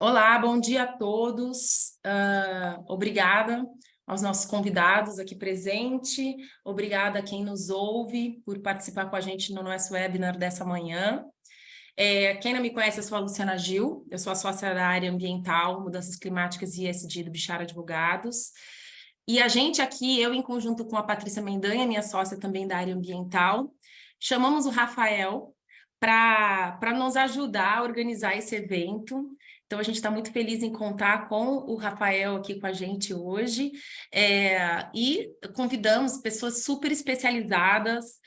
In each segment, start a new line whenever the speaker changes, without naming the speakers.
Olá, bom dia a todos. Obrigada aos nossos convidados aqui presentes. Obrigada a quem nos ouve por participar com a gente no nosso webinar dessa manhã. Quem não me conhece, eu sou a Luciana Gil, eu sou a sócia da área ambiental, mudanças climáticas e ESG do Bichara Advogados. E a gente aqui, eu em conjunto com a Patrícia Mendanha, minha sócia também da área ambiental, chamamos o Rafael para nos ajudar a organizar esse evento. Então, a gente está muito feliz em contar com o Rafael aqui com a gente hoje, e convidamos pessoas super especializadas,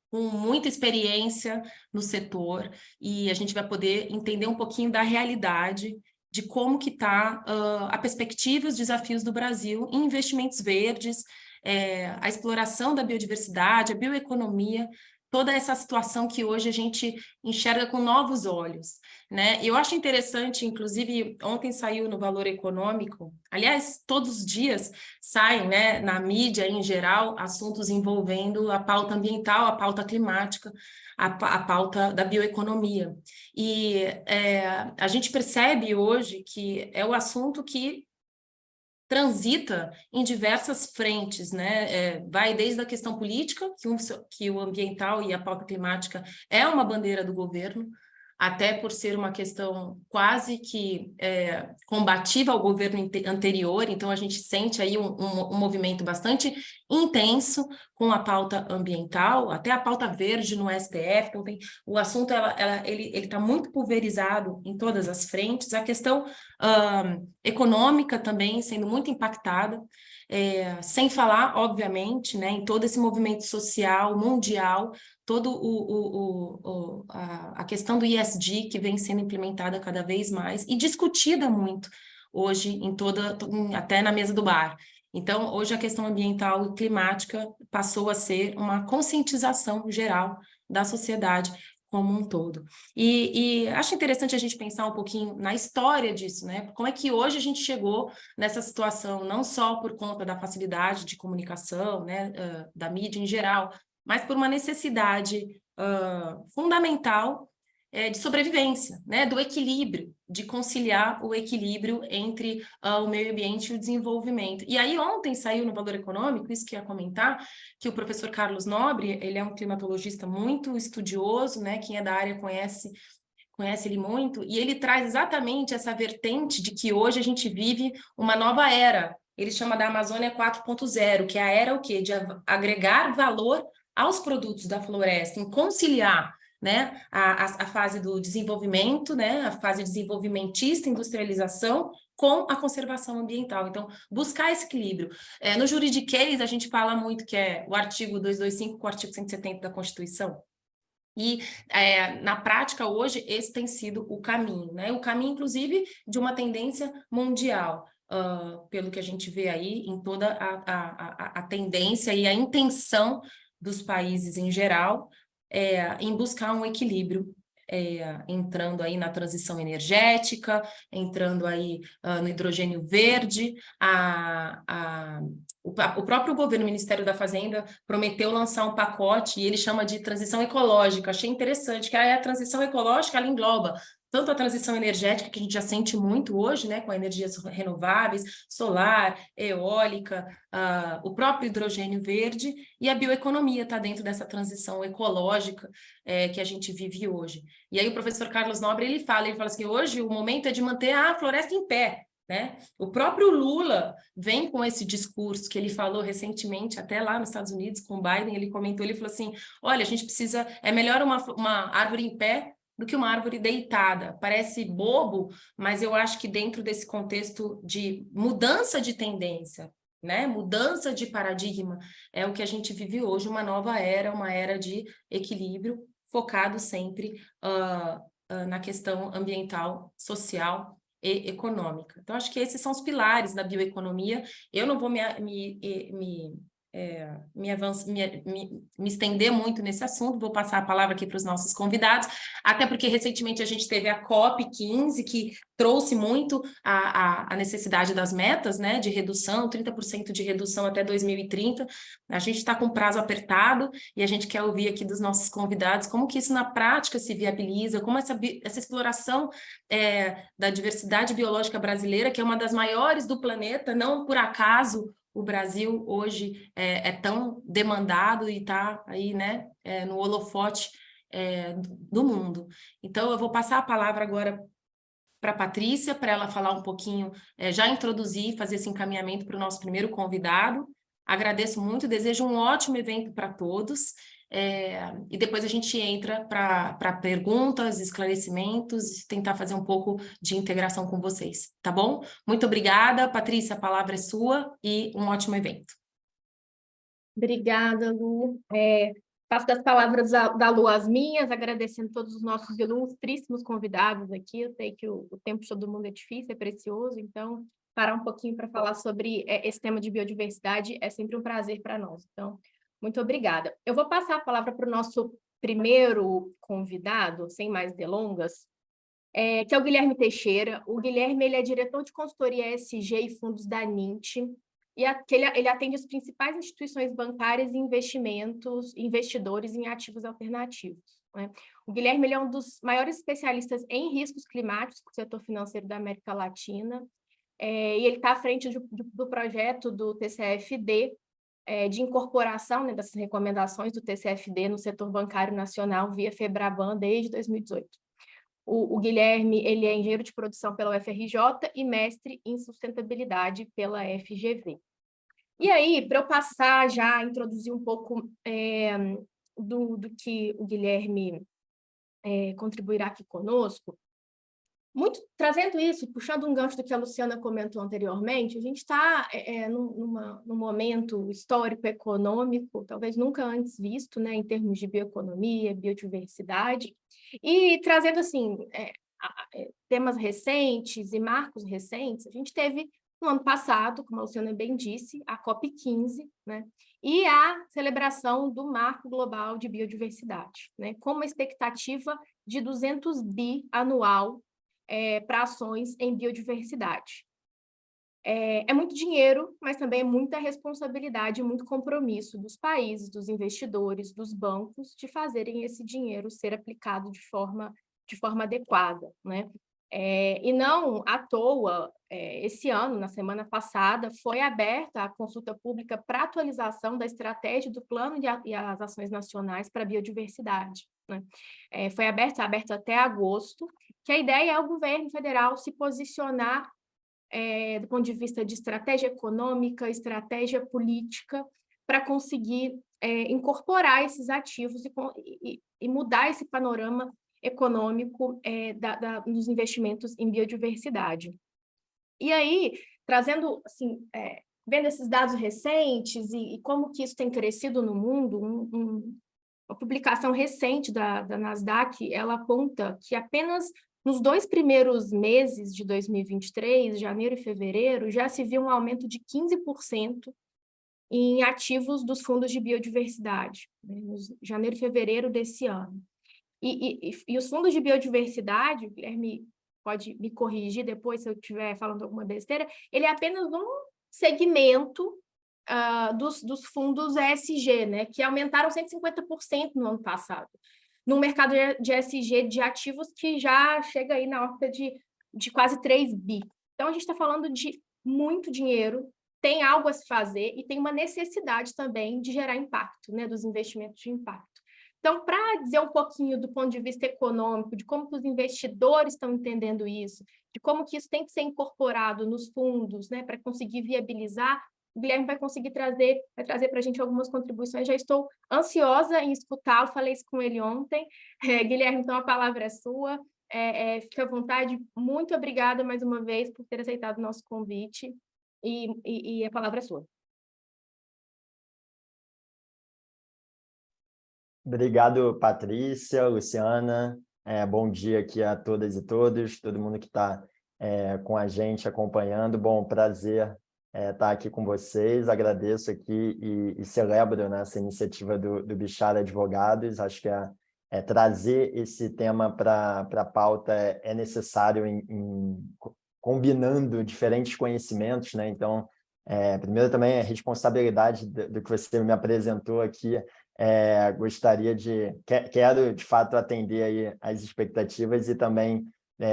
com muita experiência no setor, e a gente vai poder entender um pouquinho da realidade de como que está a perspectiva e os desafios do Brasil em investimentos verdes, a exploração da biodiversidade, a bioeconomia, toda essa situação que hoje a gente enxerga com novos olhos, né? Eu acho interessante, inclusive, ontem saiu no Valor Econômico, aliás, todos os dias saem, né, na mídia em geral, assuntos envolvendo a pauta ambiental, a pauta climática, a pauta da bioeconomia. E a gente percebe hoje que é o assunto que transita em diversas frentes, né? Vai desde a questão política, que o ambiental e a pauta climática é uma bandeira do governo, até por ser uma questão quase que combativa ao governo anterior, então a gente sente aí um movimento bastante intenso com a pauta ambiental, até a pauta verde no STF, então o assunto ele está muito pulverizado em todas as frentes, a questão econômica também sendo muito impactada, sem falar, obviamente, né, em todo esse movimento social mundial, todo a questão do ESG que vem sendo implementada cada vez mais e discutida muito hoje até na mesa do bar. Então, hoje a questão ambiental e climática passou a ser uma conscientização geral da sociedade como um todo. E acho interessante a gente pensar um pouquinho na história disso, né? Como é que hoje a gente chegou nessa situação, não só por conta da facilidade de comunicação, né, da mídia em geral, mas por uma necessidade fundamental de sobrevivência, né, do equilíbrio, de conciliar o equilíbrio entre o meio ambiente e o desenvolvimento. E aí ontem saiu no Valor Econômico, isso que eu ia comentar, que o professor Carlos Nobre, ele é um climatologista muito estudioso, né, quem é da área conhece ele muito, e ele traz exatamente essa vertente de que hoje a gente vive uma nova era. Ele chama da Amazônia 4.0, que é a era o quê? De agregar valor aos produtos da floresta, em conciliar, né, a fase do desenvolvimento, né, a fase desenvolvimentista, industrialização, com a conservação ambiental. Então, buscar esse equilíbrio. No juridiquês, a gente fala muito que é o artigo 225 com o artigo 170 da Constituição. E, na prática, hoje, esse tem sido o caminho, né? O caminho, inclusive, de uma tendência mundial, pelo que a gente vê aí em toda a tendência e a intenção dos países em geral, em buscar um equilíbrio, entrando aí na transição energética, entrando aí no hidrogênio verde, o próprio governo, o Ministério da Fazenda, prometeu lançar um pacote e ele chama de transição ecológica. Achei interessante, que a transição ecológica ela engloba tanto a transição energética, que a gente já sente muito hoje, né, com energias renováveis, solar, eólica, o próprio hidrogênio verde, e a bioeconomia está dentro dessa transição ecológica que a gente vive hoje. E aí o professor Carlos Nobre, ele fala assim, hoje o momento é de manter a floresta em pé, né? O próprio Lula vem com esse discurso que ele falou recentemente, até lá nos Estados Unidos, com o Biden, ele comentou, ele falou assim, olha, a gente precisa, é melhor uma árvore em pé do que uma árvore deitada. Parece bobo, mas eu acho que dentro desse contexto de mudança de tendência, né? Mudança de paradigma, é o que a gente vive hoje, uma nova era, uma era de equilíbrio, focado sempre na questão ambiental, social e econômica. Então, acho que esses são os pilares da bioeconomia. Eu não vou me me estender muito nesse assunto, vou passar a palavra aqui para os nossos convidados, até porque recentemente a gente teve a COP15, que trouxe muito a necessidade das metas, né, de redução, 30% de redução até 2030. A gente está com prazo apertado e a gente quer ouvir aqui dos nossos convidados como que isso na prática se viabiliza, como essa exploração da diversidade biológica brasileira, que é uma das maiores do planeta, não por acaso o Brasil hoje é tão demandado e está aí, né, no holofote do mundo. Então, eu vou passar a palavra agora para a Patrícia, para ela falar um pouquinho, já introduzir, fazer esse encaminhamento para o nosso primeiro convidado. Agradeço muito, desejo um ótimo evento para todos. E depois a gente entra para perguntas, esclarecimentos, e tentar fazer um pouco de integração com vocês, tá bom? Muito obrigada, Patrícia, a palavra é sua e um ótimo evento.
Obrigada, Lu. Faço das palavras da Lu as minhas, agradecendo todos os nossos ilustríssimos convidados aqui. Eu sei que o tempo de todo mundo é difícil, é precioso, então parar um pouquinho para falar sobre esse tema de biodiversidade é sempre um prazer para nós. Então, muito obrigada. Eu vou passar a palavra para o nosso primeiro convidado, sem mais delongas, que é o Guilherme Teixeira. O Guilherme ele é diretor de consultoria ESG e fundos da NINT, e ele atende as principais instituições bancárias e investidores em ativos alternativos, né? O Guilherme ele é um dos maiores especialistas em riscos climáticos do setor financeiro da América Latina, e ele está à frente do projeto do TCFD, de incorporação, né, dessas recomendações do TCFD no setor bancário nacional via FEBRABAN desde 2018. O Guilherme ele é engenheiro de produção pela UFRJ e mestre em sustentabilidade pela FGV. E aí, para eu passar já, introduzir um pouco do que o Guilherme contribuirá aqui conosco, trazendo isso, puxando um gancho do que a Luciana comentou anteriormente, a gente está num momento histórico, econômico, talvez nunca antes visto, né, em termos de bioeconomia, biodiversidade, e trazendo assim, temas recentes e marcos recentes. A gente teve, no ano passado, como a Luciana bem disse, a COP15, né, e a celebração do Marco Global de Biodiversidade, né, com uma expectativa de 200 bi anual para ações em biodiversidade. É muito dinheiro, mas também é muita responsabilidade e muito compromisso dos países, dos investidores, dos bancos, de fazerem esse dinheiro ser aplicado de forma adequada, né? E não à toa, esse ano, na semana passada, foi aberta a consulta pública para atualização da estratégia do plano e as ações nacionais para a biodiversidade, né? Foi aberta até agosto, que a ideia é o governo federal se posicionar do ponto de vista de estratégia econômica, estratégia política, para conseguir incorporar esses ativos e mudar esse panorama econômico dos investimentos em biodiversidade. E aí, trazendo, assim, vendo esses dados recentes e como que isso tem crescido no mundo, uma publicação recente da Nasdaq, ela aponta que apenas nos 2 primeiros meses de 2023, janeiro e fevereiro, já se viu um aumento de 15% em ativos dos fundos de biodiversidade, né, em janeiro e fevereiro desse ano. E os fundos de biodiversidade, o Guilherme pode me corrigir depois se eu estiver falando alguma besteira, ele é apenas um segmento dos fundos ESG, né, que aumentaram 150% no ano passado, no mercado de ESG de ativos que já chega aí na órbita de quase 3 bi. Então, a gente está falando de muito dinheiro, tem algo a se fazer e tem uma necessidade também de gerar impacto, né, dos investimentos de impacto. Então, para dizer um pouquinho do ponto de vista econômico, de como que os investidores estão entendendo isso, de como que isso tem que ser incorporado nos fundos, né, para conseguir viabilizar, o Guilherme vai trazer para a gente algumas contribuições. Já estou ansiosa em escutá-lo, falei isso com ele ontem. Guilherme, então a palavra é sua. Fique à vontade. Muito obrigada mais uma vez por ter aceitado o nosso convite e a palavra é sua.
Obrigado, Patrícia, Luciana. Bom dia aqui a todas e todos, todo mundo que está com a gente acompanhando. Bom, prazer estar aqui com vocês. Agradeço aqui e celebro, né, essa iniciativa do Bichara Advogados. Acho que trazer esse tema para a pauta é necessário combinando diferentes conhecimentos, né? Então, primeiro também a responsabilidade do que você me apresentou aqui. Gostaria quero de fato atender aí as expectativas e também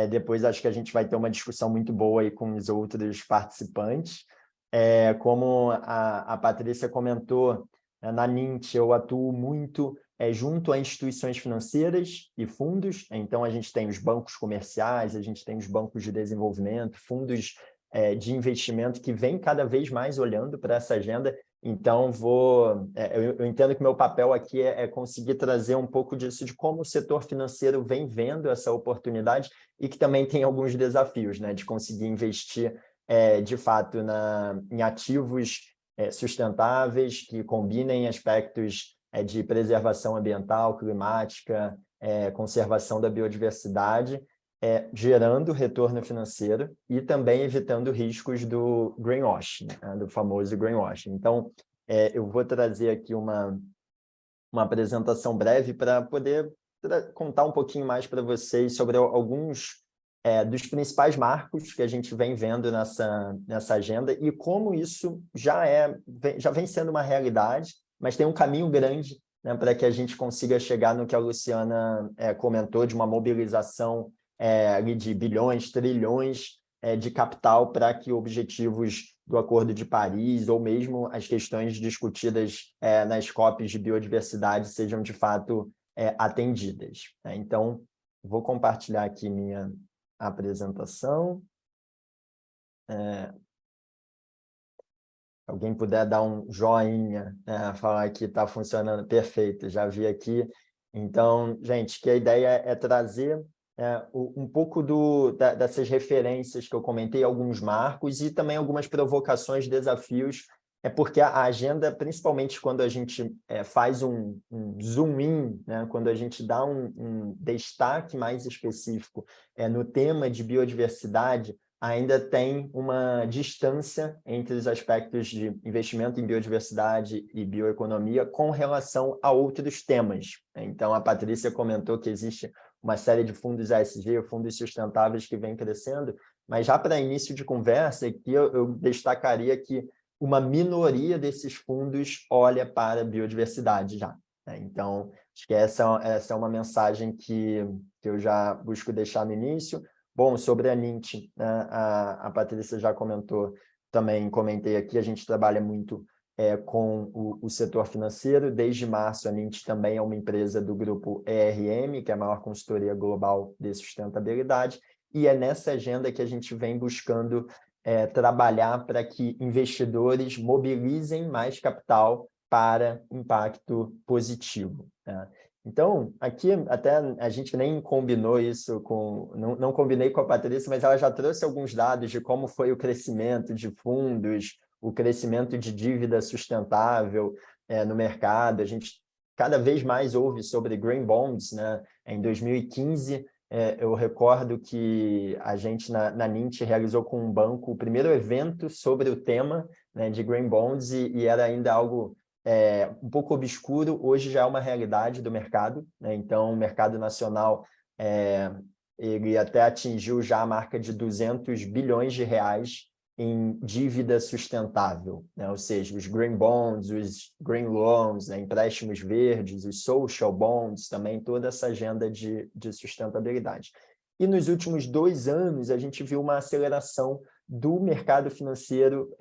depois acho que a gente vai ter uma discussão muito boa aí com os outros participantes. Como a Patrícia comentou, na Nint eu atuo muito junto a instituições financeiras e fundos. Então a gente tem os bancos comerciais, a gente tem os bancos de desenvolvimento, fundos de investimento que vêm cada vez mais olhando para essa agenda. Então, eu entendo que meu papel aqui é conseguir trazer um pouco disso, de como o setor financeiro vem vendo essa oportunidade e que também tem alguns desafios, né, de conseguir investir, de fato, em ativos sustentáveis, que combinem aspectos de preservação ambiental, climática, conservação da biodiversidade, gerando retorno financeiro e também evitando riscos do greenwashing, né, do famoso greenwashing. Então, eu vou trazer aqui uma apresentação breve para poder contar um pouquinho mais para vocês sobre alguns dos principais marcos que a gente vem vendo nessa agenda e como isso já vem sendo uma realidade, mas tem um caminho grande, né, para que a gente consiga chegar no que a Luciana comentou, de uma mobilização ali de bilhões, trilhões de capital para que objetivos do Acordo de Paris ou mesmo as questões discutidas nas COPs de biodiversidade sejam de fato atendidas. Então, vou compartilhar aqui minha apresentação. Alguém puder dar um joinha, falar que está funcionando perfeito, já vi aqui. Então, gente, que a ideia é trazer um pouco dessas referências que eu comentei, alguns marcos e também algumas provocações, desafios, porque a agenda, principalmente quando a gente faz um zoom in, né, quando a gente dá um destaque mais específico no tema de biodiversidade, ainda tem uma distância entre os aspectos de investimento em biodiversidade e bioeconomia com relação a outros temas. Então, a Patrícia comentou que existe uma série de fundos ESG, fundos sustentáveis que vem crescendo, mas já para início de conversa, aqui eu destacaria que uma minoria desses fundos olha para a biodiversidade já. Então, acho que essa é uma mensagem que eu já busco deixar no início. Bom, sobre a Nint, né, a Patrícia já comentou, também comentei aqui, a gente trabalha muito com o setor financeiro. Desde março, a Nint também é uma empresa do grupo ERM, que é a maior consultoria global de sustentabilidade, e é nessa agenda que a gente vem buscando trabalhar para que investidores mobilizem mais capital para impacto positivo, né? Então, aqui até a gente nem combinou isso não combinei com a Patrícia, mas ela já trouxe alguns dados de como foi o crescimento de fundos, o crescimento de dívida sustentável no mercado. A gente cada vez mais ouve sobre green bonds, né? Em 2015, eu recordo que a gente na Nint realizou com um banco o primeiro evento sobre o tema, né, de green bonds e era ainda algo um pouco obscuro. Hoje já é uma realidade do mercado, né? Então, o mercado nacional ele até atingiu já a marca de 200 bilhões de reais em dívida sustentável, né? Ou seja, os green bonds, os green loans, né? Empréstimos verdes, os social bonds, também toda essa agenda de sustentabilidade. E nos últimos 2 anos, a gente viu uma aceleração do mercado financeiro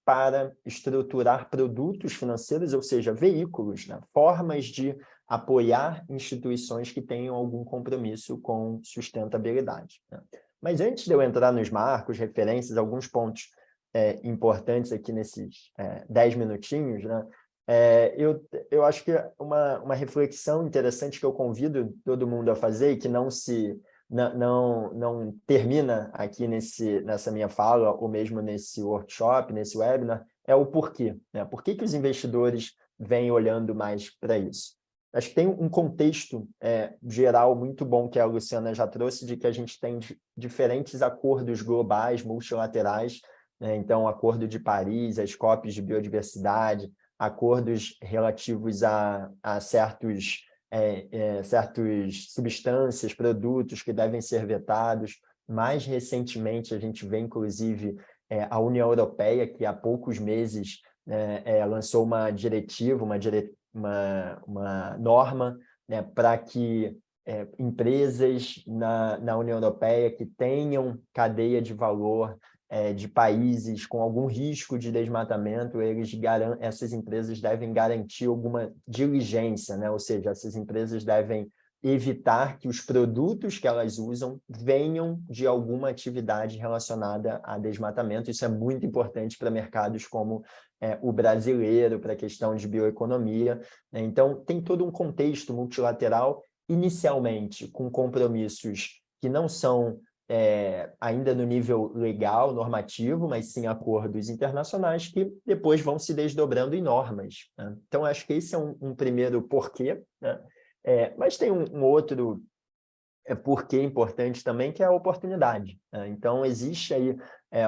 para estruturar produtos financeiros, ou seja, veículos, né? Formas de apoiar instituições que tenham algum compromisso com sustentabilidade, né? Mas antes de eu entrar nos marcos, referências, alguns pontos importantes aqui nesses 10 minutinhos, né? Eu acho que uma reflexão interessante que eu convido todo mundo a fazer e que não termina aqui nessa minha fala ou mesmo nesse workshop, nesse webinar, é o porquê, né? Por que os investidores vêm olhando mais para isso? Acho que tem um contexto geral muito bom que a Luciana já trouxe, de que a gente tem diferentes acordos globais, multilaterais, né? Então, o Acordo de Paris, as COPs de biodiversidade, acordos relativos a certas substâncias, produtos que devem ser vetados. Mais recentemente, a gente vê, inclusive, a União Europeia, que há poucos meses lançou uma diretiva, uma norma, né, para que empresas na União Europeia que tenham cadeia de valor de países com algum risco de desmatamento, essas empresas devem garantir alguma diligência, né? Ou seja, essas empresas devem evitar que os produtos que elas usam venham de alguma atividade relacionada a desmatamento. Isso é muito importante para mercados como o brasileiro, para a questão de bioeconomia, né? Então, tem todo um contexto multilateral, inicialmente com compromissos que não são ainda no nível legal, normativo, mas sim acordos internacionais que depois vão se desdobrando em normas, né? Então, acho que esse é um primeiro porquê, né? Mas tem um outro porquê importante também, que é a oportunidade, né? Então, existe aí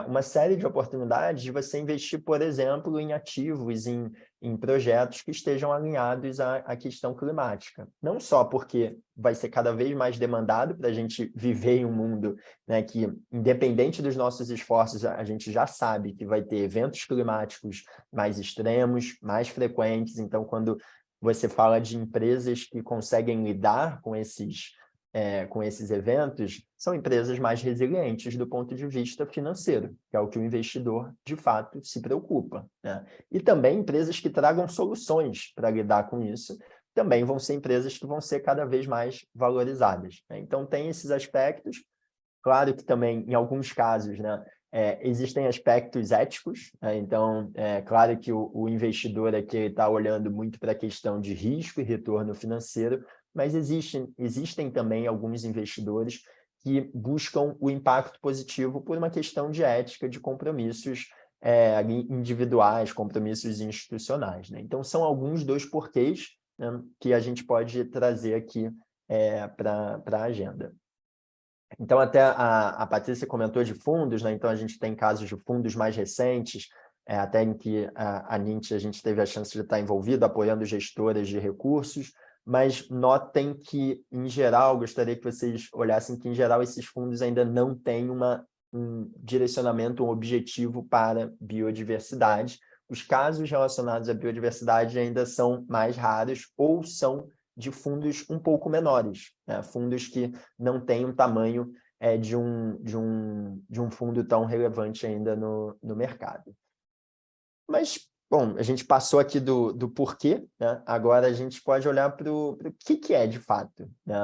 uma série de oportunidades de você investir, por exemplo, em ativos, em projetos que estejam alinhados à questão climática. Não só porque vai ser cada vez mais demandado para a gente viver em um mundo, né, que, independente dos nossos esforços, a gente já sabe que vai ter eventos climáticos mais extremos, mais frequentes. Então, quando você fala de empresas que conseguem lidar com esses eventos, são empresas mais resilientes do ponto de vista financeiro, que é o que o investidor, de fato, se preocupa, né? E também empresas que tragam soluções para lidar com isso, também vão ser empresas que vão ser cada vez mais valorizadas, né? Então, tem esses aspectos. Claro que também, em alguns casos, né, existem aspectos éticos, né? Então, claro que o investidor aqui está olhando muito para a questão de risco e retorno financeiro, mas existem também alguns investidores que buscam o impacto positivo por uma questão de ética, de compromissos individuais, compromissos institucionais, né? Então, são alguns dos porquês, né, que a gente pode trazer aqui para a agenda. Então, até a Patrícia comentou de fundos, né? Então, a gente tem casos de fundos mais recentes, até em que a NINT a gente teve a chance de estar envolvido, apoiando gestoras de recursos, mas notem que, em geral, gostaria que vocês olhassem que, em geral, esses fundos ainda não têm um direcionamento, um objetivo para biodiversidade. Os casos relacionados à biodiversidade ainda são mais raros ou são de fundos um pouco menores, né? Fundos que não têm um tamanho de um fundo tão relevante ainda no mercado. Mas, bom, a gente passou aqui do porquê, né? Agora a gente pode olhar para o que é, de fato, né,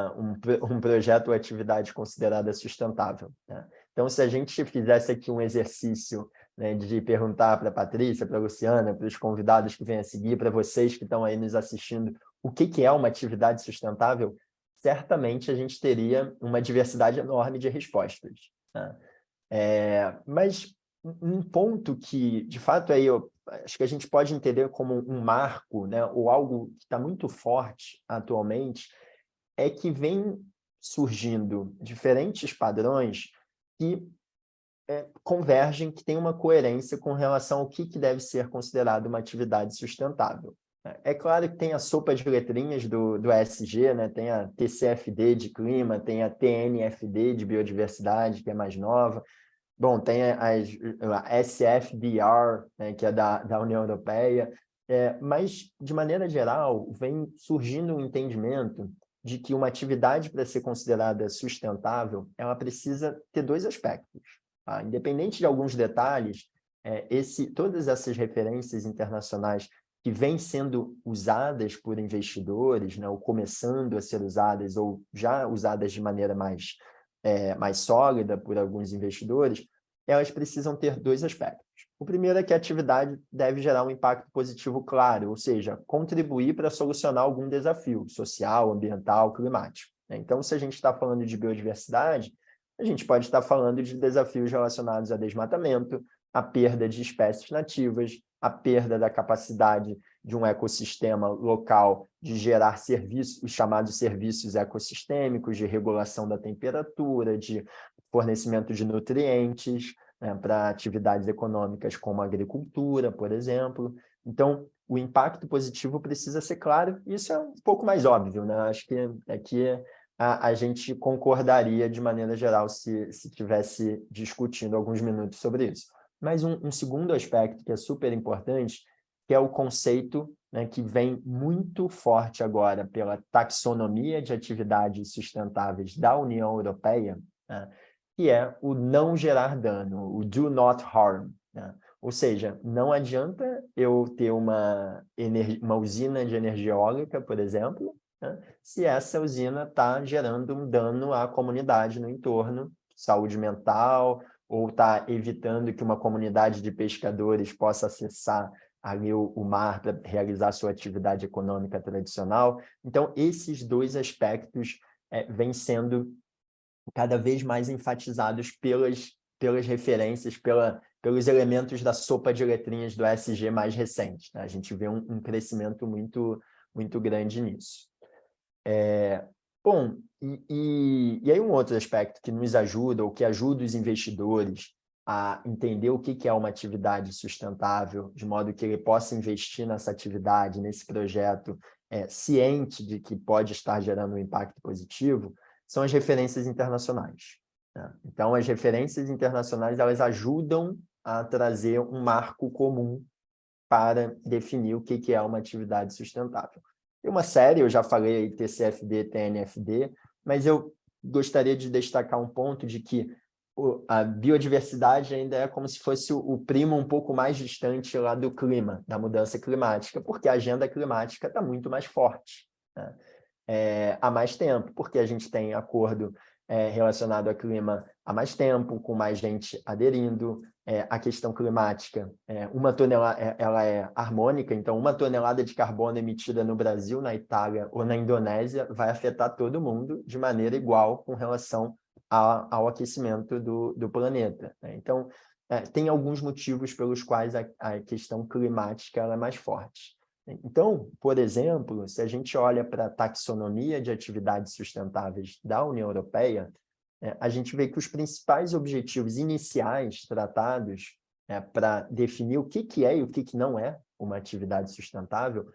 um projeto ou atividade considerada sustentável, né? Então, se a gente fizesse aqui um exercício, né, de perguntar para a Patrícia, para a Luciana, para os convidados que vêm a seguir, para vocês que estão aí nos assistindo, o que é uma atividade sustentável, certamente a gente teria uma diversidade enorme de respostas, né? Mas um ponto que, de fato, aí eu acho que a gente pode entender como um marco, né, ou algo que está muito forte atualmente, é que vem surgindo diferentes padrões que convergem, que têm uma coerência com relação ao que deve ser considerado uma atividade sustentável. É claro que tem a sopa de letrinhas do ESG, né? Tem a TCFD de clima, tem a TNFD de biodiversidade, que é mais nova. Bom, tem a SFDR, né, que é da União Europeia, mas, de maneira geral, vem surgindo um entendimento de que uma atividade, para ser considerada sustentável, ela precisa ter dois aspectos, tá? Independente de alguns detalhes, todas essas referências internacionais que vêm sendo usadas por investidores, né, ou começando a ser usadas, ou já usadas de maneira mais sólida por alguns investidores, elas precisam ter dois aspectos. O primeiro é que a atividade deve gerar um impacto positivo claro, ou seja, contribuir para solucionar algum desafio social, ambiental, climático. Então, se a gente está falando de biodiversidade, a gente pode estar falando de desafios relacionados a desmatamento, a perda de espécies nativas, a perda da capacidade de um ecossistema local de gerar serviços, os chamados serviços ecossistêmicos, de regulação da temperatura, de fornecimento de nutrientes, né, para atividades econômicas como a agricultura, por exemplo. Então, o impacto positivo precisa ser claro, e isso é um pouco mais óbvio, né? Acho que aqui a gente concordaria de maneira geral se tivesse discutindo alguns minutos sobre isso. Mas um segundo aspecto que é super importante, que é o conceito, né, que vem muito forte agora pela taxonomia de atividades sustentáveis da União Europeia, né, que é o não gerar dano, o do not harm, né? Ou seja, não adianta eu ter uma usina de energia eólica, por exemplo, né, se essa usina está gerando um dano à comunidade no entorno, saúde mental, ou está evitando que uma comunidade de pescadores possa acessar ali o mar para realizar sua atividade econômica tradicional. Então, esses dois aspectos vêm sendo cada vez mais enfatizados pelas referências, pelos elementos da sopa de letrinhas do ESG mais recente, né? A gente vê um crescimento muito grande nisso. Bom, e aí um outro aspecto que nos ajuda, ou que ajuda os investidores a entender o que é uma atividade sustentável, de modo que ele possa investir nessa atividade, nesse projeto, ciente de que pode estar gerando um impacto positivo, são as referências internacionais, né? Então, as referências internacionais, elas ajudam a trazer um marco comum para definir o que é uma atividade sustentável. Tem uma série, eu já falei TCFD, TNFD, mas eu gostaria de destacar um ponto de que a biodiversidade ainda é como se fosse o primo um pouco mais distante lá do clima, da mudança climática, porque a agenda climática está muito mais forte, né? Há mais tempo, porque a gente tem acordo relacionado ao clima há mais tempo, com mais gente aderindo. A questão climática, ela é harmônica, então 1 tonelada de carbono emitida no Brasil, na Itália ou na Indonésia vai afetar todo mundo de maneira igual com relação ao aquecimento do planeta, né? Então, tem alguns motivos pelos quais a questão climática ela é mais forte. Então, por exemplo, se a gente olha para a taxonomia de atividades sustentáveis da União Europeia, a gente vê que os principais objetivos iniciais tratados para definir o que é e o que não é uma atividade sustentável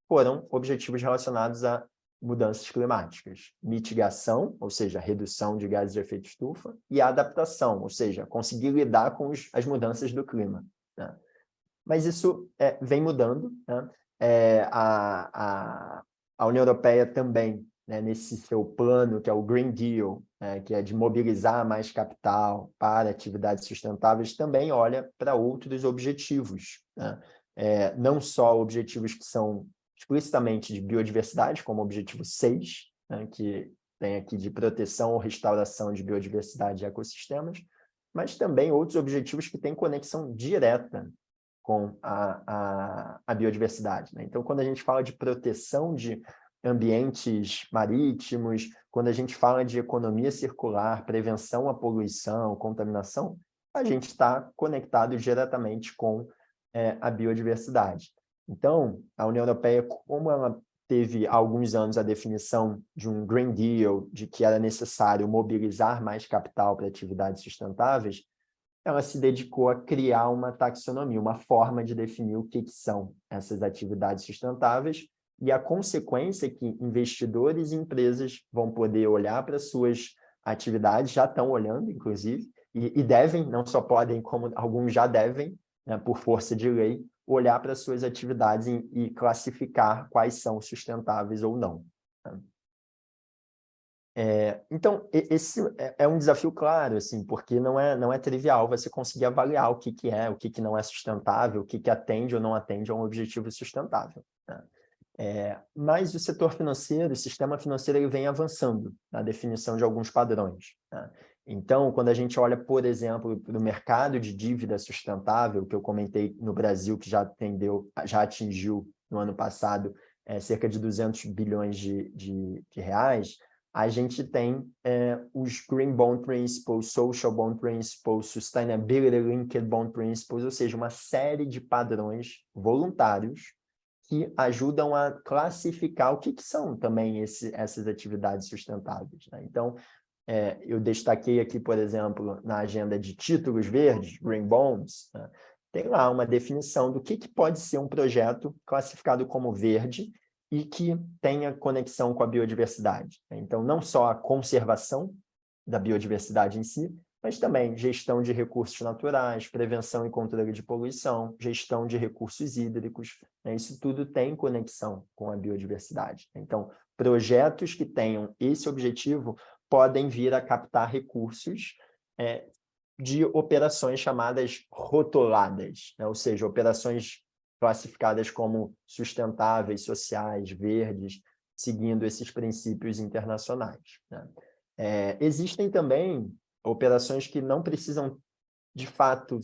foram objetivos relacionados a mudanças climáticas, mitigação, ou seja, redução de gases de efeito estufa, e adaptação, ou seja, conseguir lidar com as mudanças do clima, né? Mas isso vem mudando, né? A União Europeia também, né, nesse seu plano, que é o Green Deal, que é de mobilizar mais capital para atividades sustentáveis, também olha para outros objetivos, né? Não só objetivos que são explicitamente de biodiversidade, como o objetivo 6, né, que tem aqui de proteção ou restauração de biodiversidade e ecossistemas, mas também outros objetivos que têm conexão direta com a biodiversidade, né? Então, quando a gente fala de proteção de ambientes marítimos, quando a gente fala de economia circular, prevenção à poluição, contaminação, a gente está conectado diretamente com a biodiversidade. Então, a União Europeia, como ela teve há alguns anos a definição de um Green Deal, de que era necessário mobilizar mais capital para atividades sustentáveis, ela se dedicou a criar uma taxonomia, uma forma de definir o que são essas atividades sustentáveis, e a consequência é que investidores e empresas vão poder olhar para suas atividades, já estão olhando, inclusive, e devem, não só podem, como alguns já devem, né, por força de lei, olhar para suas atividades e classificar quais são sustentáveis ou não, né? Então, esse é um desafio claro, assim, porque não é trivial você conseguir avaliar o que é, o que não é sustentável, o que atende ou não atende a um objetivo sustentável, né? Mas o setor financeiro, o sistema financeiro, ele vem avançando na definição de alguns padrões, né? Então, quando a gente olha, por exemplo, para o mercado de dívida sustentável, que eu comentei no Brasil, que já atingiu no ano passado cerca de 200 bilhões de reais, a gente tem os Green Bond Principles, Social Bond Principles, Sustainability Linked Bond Principles, ou seja, uma série de padrões voluntários que ajudam a classificar o que são também essas atividades sustentáveis, né? Então, eu destaquei aqui, por exemplo, na agenda de títulos verdes, Green Bonds, né? Tem lá uma definição do que pode ser um projeto classificado como verde e que tenha conexão com a biodiversidade. Então, não só a conservação da biodiversidade em si, mas também gestão de recursos naturais, prevenção e controle de poluição, gestão de recursos hídricos, né? Isso tudo tem conexão com a biodiversidade. Então, projetos que tenham esse objetivo podem vir a captar recursos de operações chamadas rotuladas, né? Ou seja, operações classificadas como sustentáveis, sociais, verdes, seguindo esses princípios internacionais, né? Existem também operações que não precisam, de fato,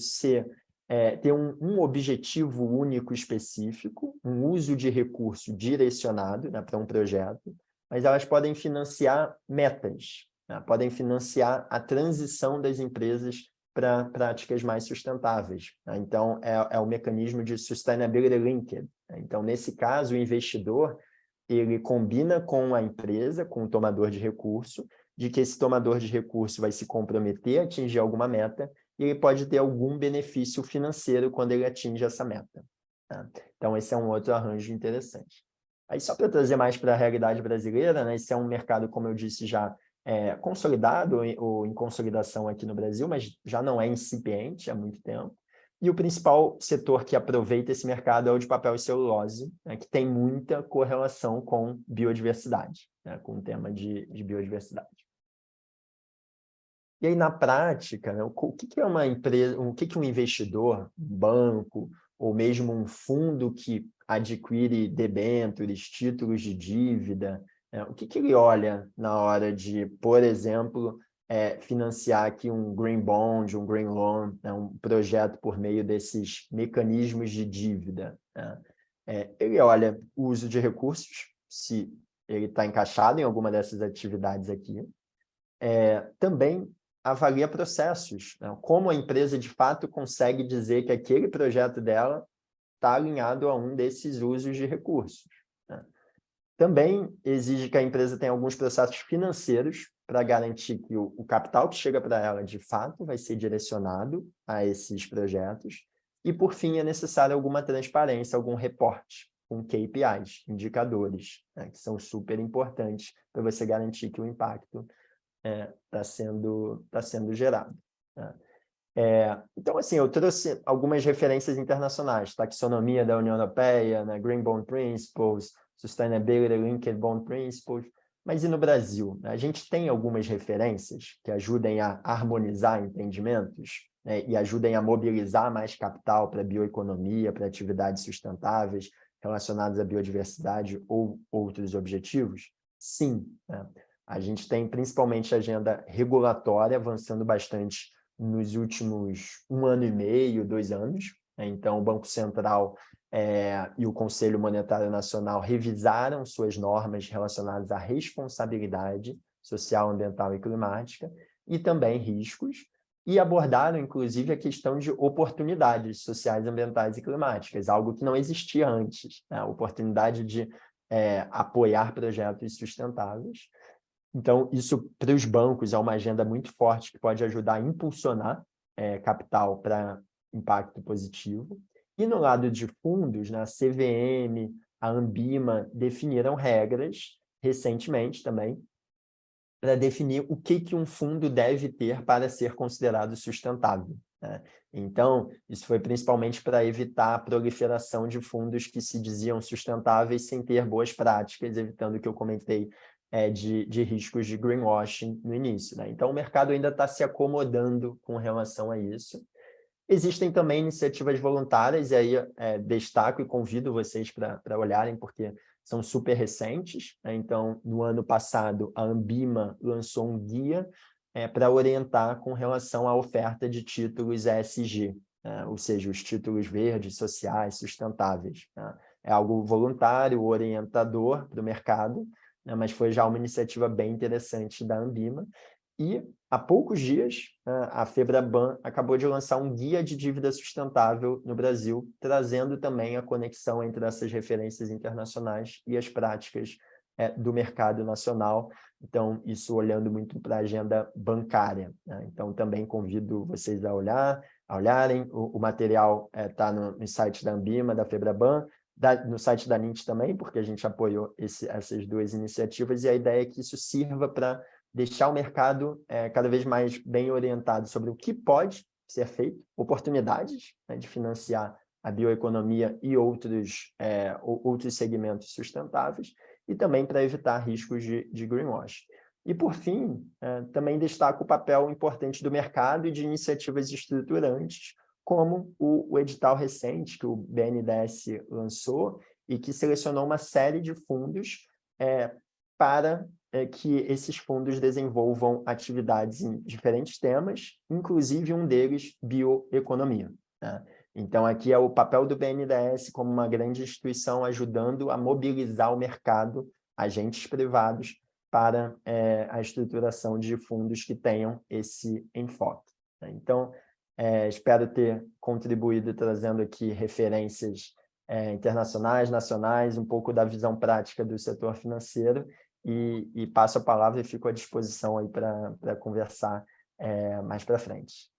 ter um objetivo único específico, um uso de recurso direcionado, né, para um projeto, mas elas podem financiar metas, né, podem financiar a transição das empresas para práticas mais sustentáveis, né? Então, é o mecanismo de Sustainability Linked, né? Então, nesse caso, o investidor ele combina com a empresa, com o tomador de recurso, de que esse tomador de recurso vai se comprometer a atingir alguma meta e ele pode ter algum benefício financeiro quando ele atinge essa meta, né? Então, esse é um outro arranjo interessante. Aí, só para trazer mais para a realidade brasileira, né, esse é um mercado, como eu disse, já consolidado ou em consolidação aqui no Brasil, mas já não é incipiente há muito tempo. E o principal setor que aproveita esse mercado é o de papel e celulose, né, que tem muita correlação com biodiversidade, né, com o tema de biodiversidade. E aí, na prática, né, o que é uma empresa, o que um investidor, um banco, ou mesmo um fundo que adquire debêntures, títulos de dívida, né, o que ele olha na hora de, por exemplo, financiar aqui um Green Bond, um Green Loan, né, um projeto por meio desses mecanismos de dívida, né? Ele olha o uso de recursos, se ele está encaixado em alguma dessas atividades aqui. Também avalia processos, né? Como a empresa, de fato, consegue dizer que aquele projeto dela está alinhado a um desses usos de recursos, né? Também exige que a empresa tenha alguns processos financeiros para garantir que o capital que chega para ela, de fato, vai ser direcionado a esses projetos. E, por fim, é necessário alguma transparência, algum reporte com KPIs, indicadores, né, que são super importantes para você garantir que o impacto está sendo gerado, né? Então, assim, eu trouxe algumas referências internacionais, taxonomia da União Europeia, né, Green Bond Principles, Sustainability Linked Bond Principles, mas e no Brasil? A gente tem algumas referências que ajudem a harmonizar entendimentos, né, e ajudem a mobilizar mais capital para a bioeconomia, para atividades sustentáveis relacionadas à biodiversidade ou outros objetivos? Sim, né? A gente tem principalmente a agenda regulatória avançando bastante nos últimos 1 ano e meio, 2 anos, né? Então, o Banco Central e o Conselho Monetário Nacional revisaram suas normas relacionadas à responsabilidade social, ambiental e climática, e também riscos, e abordaram, inclusive, a questão de oportunidades sociais, ambientais e climáticas, algo que não existia antes, né? A oportunidade de apoiar projetos sustentáveis. Então, isso para os bancos é uma agenda muito forte que pode ajudar a impulsionar capital para impacto positivo. E no lado de fundos, né, a CVM, a Ambima definiram regras recentemente também para definir o que um fundo deve ter para ser considerado sustentável, né? Então, isso foi principalmente para evitar a proliferação de fundos que se diziam sustentáveis sem ter boas práticas, evitando o que eu comentei de riscos de greenwashing no início, né? Então, o mercado ainda está se acomodando com relação a isso. Existem também iniciativas voluntárias, e aí destaco e convido vocês para olharem, porque são super recentes, né? Então, no ano passado, a Ambima lançou um guia para orientar com relação à oferta de títulos ESG, né? Ou seja, os títulos verdes, sociais, sustentáveis, né? É algo voluntário, orientador para o mercado, né? Mas foi já uma iniciativa bem interessante da Ambima. E, há poucos dias, a Febraban acabou de lançar um guia de dívida sustentável no Brasil, trazendo também a conexão entre essas referências internacionais e as práticas do mercado nacional. Então, isso olhando muito para a agenda bancária, né? Então, também convido vocês a olharem. O material está no site da Ambima, da Febraban, no site da NIT também, porque a gente apoiou essas duas iniciativas, e a ideia é que isso sirva para deixar o mercado cada vez mais bem orientado sobre o que pode ser feito, oportunidades, né, de financiar a bioeconomia e outros segmentos sustentáveis, e também para evitar riscos de greenwash. E, por fim, também destaco o papel importante do mercado e de iniciativas estruturantes, como o edital recente que o BNDES lançou e que selecionou uma série de fundos para que esses fundos desenvolvam atividades em diferentes temas, inclusive um deles, bioeconomia, né? Então, aqui é o papel do BNDES como uma grande instituição ajudando a mobilizar o mercado, agentes privados, para a estruturação de fundos que tenham esse enfoque, né? Então, espero ter contribuído trazendo aqui referências internacionais, nacionais, um pouco da visão prática do setor financeiro, e passo a palavra e fico à disposição aí para conversar mais para frente.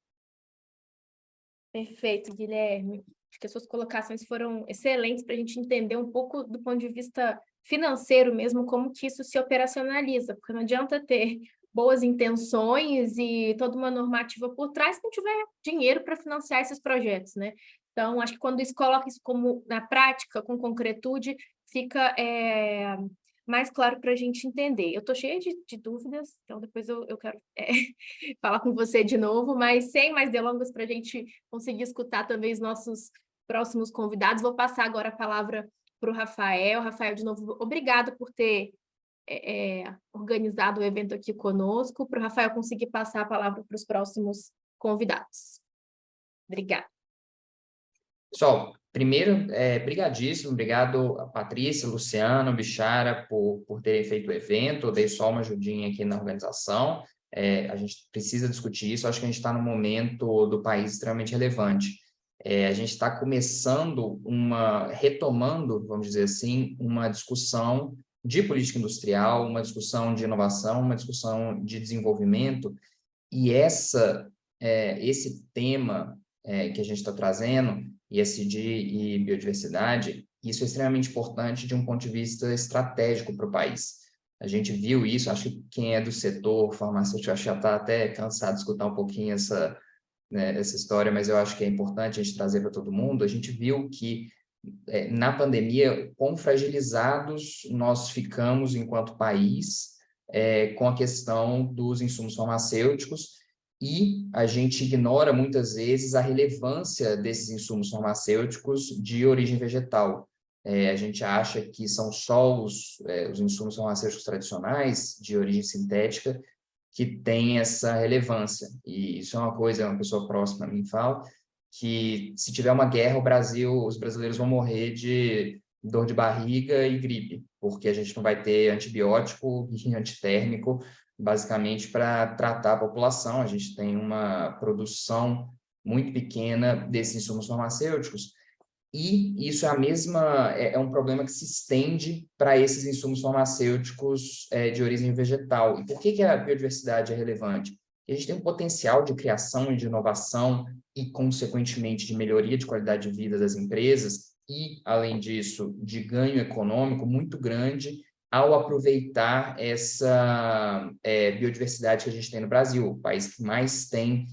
Perfeito, Guilherme. Acho que as suas colocações foram excelentes para a gente entender um pouco do ponto de vista financeiro mesmo, como que isso se operacionaliza, porque não adianta ter boas intenções e toda uma normativa por trás se não tiver dinheiro para financiar esses projetos, né? Então, acho que quando coloca isso como na prática, com concretude, fica mais claro para a gente entender. Eu estou cheia de dúvidas, então depois eu quero falar com você de novo, mas sem mais delongas para a gente conseguir escutar também os nossos próximos convidados. Vou passar agora a palavra para o Rafael. Rafael, de novo, obrigado por ter organizado o evento aqui conosco, para o Rafael conseguir passar a palavra para os próximos convidados. Obrigada.
Pessoal, primeiro, brigadíssimo, obrigado a Patrícia, Luciano, Bichara por terem feito o evento. Eu dei só uma ajudinha aqui na organização. A gente precisa discutir isso, acho que a gente está num momento do país extremamente relevante. A gente está começando retomando, vamos dizer assim, uma discussão de política industrial, uma discussão de inovação, uma discussão de desenvolvimento, e esse tema que a gente está trazendo, ESG e biodiversidade, isso é extremamente importante de um ponto de vista estratégico para o país. A gente viu isso, acho que quem é do setor farmacêutico já está até cansado de escutar um pouquinho essa história, mas eu acho que é importante a gente trazer para todo mundo. A gente viu que na pandemia, quão fragilizados nós ficamos enquanto país com a questão dos insumos farmacêuticos, e a gente ignora muitas vezes a relevância desses insumos farmacêuticos de origem vegetal. A gente acha que são só os insumos farmacêuticos tradicionais de origem sintética que têm essa relevância. E isso é uma coisa, uma pessoa próxima a mim fala, que se tiver uma guerra, os brasileiros vão morrer de dor de barriga e gripe, porque a gente não vai ter antibiótico e antitérmico, basicamente, para tratar a população. A gente tem uma produção muito pequena desses insumos farmacêuticos, e isso é um problema que se estende para esses insumos farmacêuticos de origem vegetal. E por que a biodiversidade é relevante? Porque a gente tem um potencial de criação e de inovação e, consequentemente, de melhoria de qualidade de vida das empresas e, além disso, de ganho econômico muito grande ao aproveitar essa biodiversidade que a gente tem no Brasil, o país que mais tem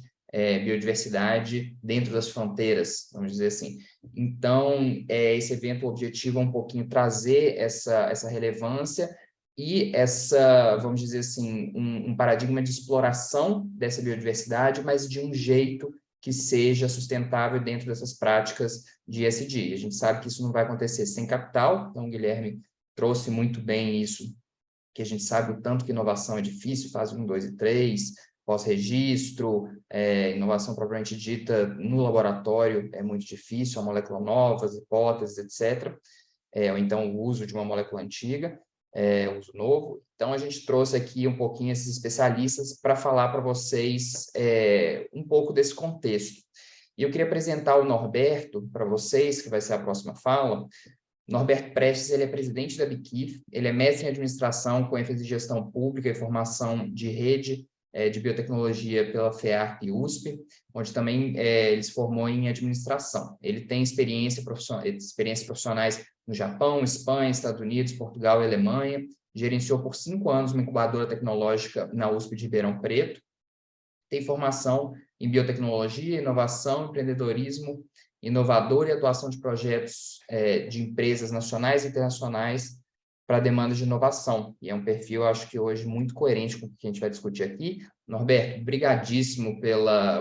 biodiversidade dentro das fronteiras, vamos dizer assim. Então, esse evento, o objetivo é um pouquinho trazer essa relevância e vamos dizer assim, um paradigma de exploração dessa biodiversidade, mas de um jeito que seja sustentável dentro dessas práticas de ESG. A gente sabe que isso não vai acontecer sem capital, então o Guilherme trouxe muito bem isso, que a gente sabe o tanto que inovação é difícil, fase 1, 2 e 3, pós-registro, inovação propriamente dita no laboratório é muito difícil, a molécula nova, as hipóteses, etc. Ou então o uso de uma molécula antiga, uso novo. Então, a gente trouxe aqui um pouquinho esses especialistas para falar para vocês um pouco desse contexto. E eu queria apresentar o Norberto para vocês, que vai ser a próxima fala. Norberto Prestes, ele é presidente da BIQIF, ele é mestre em administração com ênfase em gestão pública e formação de rede de biotecnologia pela FEARP e USP, onde também ele se formou em administração. Ele tem experiências profissionais no Japão, Espanha, Estados Unidos, Portugal e Alemanha, gerenciou por 5 anos uma incubadora tecnológica na USP de Ribeirão Preto, tem formação em biotecnologia, inovação, empreendedorismo inovador e atuação de projetos de empresas nacionais e internacionais para demandas de inovação. E é um perfil, eu acho que hoje, muito coerente com o que a gente vai discutir aqui. Norberto, brigadíssimo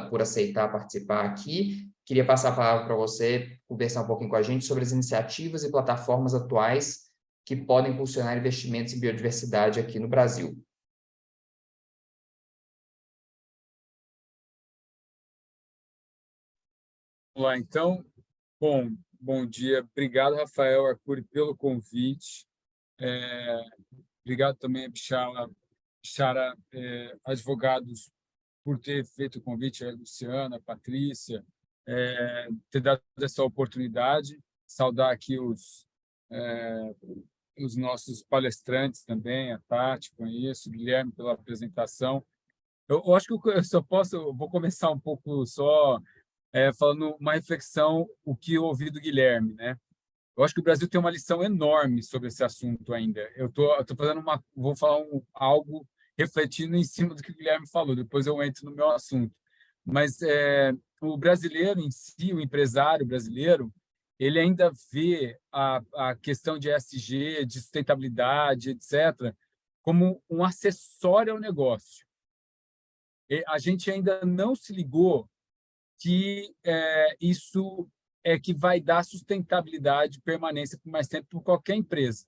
por aceitar participar aqui. Queria passar a palavra para você, conversar um pouquinho com a gente sobre as iniciativas e plataformas atuais que podem impulsionar investimentos em biodiversidade aqui no Brasil.
Vamos lá, então. Bom dia. Obrigado, Rafael Arcuri, pelo convite. Obrigado também a Bishara, advogados, por ter feito o convite, a Luciana, a Patrícia, ter dado essa oportunidade. Saudar aqui os nossos palestrantes também, a Tati, conheço, o Guilherme pela apresentação. Eu acho que vou começar um pouco só falando uma reflexão, o que eu ouvi do Guilherme, né? Eu acho que o Brasil tem uma lição enorme sobre esse assunto ainda. Eu tô fazendo vou falar algo refletindo em cima do que o Guilherme falou, depois eu entro no meu assunto. Mas o brasileiro em si, o empresário brasileiro, ele ainda vê a questão de ESG, de sustentabilidade, etc., como um acessório ao negócio. A gente ainda não se ligou que isso é que vai dar sustentabilidade e permanência por mais tempo para qualquer empresa.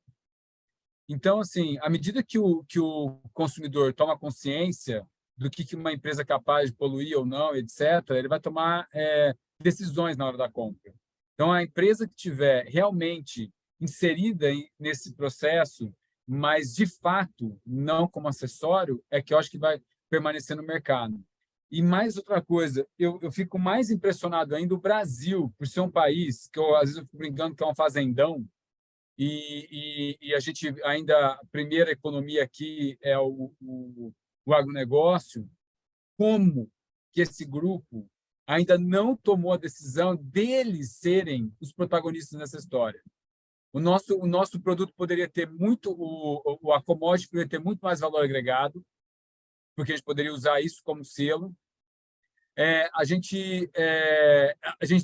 Então, assim, à medida que o consumidor toma consciência do que uma empresa é capaz de poluir ou não, etc., ele vai tomar decisões na hora da compra. Então, a empresa que tiver realmente inserida nesse processo, mas, de fato, não como acessório, é que eu acho que vai permanecer no mercado. E mais outra coisa, eu fico mais impressionado ainda o Brasil, por ser um país que às vezes eu fico brincando que é um fazendão, e a gente ainda, a primeira economia aqui é o agronegócio, como que esse grupo ainda não tomou a decisão deles serem os protagonistas nessa história. O nosso produto poderia ter a commodity poderia ter muito mais valor agregado, porque a gente poderia usar isso como selo. A gente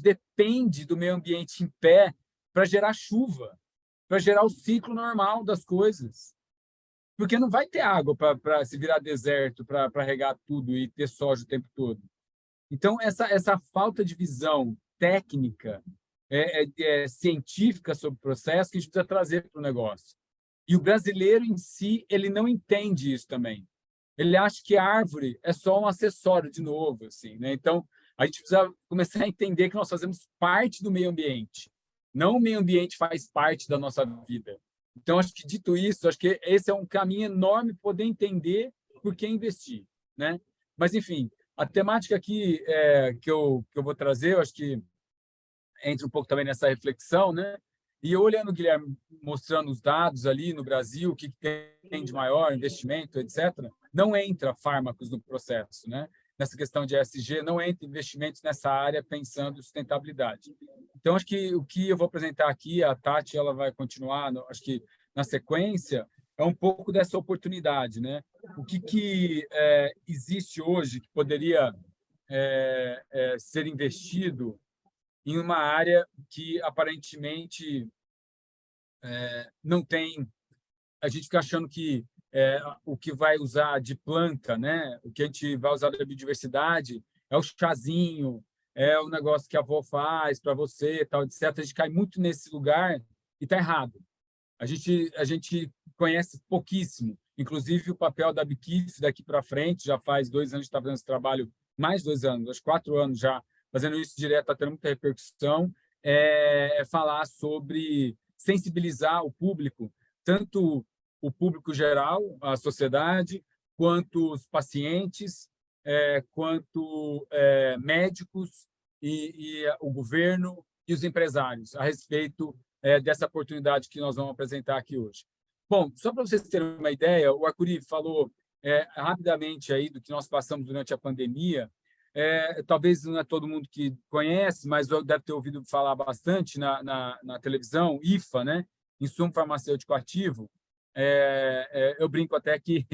depende do meio ambiente em pé para gerar chuva, para gerar o ciclo normal das coisas. Porque não vai ter água para se virar deserto, para regar tudo e ter soja o tempo todo. Então, essa falta de visão técnica, científica sobre o processo que a gente precisa trazer para o negócio. E o brasileiro em si, ele não entende isso também. Ele acha que a árvore é só um acessório, de novo, assim, né? Então, a gente precisa começar a entender que nós fazemos parte do meio ambiente. Não o meio ambiente faz parte da nossa vida. Então, acho que, dito isso, acho que esse é um caminho enorme para poder entender por que investir, né? Mas, enfim, a temática aqui que eu vou trazer, eu acho que entra um pouco também nessa reflexão, né? E eu olhando o Guilherme mostrando os dados ali no Brasil, o que tem de maior investimento, etc., não entra fármacos no processo, né? Nessa questão de ESG, não entra investimentos nessa área pensando em sustentabilidade. Então, acho que o que eu vou apresentar aqui, a Tati ela vai continuar, acho que na sequência, é um pouco dessa oportunidade, né? O que existe hoje que poderia ser investido em uma área que aparentemente não tem. A gente fica achando que o que vai usar de planta, né? O que a gente vai usar da biodiversidade é o chazinho, é o negócio que a avó faz para você, tal, etc. A gente cai muito nesse lugar e está errado. A gente conhece pouquíssimo, inclusive o papel da BIQIF daqui para frente, já faz 2 anos que está fazendo esse trabalho, mais 2 anos, acho 4 anos já, fazendo isso direto, está tendo muita repercussão, falar sobre sensibilizar o público, tanto o público geral, a sociedade, quanto os pacientes, quanto médicos e o governo e os empresários a respeito dessa oportunidade que nós vamos apresentar aqui hoje. Bom, só para vocês terem uma ideia, o Arcuri falou rapidamente aí do que nós passamos durante a pandemia. Talvez não é todo mundo que conhece, mas deve ter ouvido falar bastante na televisão, IFA, né? Insumo farmacêutico ativo. Eu brinco até que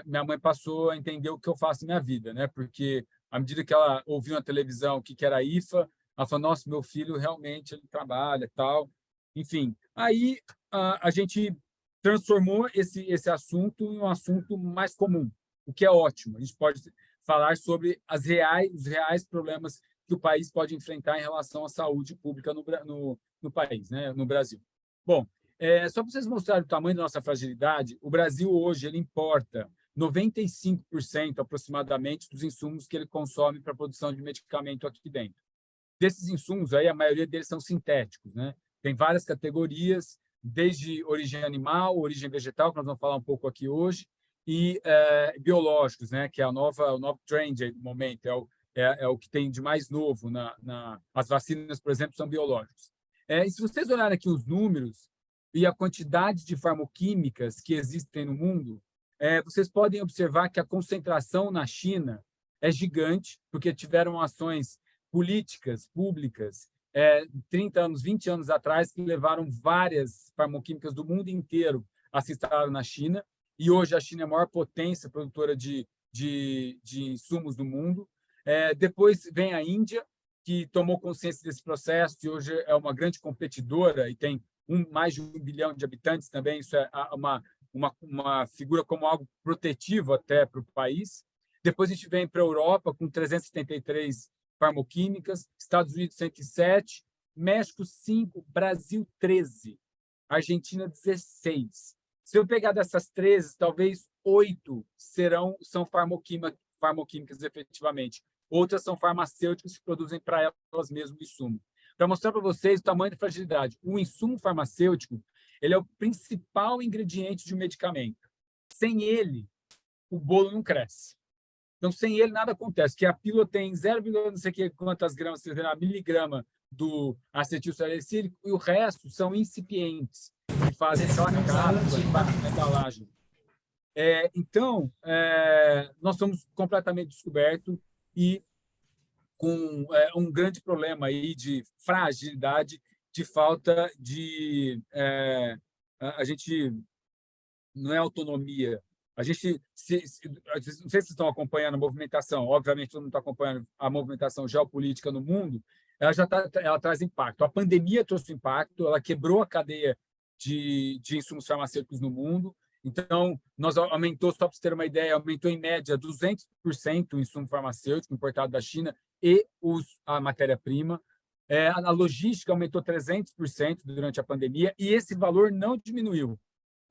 minha mãe passou a entender o que eu faço na minha vida, né? Porque à medida que ela ouviu na televisão o que era IFA, ela falou: nossa, meu filho realmente ele trabalha e tal. Enfim, aí a gente transformou esse assunto em um assunto mais comum, o que é ótimo. A gente pode falar sobre os reais problemas que o país pode enfrentar em relação à saúde pública no país, né? No Brasil. Bom, só para vocês mostrarem o tamanho da nossa fragilidade, o Brasil hoje ele importa 95% aproximadamente dos insumos que ele consome para a produção de medicamento aqui dentro. Desses insumos, aí, a maioria deles são sintéticos, né? Tem várias categorias, desde origem animal, origem vegetal, que nós vamos falar um pouco aqui hoje, e biológicos, né? Que é o novo trend do momento, é o que tem de mais novo. As vacinas, por exemplo, são biológicos. E se vocês olharem aqui os números e a quantidade de farmoquímicas que existem no mundo, vocês podem observar que a concentração na China é gigante, porque tiveram ações políticas públicas 30 anos, 20 anos atrás, que levaram várias farmoquímicas do mundo inteiro a se instalar na China, e hoje a China é a maior potência produtora de insumos do mundo. Depois vem a Índia, que tomou consciência desse processo e hoje é uma grande competidora e tem mais de 1 bilhão de habitantes também. Isso é uma figura como algo protetivo até para o país. Depois a gente vem para a Europa com 373 farmoquímicas, Estados Unidos 107, México 5, Brasil 13, Argentina 16. Se eu pegar dessas 13, talvez 8 são farmoquímicas efetivamente. Outras são farmacêuticas que produzem para elas mesmas o insumo. Para mostrar para vocês o tamanho da fragilidade, o insumo farmacêutico ele é o principal ingrediente de um medicamento. Sem ele, o bolo não cresce. Então, sem ele, nada acontece. Que a pílula tem 0, não sei quantas gramas, miligrama do acetilsalicílico e o resto são incipientes, que fazem aquela cápsula de embalagem. Então, nós somos completamente descobertos e com um grande problema aí de fragilidade, de falta de... a gente não é autonomia. A gente, não sei se vocês estão acompanhando a movimentação, obviamente todo mundo está acompanhando a movimentação geopolítica no mundo, ela traz impacto. A pandemia trouxe impacto, ela quebrou a cadeia de insumos farmacêuticos no mundo. Então, aumentou, só para vocês terem uma ideia, aumentou em média 200% o insumo farmacêutico importado da China e a matéria-prima. A logística aumentou 300% durante a pandemia e esse valor não diminuiu.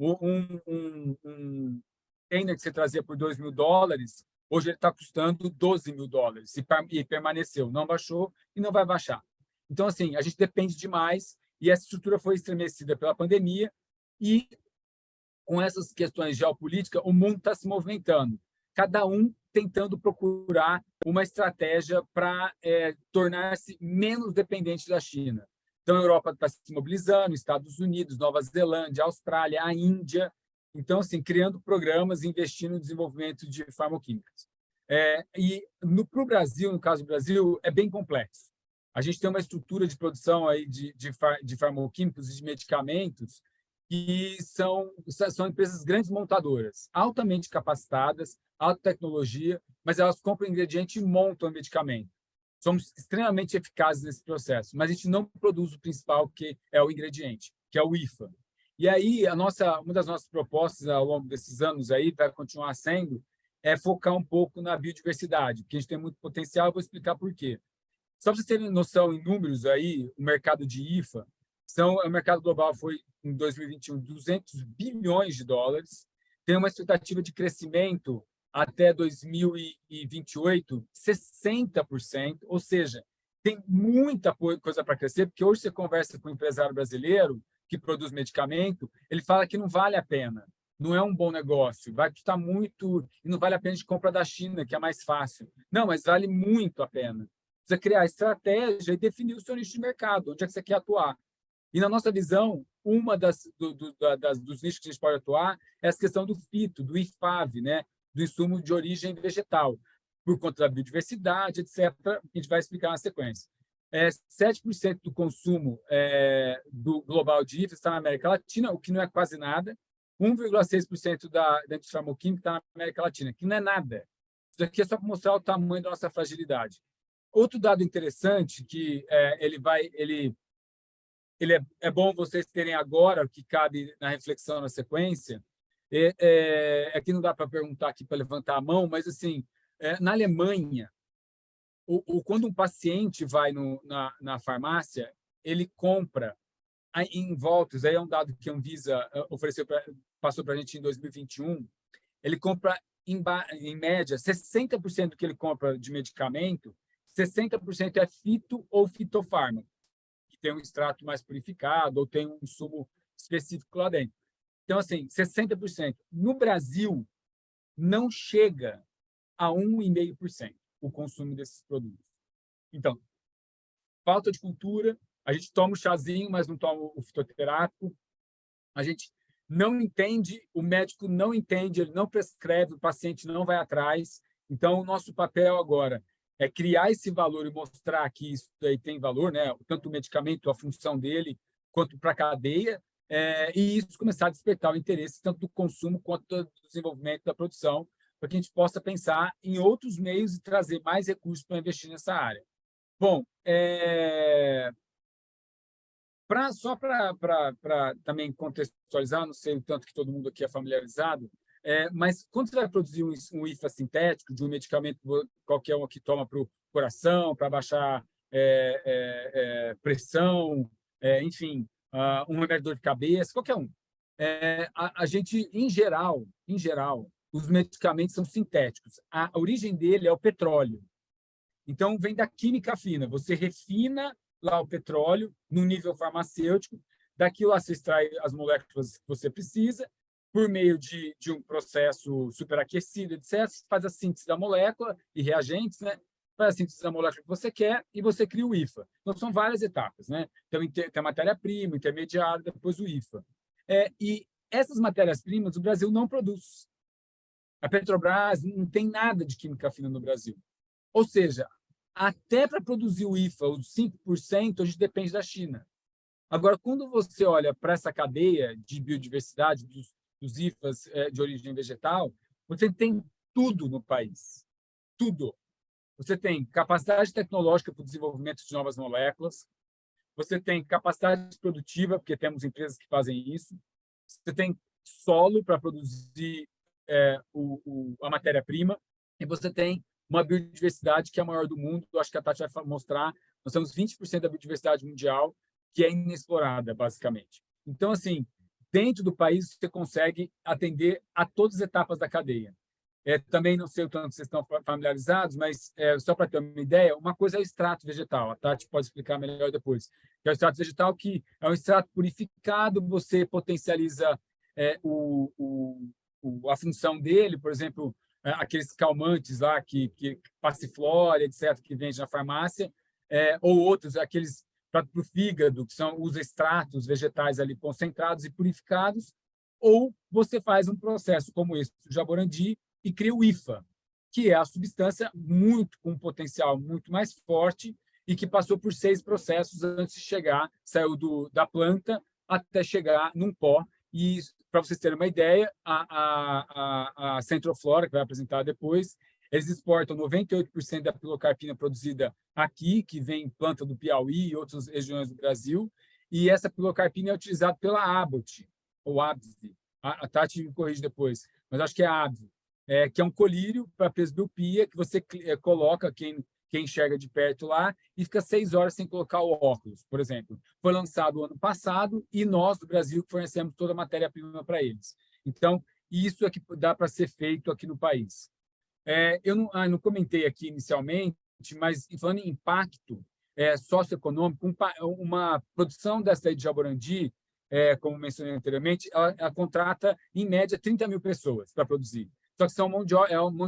Um container que você trazia por $2.000, hoje ele está custando $12.000 e permaneceu, não baixou e não vai baixar. Então, assim, a gente depende demais e essa estrutura foi estremecida pela pandemia e com essas questões geopolíticas, o mundo está se movimentando, cada um tentando procurar uma estratégia para tornar-se menos dependente da China. Então, a Europa está se mobilizando, Estados Unidos, Nova Zelândia, Austrália, a Índia. Então, assim, criando programas, investindo no desenvolvimento de farmoquímicas. Para o Brasil, no caso do Brasil, é bem complexo. A gente tem uma estrutura de produção aí de farmoquímicos e de medicamentos que são empresas grandes montadoras, altamente capacitadas, alta tecnologia, mas elas compram ingrediente e montam o medicamento. Somos extremamente eficazes nesse processo, mas a gente não produz o principal, que é o ingrediente, que é o IFA. E aí, uma das nossas propostas ao longo desses anos aí, vai continuar sendo, focar um pouco na biodiversidade, porque a gente tem muito potencial, eu vou explicar por quê. Só para vocês terem noção em números aí, o mercado de IFA, o mercado global foi, em 2021, $200 bilhões, tem uma expectativa de crescimento até 2028, 60%, ou seja, tem muita coisa para crescer, porque hoje você conversa com um empresário brasileiro que produz medicamento, ele fala que não vale a pena, não é um bom negócio, vai custar muito, e não vale a pena de compra da China, que é mais fácil. Não, mas vale muito a pena. Precisa criar estratégia e definir o seu nicho de mercado, onde é que você quer atuar. E, na nossa visão, uma dos nichos que a gente pode atuar é essa questão do fito, do IFAV, né? Do insumo de origem vegetal, por conta da biodiversidade, etc. A gente vai explicar na sequência. 7% do consumo do global de IFA está na América Latina, o que não é quase nada. 1,6% da indústria farmacêutica está na América Latina, que não é nada. Isso aqui é só para mostrar o tamanho da nossa fragilidade. Outro dado interessante que é bom vocês terem agora, que cabe na reflexão na sequência, aqui não dá para perguntar aqui para levantar a mão, mas assim, na Alemanha, quando um paciente vai na farmácia, ele compra em voltas, aí é um dado que a Anvisa passou para a gente em 2021, ele compra, em média, 60% do que ele compra de medicamento, 60% é fito ou fitofármaco, que tem um extrato mais purificado ou tem um insumo específico lá dentro. Então, assim, 60%. No Brasil, não chega a 1,5% o consumo desses produtos. Então, falta de cultura, a gente toma o chazinho, mas não toma o fitoterápico, a gente não entende, o médico não entende, ele não prescreve, o paciente não vai atrás. Então, o nosso papel agora é criar esse valor e mostrar que isso aí tem valor, né? Tanto o medicamento, a função dele, quanto para a cadeia, e isso começar a despertar o interesse tanto do consumo quanto do desenvolvimento da produção, para que a gente possa pensar em outros meios e trazer mais recursos para investir nessa área. Bom, só para também contextualizar, não sei o tanto que todo mundo aqui é familiarizado, mas quando você vai produzir um IFA sintético de um medicamento qualquer um que toma para o coração, para baixar pressão, enfim, um remédio de dor de cabeça, qualquer um. A gente, em geral, os medicamentos são sintéticos. A origem dele é o petróleo. Então, vem da química fina. Você refina lá o petróleo no nível farmacêutico, daquilo lá você extrai as moléculas que você precisa, por meio de um processo superaquecido, etc. Você faz a síntese da molécula e reagentes, né? Faz a síntese da molécula que você quer e você cria o IFA. Então, são várias etapas, né? Então, tem a matéria-prima, intermediário, depois o IFA. E essas matérias-primas o Brasil não produz. A Petrobras não tem nada de química fina no Brasil. Ou seja, até para produzir o IFA, os 5%, a gente depende da China. Agora, quando você olha para essa cadeia de biodiversidade dos IFAs de origem vegetal, você tem tudo no país. Tudo. Você tem capacidade tecnológica para o desenvolvimento de novas moléculas, você tem capacidade produtiva, porque temos empresas que fazem isso, você tem solo para produzir a matéria-prima, e você tem uma biodiversidade que é a maior do mundo. Eu acho que a Tati vai mostrar. Nós temos 20% da biodiversidade mundial que é inexplorada, basicamente. Então, assim, dentro do país, você consegue atender a todas as etapas da cadeia. Também não sei o tanto que vocês estão familiarizados, mas só para ter uma ideia, uma coisa é o extrato vegetal. A Tati pode explicar melhor depois. Que é o extrato vegetal, que é um extrato purificado, você potencializa a função dele, por exemplo, aqueles calmantes lá, que passiflora, etc., que vende na farmácia, ou outros, aqueles para o fígado, que são os extratos vegetais ali concentrados e purificados, ou você faz um processo como esse do Jaborandi e cria o IFA, que é a substância com um potencial muito mais forte e que passou por 6 processos antes de chegar, saiu da planta até chegar num pó. E, para vocês terem uma ideia, a Centroflora, que vai apresentar depois, eles exportam 98% da pilocarpina produzida aqui, que vem em planta do Piauí e outras regiões do Brasil, e essa pilocarpina é utilizada pela Abbott, ou AbbVie. A Tati me corrige depois, mas acho que é a AbbVie, que é um colírio para presbiopia, que você coloca, quem enxerga de perto lá, e fica 6 horas sem colocar o óculos, por exemplo. Foi lançado o ano passado e nós, do Brasil, fornecemos toda a matéria-prima para eles. Então, isso é que dá para ser feito aqui no país. Eu não comentei aqui inicialmente, mas falando em impacto socioeconômico, uma produção dessa de Jaborandi, como mencionei anteriormente, ela contrata, em média, 30 mil pessoas para produzir. Só que são mão de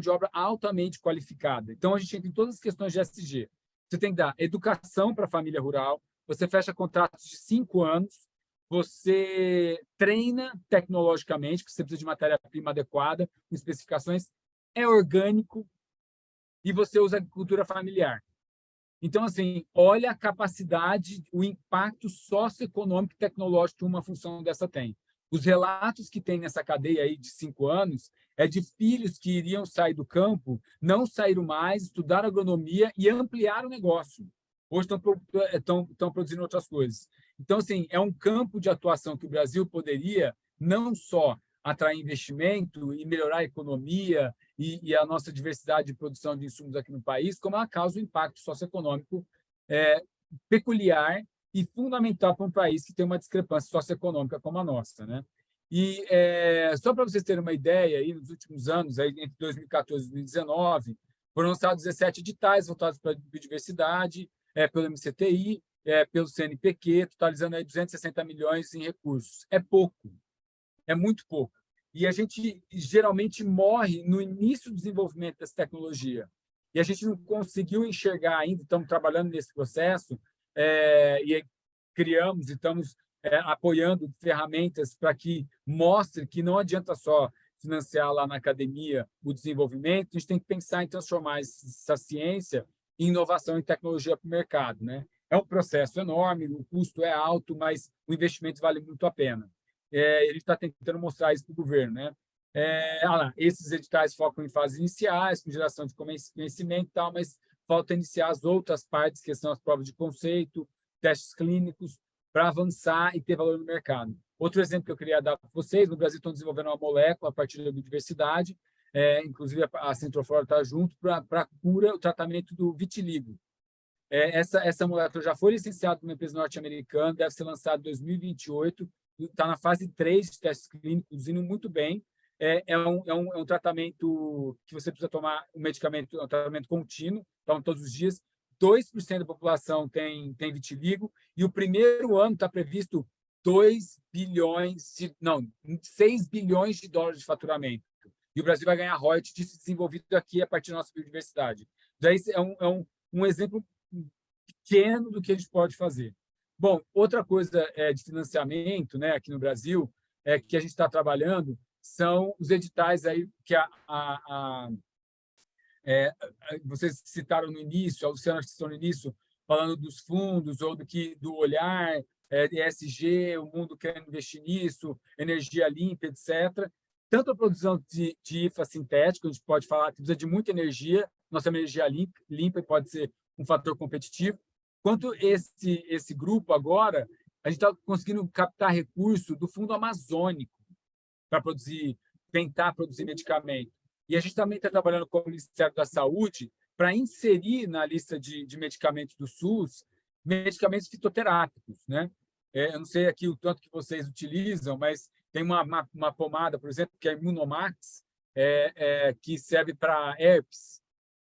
obra altamente qualificada. Então, a gente entra em todas as questões de ESG. Você tem que dar educação para a família rural, você fecha contratos de 5 anos, você treina tecnologicamente, que você precisa de matéria-prima adequada, com especificações, é orgânico, e você usa agricultura familiar. Então, assim, olha a capacidade, o impacto socioeconômico e tecnológico que uma função dessa tem. Os relatos que tem nessa cadeia aí de 5 anos é de filhos que iriam sair do campo, não saíram mais, estudaram agronomia e ampliaram o negócio. Hoje estão produzindo outras coisas. Então, assim, é um campo de atuação que o Brasil poderia não só atrair investimento e melhorar a economia e a nossa diversidade de produção de insumos aqui no país, como ela causa um impacto socioeconômico peculiar e fundamental para um país que tem uma discrepância socioeconômica como a nossa, né? E só para vocês terem uma ideia, aí, nos últimos anos, aí, entre 2014 e 2019, foram lançados 17 editais voltados para a biodiversidade, pelo MCTI, pelo CNPq, totalizando aí 260 milhões em recursos. É pouco, é muito pouco. E a gente geralmente morre no início do desenvolvimento dessa tecnologia. E a gente não conseguiu enxergar ainda, estamos trabalhando nesse processo, e criamos e estamos apoiando ferramentas para que mostre que não adianta só financiar lá na academia o desenvolvimento, a gente tem que pensar em transformar essa ciência em inovação e tecnologia para o mercado, né? É um processo enorme, o custo é alto, mas o investimento vale muito a pena. Ele está tentando mostrar isso para o governo, né? Esses editais focam em fases iniciais, com geração de conhecimento e tal, mas falta iniciar as outras partes, que são as provas de conceito, testes clínicos, para avançar e ter valor no mercado. Outro exemplo que eu queria dar para vocês, no Brasil estão desenvolvendo uma molécula a partir da biodiversidade, inclusive a Centroflora está junto, para a cura, o tratamento do vitiligo. Essa molécula já foi licenciada por uma empresa norte-americana, deve ser lançada em 2028, está na fase 3 de testes clínicos, indo muito bem. É um tratamento que você precisa tomar um medicamento, um tratamento contínuo, então todos os dias. 2% da população tem vitiligo, e o primeiro ano está previsto 6 bilhões de dólares de faturamento. E o Brasil vai ganhar royalties disso desenvolvido aqui a partir da nossa biodiversidade. Daí um exemplo pequeno do que a gente pode fazer. Bom, outra coisa de financiamento, né, aqui no Brasil, que a gente está trabalhando, são os editais aí que vocês citaram no início, a Luciana citou no início, falando dos fundos ou do olhar, ESG, o mundo querendo investir nisso, energia limpa, etc. Tanto a produção de IFA sintético, a gente pode falar que precisa de muita energia, nossa energia limpa pode ser um fator competitivo, quanto esse grupo agora, a gente está conseguindo captar recurso do Fundo Amazônico para tentar produzir medicamento. E a gente também está trabalhando com o Ministério da Saúde para inserir na lista de medicamentos do SUS medicamentos fitoterápicos, né? Eu não sei aqui o tanto que vocês utilizam, mas tem uma pomada, por exemplo, que é a Immunomax, que serve para herpes.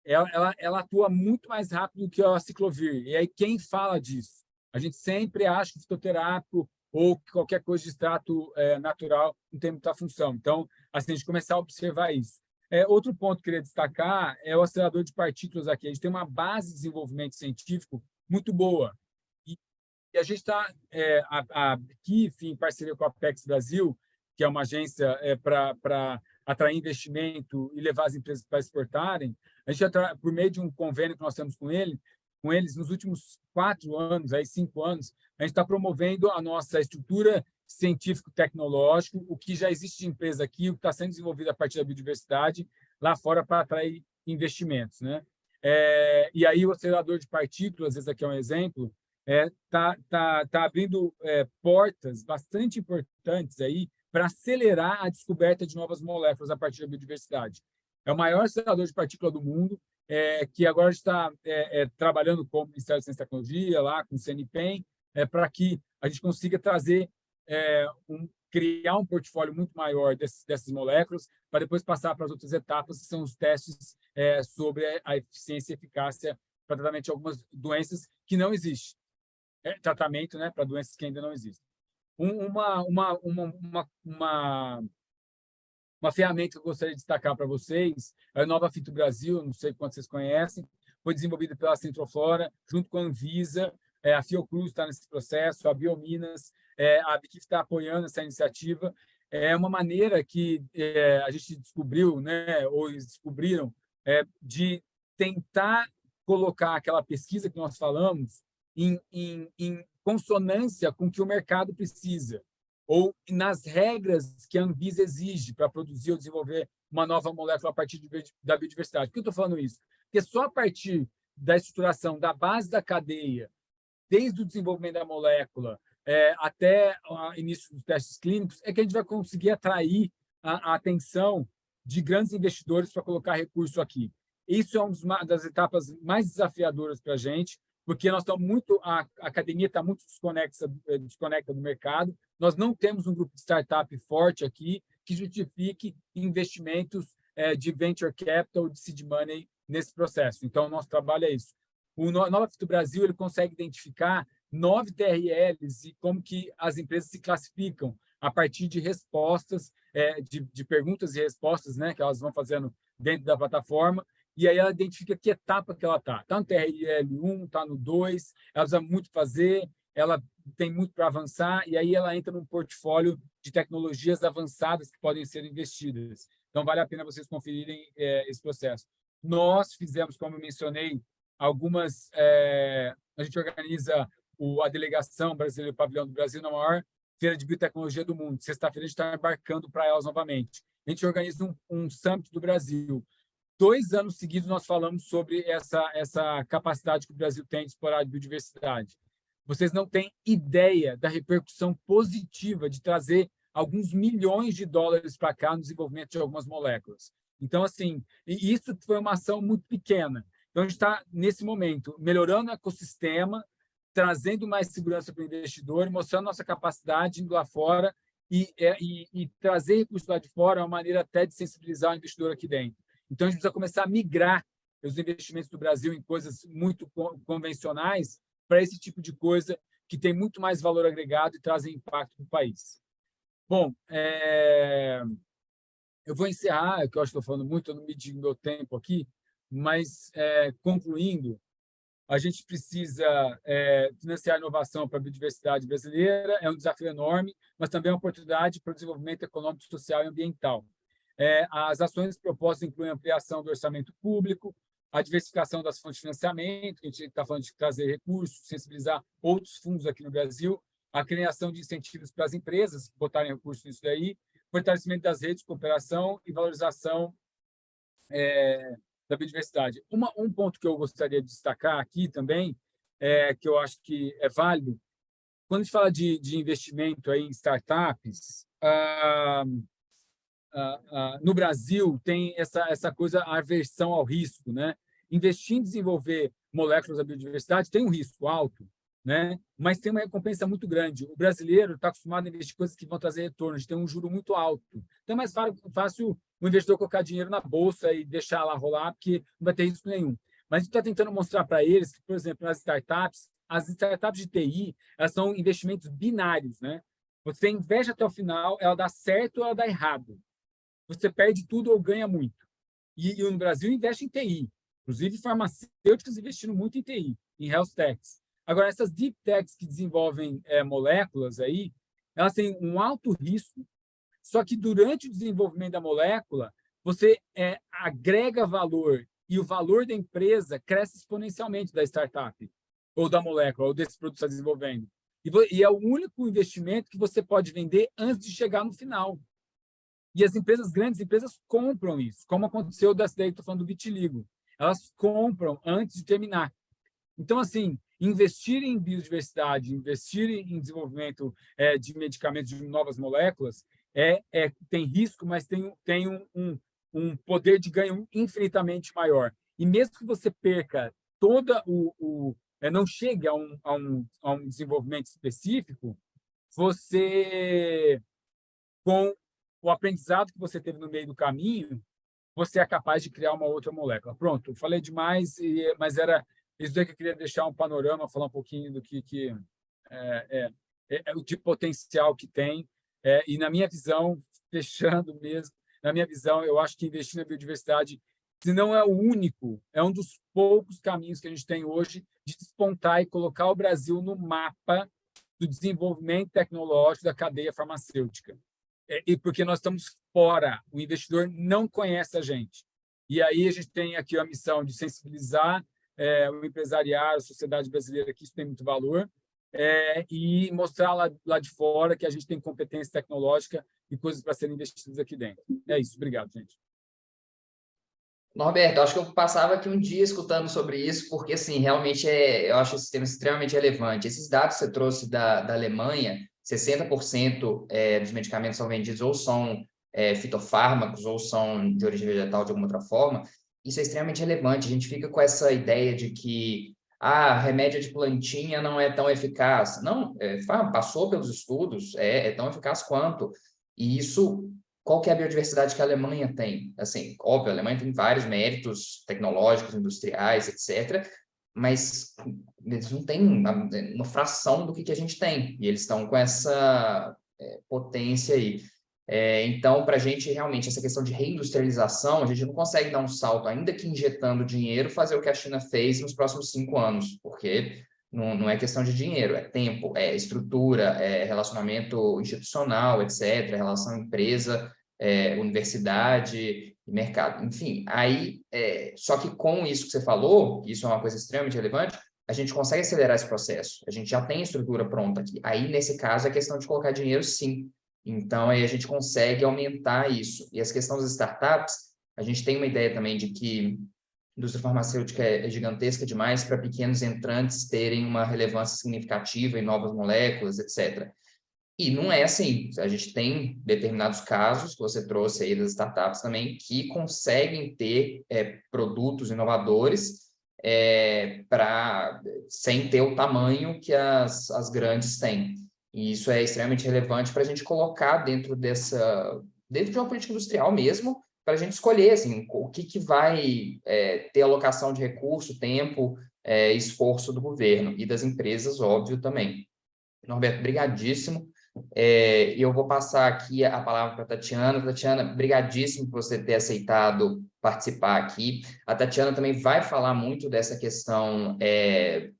Ela atua muito mais rápido que a ciclovir. E aí, quem fala disso? A gente sempre acha que o fitoterápico ou qualquer coisa de extrato natural não tem muita função. Então, assim, a gente começar a observar isso. Outro ponto que eu queria destacar é o acelerador de partículas aqui. A gente tem uma base de desenvolvimento científico muito boa. E a gente está, aqui, em parceria com a Apex Brasil, que é uma agência para atrair investimento e levar as empresas para exportarem, a gente, por meio de um convênio que nós temos com eles, nos últimos 4 anos, 5 anos, a gente está promovendo a nossa estrutura científico-tecnológica, o que já existe de empresa aqui, o que está sendo desenvolvido a partir da biodiversidade, lá fora para atrair investimentos, né? E aí o acelerador de partículas, esse aqui é um exemplo, tá abrindo portas bastante importantes aí para acelerar a descoberta de novas moléculas a partir da biodiversidade. É o maior acelerador de partícula do mundo, que agora está trabalhando com o Ministério da Ciência e Tecnologia, lá com o CNPq, para que a gente consiga trazer, criar um portfólio muito maior dessas moléculas, para depois passar para as outras etapas, que são os testes sobre a eficiência e eficácia para tratamento de algumas doenças que não existem. Tratamento, né, para doenças que ainda não existem. Uma ferramenta que eu gostaria de destacar para vocês é a Nova Fito Brasil, não sei quantos vocês conhecem, foi desenvolvida pela Centroflora, junto com a Anvisa, a Fiocruz está nesse processo, a Biominas, a BIC está apoiando essa iniciativa. É uma maneira que a gente descobriu, né, ou eles descobriram, de tentar colocar aquela pesquisa que nós falamos em consonância com o que o mercado precisa, ou nas regras que a Anvisa exige para produzir ou desenvolver uma nova molécula a partir da biodiversidade. Por que eu estou falando isso? Porque só a partir da estruturação da base da cadeia, desde o desenvolvimento da molécula até o início dos testes clínicos, é que a gente vai conseguir atrair a atenção de grandes investidores para colocar recurso aqui. Isso é uma das etapas mais desafiadoras para a gente, porque a academia está muito desconecta do mercado. Nós não temos um grupo de startup forte aqui que justifique investimentos de venture capital, de seed money nesse processo. Então, o nosso trabalho é isso. O Nova Fito Brasil ele consegue identificar 9 TRLs e como que as empresas se classificam a partir de respostas, de perguntas e respostas, né, que elas vão fazendo dentro da plataforma, e aí ela identifica que etapa que ela está. Está no TRL 1, está no 2, ela precisa muito fazer, ela tem muito para avançar, e aí ela entra num portfólio de tecnologias avançadas que podem ser investidas. Então, vale a pena vocês conferirem esse processo. Nós fizemos, como eu mencionei, algumas... a gente organiza a delegação brasileira do Pavilhão do Brasil na maior feira de biotecnologia do mundo. Sexta-feira a gente está embarcando para elas novamente. A gente organiza um Summit do Brasil. 2 anos seguidos nós falamos sobre essa capacidade que o Brasil tem de explorar a biodiversidade. Vocês não têm ideia da repercussão positiva de trazer alguns milhões de dólares para cá no desenvolvimento de algumas moléculas. Então, assim, isso foi uma ação muito pequena. Então, a gente está, nesse momento, melhorando o ecossistema, trazendo mais segurança para o investidor, mostrando nossa capacidade indo lá fora e trazer recursos lá de fora é uma maneira até de sensibilizar o investidor aqui dentro. Então, a gente precisa começar a migrar os investimentos do Brasil em coisas muito convencionais para esse tipo de coisa que tem muito mais valor agregado e trazem impacto para o país. Bom, eu vou encerrar, que eu acho que estou falando muito, eu não medi meu tempo aqui, mas, concluindo, a gente precisa financiar a inovação para a biodiversidade brasileira, é um desafio enorme, mas também é uma oportunidade para o desenvolvimento econômico, social e ambiental. As ações propostas incluem a ampliação do orçamento público, a diversificação das fontes de financiamento, que a gente está falando de trazer recursos, sensibilizar outros fundos aqui no Brasil, a criação de incentivos para as empresas botarem recursos nisso daí, fortalecimento das redes de cooperação e valorização da biodiversidade. Um ponto que eu gostaria de destacar aqui também, que eu acho que é válido, quando a gente fala de investimento aí em startups, no Brasil tem essa coisa, a aversão ao risco, né? Investir em desenvolver moléculas da biodiversidade tem um risco alto, né? Mas tem uma recompensa muito grande. O brasileiro está acostumado a investir em coisas que vão trazer retorno, a gente tem um juro muito alto. Então é mais fácil o investidor colocar dinheiro na bolsa e deixar lá rolar, porque não vai ter risco nenhum. Mas a gente está tentando mostrar para eles que, por exemplo, as startups de TI, elas são investimentos binários, né? Você investe até o final, ela dá certo ou ela dá errado. Você perde tudo ou ganha muito. E no Brasil investe em TI. Inclusive, farmacêuticas investindo muito em TI, em health techs. Agora, essas deep techs que desenvolvem moléculas aí, elas têm um alto risco, só que durante o desenvolvimento da molécula, você agrega valor e o valor da empresa cresce exponencialmente da startup, ou da molécula, ou desse produto que está desenvolvendo. E é o único investimento que você pode vender antes de chegar no final. E as grandes empresas compram isso, como aconteceu dessa daí que estou falando do vitiligo. Elas compram antes de terminar. Então, assim, investir em biodiversidade, investir em desenvolvimento de medicamentos, de novas moléculas, tem risco, mas tem um poder de ganho infinitamente maior. E mesmo que você perca toda não chegue a um desenvolvimento específico, você, com o aprendizado que você teve no meio do caminho, você é capaz de criar uma outra molécula. Pronto, eu falei demais, mas era isso daí que eu queria deixar um panorama, falar um pouquinho do que o tipo potencial que tem. E na minha visão, fechando mesmo, na minha visão, eu acho que investir na biodiversidade, se não é o único, é um dos poucos caminhos que a gente tem hoje de despontar e colocar o Brasil no mapa do desenvolvimento tecnológico da cadeia farmacêutica. E porque nós estamos fora, o investidor não conhece a gente. E aí a gente tem aqui a missão de sensibilizar o empresariado, a sociedade brasileira, que isso tem muito valor, e mostrar lá de fora que a gente tem competência tecnológica e coisas para serem investidas aqui dentro. É isso. Obrigado, gente.
Norberto, acho que eu passava aqui um dia escutando sobre isso, porque, assim, realmente eu acho esse tema extremamente relevante. Esses dados que você trouxe da Alemanha, 60% dos medicamentos são vendidos ou são fitofármacos ou são de origem vegetal de alguma outra forma. Isso é extremamente relevante. A gente fica com essa ideia de que remédio de plantinha não é tão eficaz. Não, passou pelos estudos, é tão eficaz quanto. E isso... Qual que é a biodiversidade que a Alemanha tem? Assim, óbvio, a Alemanha tem vários méritos tecnológicos, industriais, etc., mas eles não têm uma fração do que a gente tem, e eles estão com essa potência aí. Então, para a gente, realmente, essa questão de reindustrialização, a gente não consegue dar um salto, ainda que injetando dinheiro, fazer o que a China fez nos próximos 5 anos, porque não é questão de dinheiro, é tempo, é estrutura, é relacionamento institucional, etc., relação empresa, universidade e mercado. Enfim, aí, só que com isso que você falou, isso é uma coisa extremamente relevante, a gente consegue acelerar esse processo. A gente já tem estrutura pronta aqui. Aí, nesse caso, é questão de colocar dinheiro, sim. Então, aí a gente consegue aumentar isso. E essa questão das startups, a gente tem uma ideia também de que a indústria farmacêutica é gigantesca demais para pequenos entrantes terem uma relevância significativa em novas moléculas, etc. E não é assim. A gente tem determinados casos, que você trouxe aí das startups também, que conseguem ter produtos inovadores sem ter o tamanho que as grandes têm. E isso é extremamente relevante para a gente colocar dentro de uma política industrial mesmo, para a gente escolher assim, o que vai ter alocação de recurso, tempo, esforço do governo e das empresas, óbvio, também. Norberto, brigadíssimo. E eu vou passar aqui a palavra para a Tatiana. Tatiana, brigadíssimo por você ter aceitado participar aqui. A Tatiana também vai falar muito dessa questão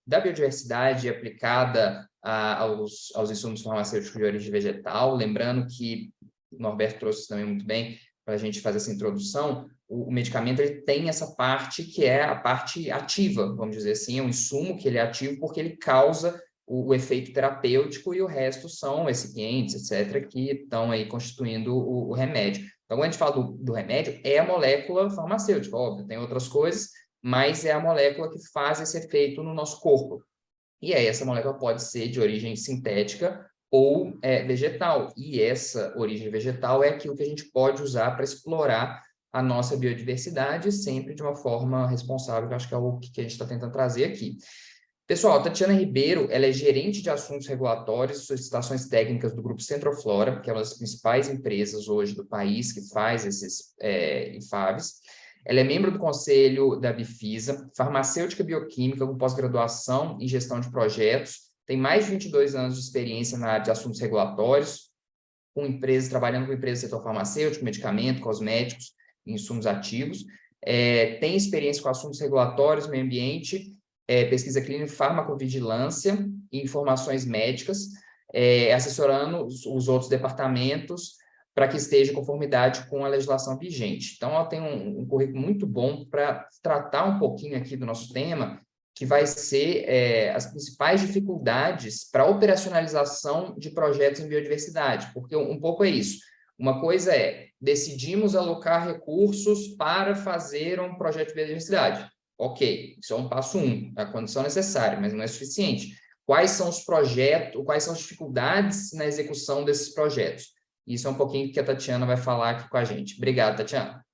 da biodiversidade aplicada aos insumos farmacêuticos de origem vegetal. Lembrando que o Norberto trouxe também muito bem para a gente fazer essa introdução, o medicamento ele tem essa parte que é a parte ativa, vamos dizer assim, é um insumo que ele é ativo porque ele causa o efeito terapêutico e o resto são recipientes, etc., que estão aí constituindo o remédio. Então, quando a gente fala do remédio, é a molécula farmacêutica, óbvio, tem outras coisas, mas é a molécula que faz esse efeito no nosso corpo. E aí, essa molécula pode ser de origem sintética ou vegetal. E essa origem vegetal é aquilo que a gente pode usar para explorar a nossa biodiversidade, sempre de uma forma responsável, que eu acho que é o que a gente está tentando trazer aqui. Pessoal, a Tatiana Ribeiro, ela é gerente de assuntos regulatórios e solicitações técnicas do Grupo Centroflora, que é uma das principais empresas hoje do país que faz esses IFAVs. Ela é membro do conselho da Bifisa, farmacêutica bioquímica com pós-graduação em gestão de projetos, tem mais de 22 anos de experiência na área de assuntos regulatórios, trabalhando com empresas do setor farmacêutico, medicamento, cosméticos, insumos ativos, tem experiência com assuntos regulatórios, meio ambiente, pesquisa clínica, farmacovigilância e informações médicas, assessorando os outros departamentos para que esteja em conformidade com a legislação vigente. Então, ela tem um currículo muito bom para tratar um pouquinho aqui do nosso tema, que vai ser as principais dificuldades para a operacionalização de projetos em biodiversidade, porque um pouco é isso. Uma coisa decidimos alocar recursos para fazer um projeto de biodiversidade. Ok, isso é um passo 1, é a condição necessária, mas não é suficiente. Quais são os projetos, quais são as dificuldades na execução desses projetos? Isso é um pouquinho que a Tatiana vai falar aqui com a gente. Obrigado, Tatiana.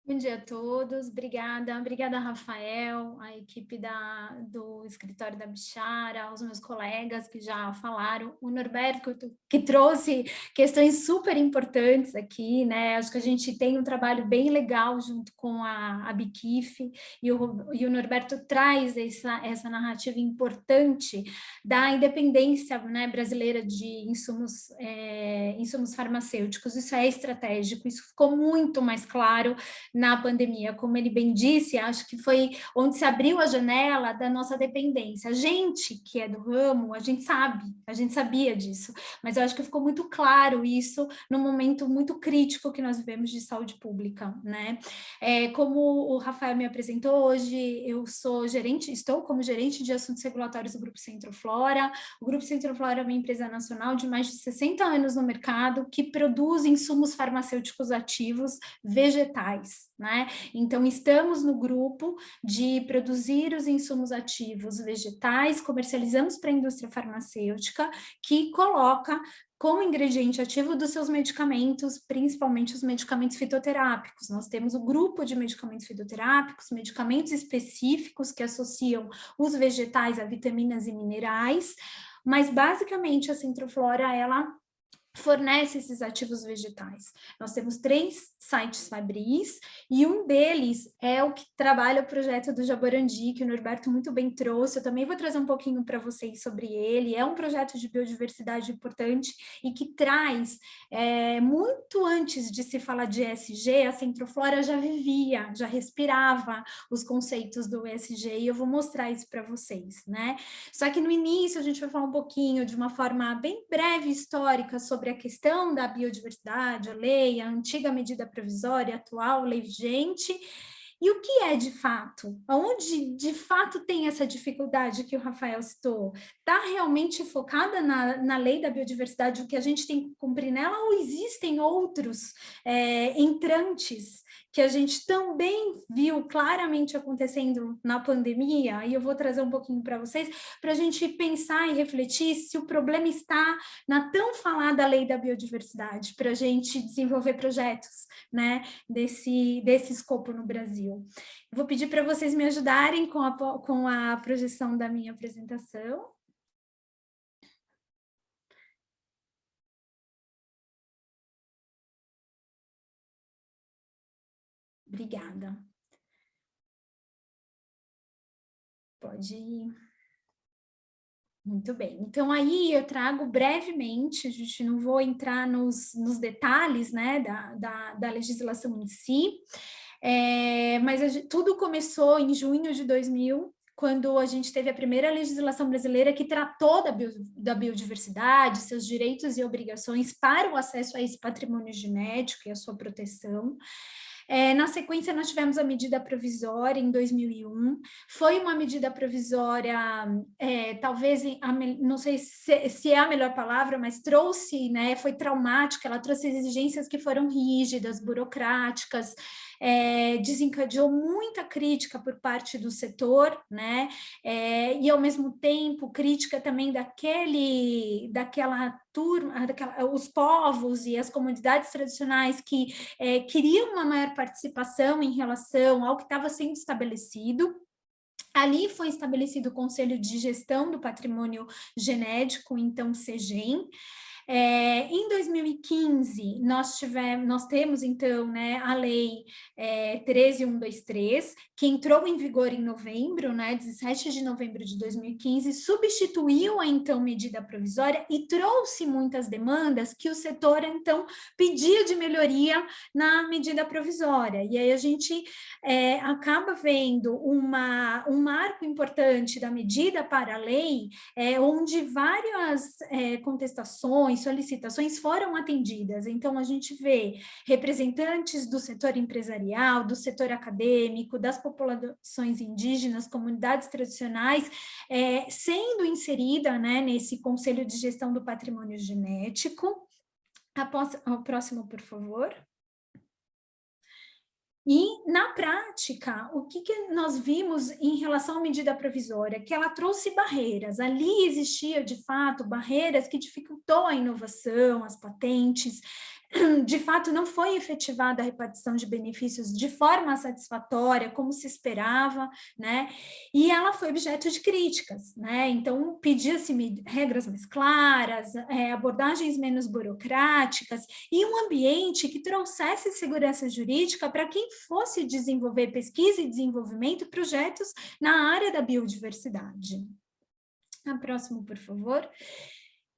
Bom dia a todos, obrigada Rafael, a equipe do escritório da Bichara, aos meus colegas que já falaram, o Norberto que trouxe questões super importantes aqui, né? Acho que a gente tem um trabalho bem legal junto com a Biquif e o Norberto traz essa narrativa importante da independência, né, brasileira de insumos farmacêuticos. Isso é estratégico, isso ficou muito mais claro na pandemia. Como ele bem disse, acho que foi onde se abriu a janela da nossa dependência. A gente que é do ramo, a gente sabia disso, mas eu acho que ficou muito claro isso num momento muito crítico que nós vivemos de saúde pública, né? Como o Rafael me apresentou hoje, eu estou como gerente de assuntos regulatórios do Grupo Centroflora. O Grupo Centroflora é uma empresa nacional de mais de 60 anos no mercado que produz insumos farmacêuticos ativos vegetais, né? Então, estamos no grupo de produzir os insumos ativos vegetais, comercializamos para a indústria farmacêutica, que coloca como ingrediente ativo dos seus medicamentos, principalmente os medicamentos fitoterápicos. Nós temos o grupo de medicamentos fitoterápicos, medicamentos específicos que associam os vegetais a vitaminas e minerais, mas basicamente a Centroflora, ela fornece esses ativos vegetais. Nós temos 3 sites fabris e um deles é o que trabalha o projeto do Jaborandi, que o Norberto muito bem trouxe. Eu também vou trazer um pouquinho para vocês sobre ele. É um projeto de biodiversidade importante e que traz, muito antes de se falar de ESG, a Centroflora já vivia, já respirava os conceitos do ESG, e eu vou mostrar isso para vocês, né? Só que no início a gente vai falar um pouquinho de uma forma bem breve, histórica, sobre a questão da biodiversidade, a lei, a antiga medida provisória, a atual lei vigente, e o que é de fato? Onde de fato tem essa dificuldade que o Rafael citou? Está realmente focada na lei da biodiversidade, o que a gente tem que cumprir nela, ou existem outros entrantes que a gente também viu claramente acontecendo na pandemia? E eu vou trazer um pouquinho para vocês, para a gente pensar e refletir se o problema está na tão falada lei da biodiversidade, para a gente desenvolver projetos, né, desse escopo no Brasil. Eu vou pedir para vocês me ajudarem com a projeção da minha apresentação. Obrigada. Pode ir. Muito bem. Então, aí eu trago brevemente, a gente não vou entrar nos detalhes, né, da legislação em si, mas tudo começou em junho de 2000, quando a gente teve a primeira legislação brasileira que tratou da biodiversidade, seus direitos e obrigações para o acesso a esse patrimônio genético e a sua proteção. Na sequência, nós tivemos a medida provisória em 2001, foi uma medida provisória, talvez, não sei se é a melhor palavra, mas trouxe, né, foi traumática, ela trouxe exigências que foram rígidas, burocráticas, desencadeou muita crítica por parte do setor, né, e ao mesmo tempo crítica também daquela turma, os povos e as comunidades tradicionais que queriam uma maior participação em relação ao que estava sendo estabelecido. Ali foi estabelecido o Conselho de Gestão do Patrimônio Genético, então CEGEM. Em 2015, nós temos, então, né, a Lei 13.123, que entrou em vigor em novembro, né, 17 de novembro de 2015, substituiu a, então, medida provisória e trouxe muitas demandas que o setor, então, pedia de melhoria na medida provisória. E aí a gente acaba vendo um marco importante da medida para a lei, onde várias contestações, solicitações foram atendidas. Então, a gente vê representantes do setor empresarial, do setor acadêmico, das populações indígenas, comunidades tradicionais, sendo inserida, né, nesse Conselho de Gestão do Patrimônio Genético. O próximo, por favor. E, na prática, o que nós vimos em relação à medida provisória? Que ela trouxe barreiras. Ali existia, de fato, barreiras que dificultou a inovação, as patentes. De fato, não foi efetivada a repartição de benefícios de forma satisfatória, como se esperava, né? E ela foi objeto de críticas, né? Então, pedia-se regras mais claras, abordagens menos burocráticas e um ambiente que trouxesse segurança jurídica para quem fosse desenvolver pesquisa e desenvolvimento, projetos na área da biodiversidade. A próxima, por favor.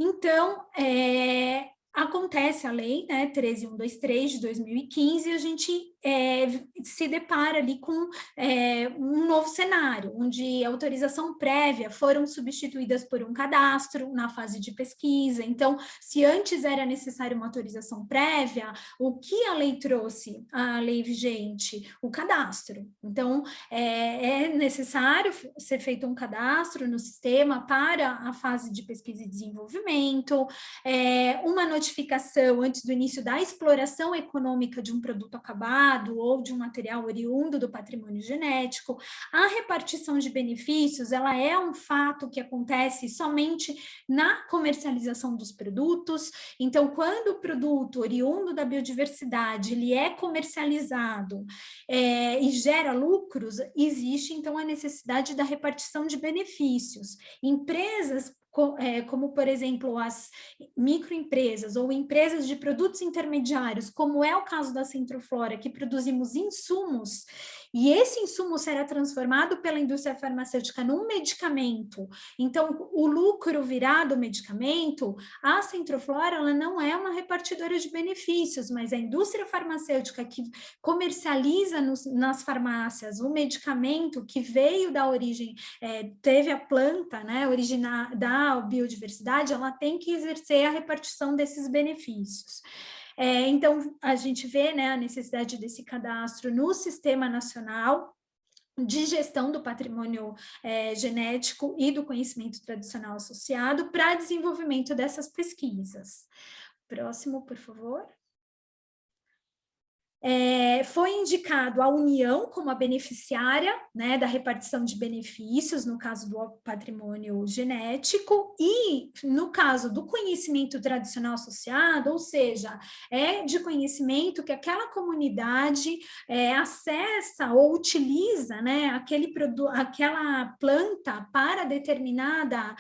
Então, acontece a lei, né, 13.123 de 2015, e a gente se depara ali com um novo cenário, onde a autorização prévia foram substituídas por um cadastro na fase de pesquisa. Então, se antes era necessário uma autorização prévia, o que a lei trouxe, a lei vigente? O cadastro. Então, é necessário ser feito um cadastro no sistema para a fase de pesquisa e desenvolvimento, uma notificação antes do início da exploração econômica de um produto acabado ou de um material oriundo do patrimônio genético. A repartição de benefícios, ela é um fato que acontece somente na comercialização dos produtos. Então, quando o produto oriundo da biodiversidade, ele é comercializado e gera lucros, existe, então, a necessidade da repartição de benefícios. Empresas como, por exemplo, as microempresas ou empresas de produtos intermediários, como é o caso da Centroflora, que produzimos insumos, e esse insumo será transformado pela indústria farmacêutica num medicamento. Então, o lucro virá do medicamento, a Centroflora, ela não é uma repartidora de benefícios, mas a indústria farmacêutica que comercializa nas farmácias o medicamento que veio da origem, teve a planta, né, da biodiversidade, ela tem que exercer a repartição desses benefícios. Então, a gente vê, né, a necessidade desse cadastro no Sistema Nacional de Gestão do Patrimônio Genético e do Conhecimento Tradicional Associado para desenvolvimento dessas pesquisas. Próximo, por favor. Foi indicado a União como a beneficiária, né, da repartição de benefícios, no caso do patrimônio genético, e no caso do conhecimento tradicional associado, ou seja, é de conhecimento que aquela comunidade acessa ou utiliza, né, aquela planta para determinada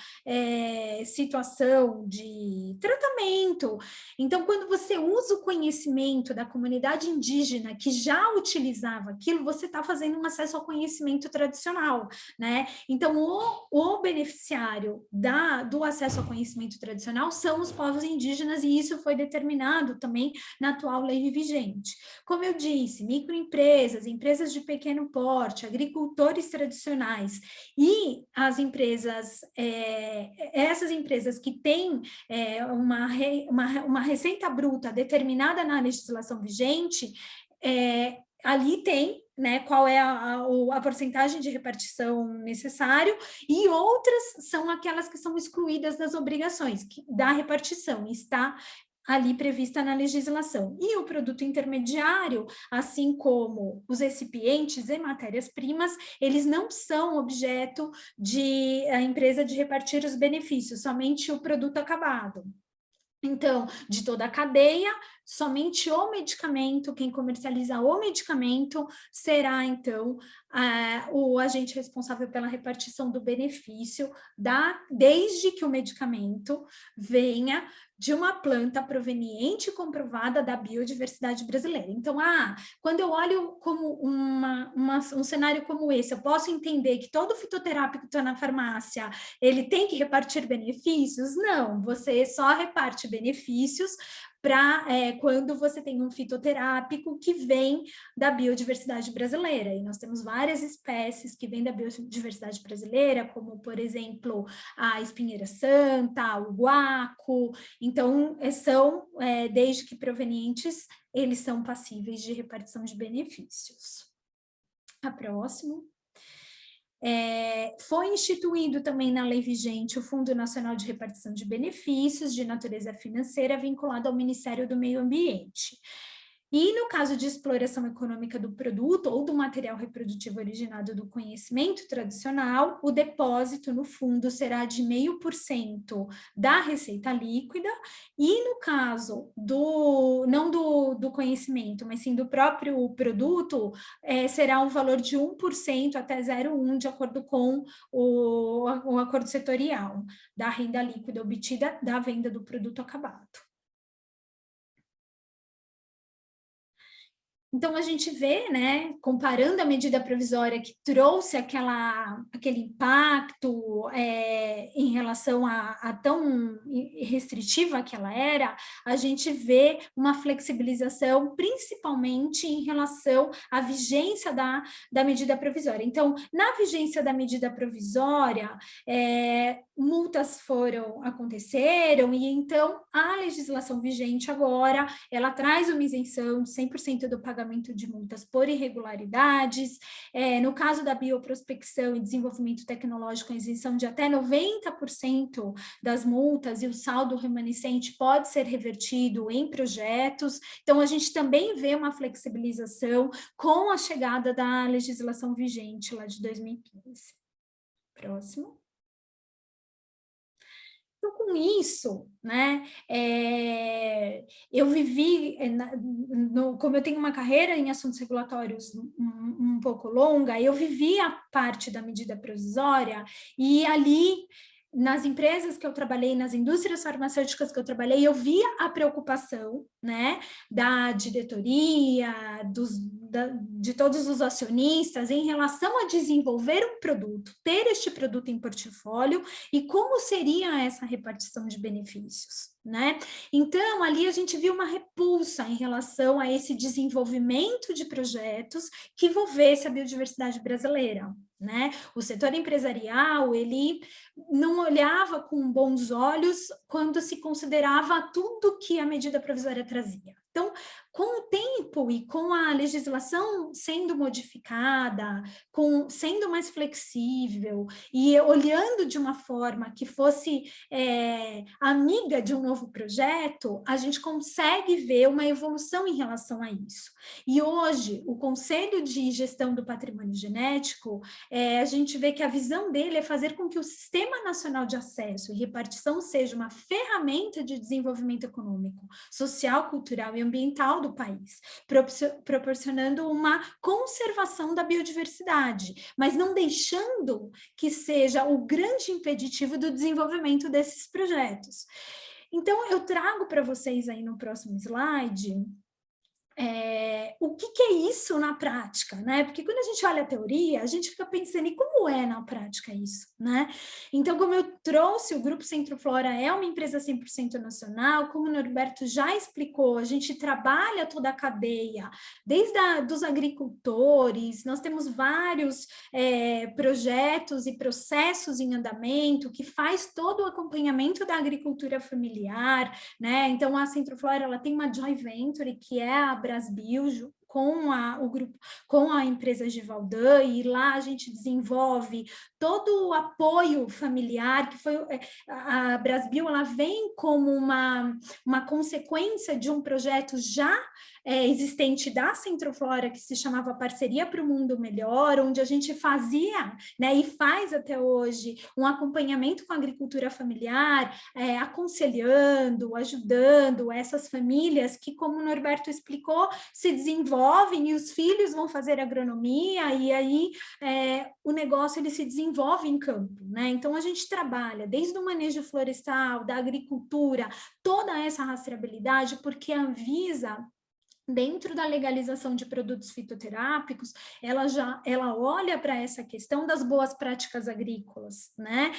situação de tratamento. Então, quando você usa o conhecimento da comunidade indígena que já utilizava aquilo, você está fazendo um acesso ao conhecimento tradicional, né? Então, o beneficiário do acesso ao conhecimento tradicional são os povos indígenas, e isso foi determinado também na atual lei vigente. Como eu disse, microempresas, empresas de pequeno porte, agricultores tradicionais e as empresas, essas empresas que têm uma receita bruta determinada na legislação vigente, ali tem, né, qual é a porcentagem de repartição necessário, e outras são aquelas que são excluídas das obrigações da repartição, está ali prevista na legislação. E o produto intermediário, assim como os recipientes e matérias-primas, eles não são objeto de a empresa de repartir os benefícios, somente o produto acabado. Então, de toda a cadeia, somente o medicamento, quem comercializa o medicamento, será, então, o agente responsável pela repartição do benefício, desde que o medicamento venha de uma planta proveniente e comprovada da biodiversidade brasileira. Então, quando eu olho como um cenário como esse, eu posso entender que todo fitoterápico que está na farmácia, ele tem que repartir benefícios? Não, você só reparte benefícios para quando você tem um fitoterápico que vem da biodiversidade brasileira. E nós temos várias espécies que vêm da biodiversidade brasileira, como, por exemplo, a espinheira santa, o guaco. Então, desde que provenientes, eles são passíveis de repartição de benefícios. A próxima. Foi instituído também na lei vigente o Fundo Nacional de Repartição de Benefícios de natureza financeira vinculado ao Ministério do Meio Ambiente. E no caso de exploração econômica do produto ou do material reprodutivo originado do conhecimento tradicional, o depósito no fundo será de 0,5% da receita líquida, e no caso não do conhecimento, mas sim do próprio produto, será um valor de 1% até 0,1%, de acordo com o acordo setorial da renda líquida obtida da venda do produto acabado. Então, a gente vê, né, comparando a medida provisória que trouxe aquele impacto em relação a tão restritiva que ela era, a gente vê uma flexibilização, principalmente em relação à vigência da medida provisória. Então, na vigência da medida provisória, multas aconteceram, e então a legislação vigente agora, ela traz uma isenção de 100% do pagamento de multas por irregularidades, no caso da bioprospecção e desenvolvimento tecnológico, a isenção de até 90% das multas, e o saldo remanescente pode ser revertido em projetos. Então, a gente também vê uma flexibilização com a chegada da legislação vigente lá de 2015. Próximo. Então, com isso, né, eu vivi, como eu tenho uma carreira em assuntos regulatórios um pouco longa, eu vivi a parte da medida provisória, e ali, nas empresas que eu trabalhei, nas indústrias farmacêuticas que eu trabalhei, eu via a preocupação, né, da diretoria, de todos os acionistas em relação a desenvolver um produto, ter este produto em portfólio e como seria essa repartição de benefícios, né? Então, ali a gente viu uma repulsa em relação a esse desenvolvimento de projetos que envolvesse a biodiversidade brasileira, né? O setor empresarial, ele não olhava com bons olhos quando se considerava tudo que a medida provisória trazia. Então, com o tempo e com a legislação sendo modificada, sendo mais flexível e olhando de uma forma que fosse amiga de um novo projeto, a gente consegue ver uma evolução em relação a isso. E hoje, o Conselho de Gestão do Patrimônio Genético, a gente vê que a visão dele é fazer com que o Sistema Nacional de Acesso e Repartição seja uma ferramenta de desenvolvimento econômico, social, cultural e ambiental do país, proporcionando uma conservação da biodiversidade, mas não deixando que seja o grande impeditivo do desenvolvimento desses projetos. Então, eu trago para vocês aí no próximo slide o que é isso na prática, né? Porque quando a gente olha a teoria, a gente fica pensando, e como é na prática isso, né? Então, como eu trouxe, o Grupo Centroflora é uma empresa 100% nacional, como o Norberto já explicou, a gente trabalha toda a cadeia, desde dos agricultores, nós temos vários projetos e processos em andamento que faz todo o acompanhamento da agricultura familiar, né? Então, a Centroflora, ela tem uma joint venture, que é a Brasbio, com o grupo, com a empresa Givaudan, e lá a gente desenvolve todo o apoio familiar, que foi a Brasbio, ela vem como uma consequência de um projeto já existente da Centroflora, que se chamava Parceria para o Mundo Melhor, onde a gente fazia, né, e faz até hoje, um acompanhamento com a agricultura familiar, aconselhando, ajudando essas famílias que, como o Norberto explicou, se desenvolvem e os filhos vão fazer agronomia, e aí o negócio ele se desenvolve em campo, né? Então, a gente trabalha desde o manejo florestal, da agricultura, toda essa rastreabilidade, porque a Anvisa, dentro da legalização de produtos fitoterápicos, ela olha para essa questão das boas práticas agrícolas, né?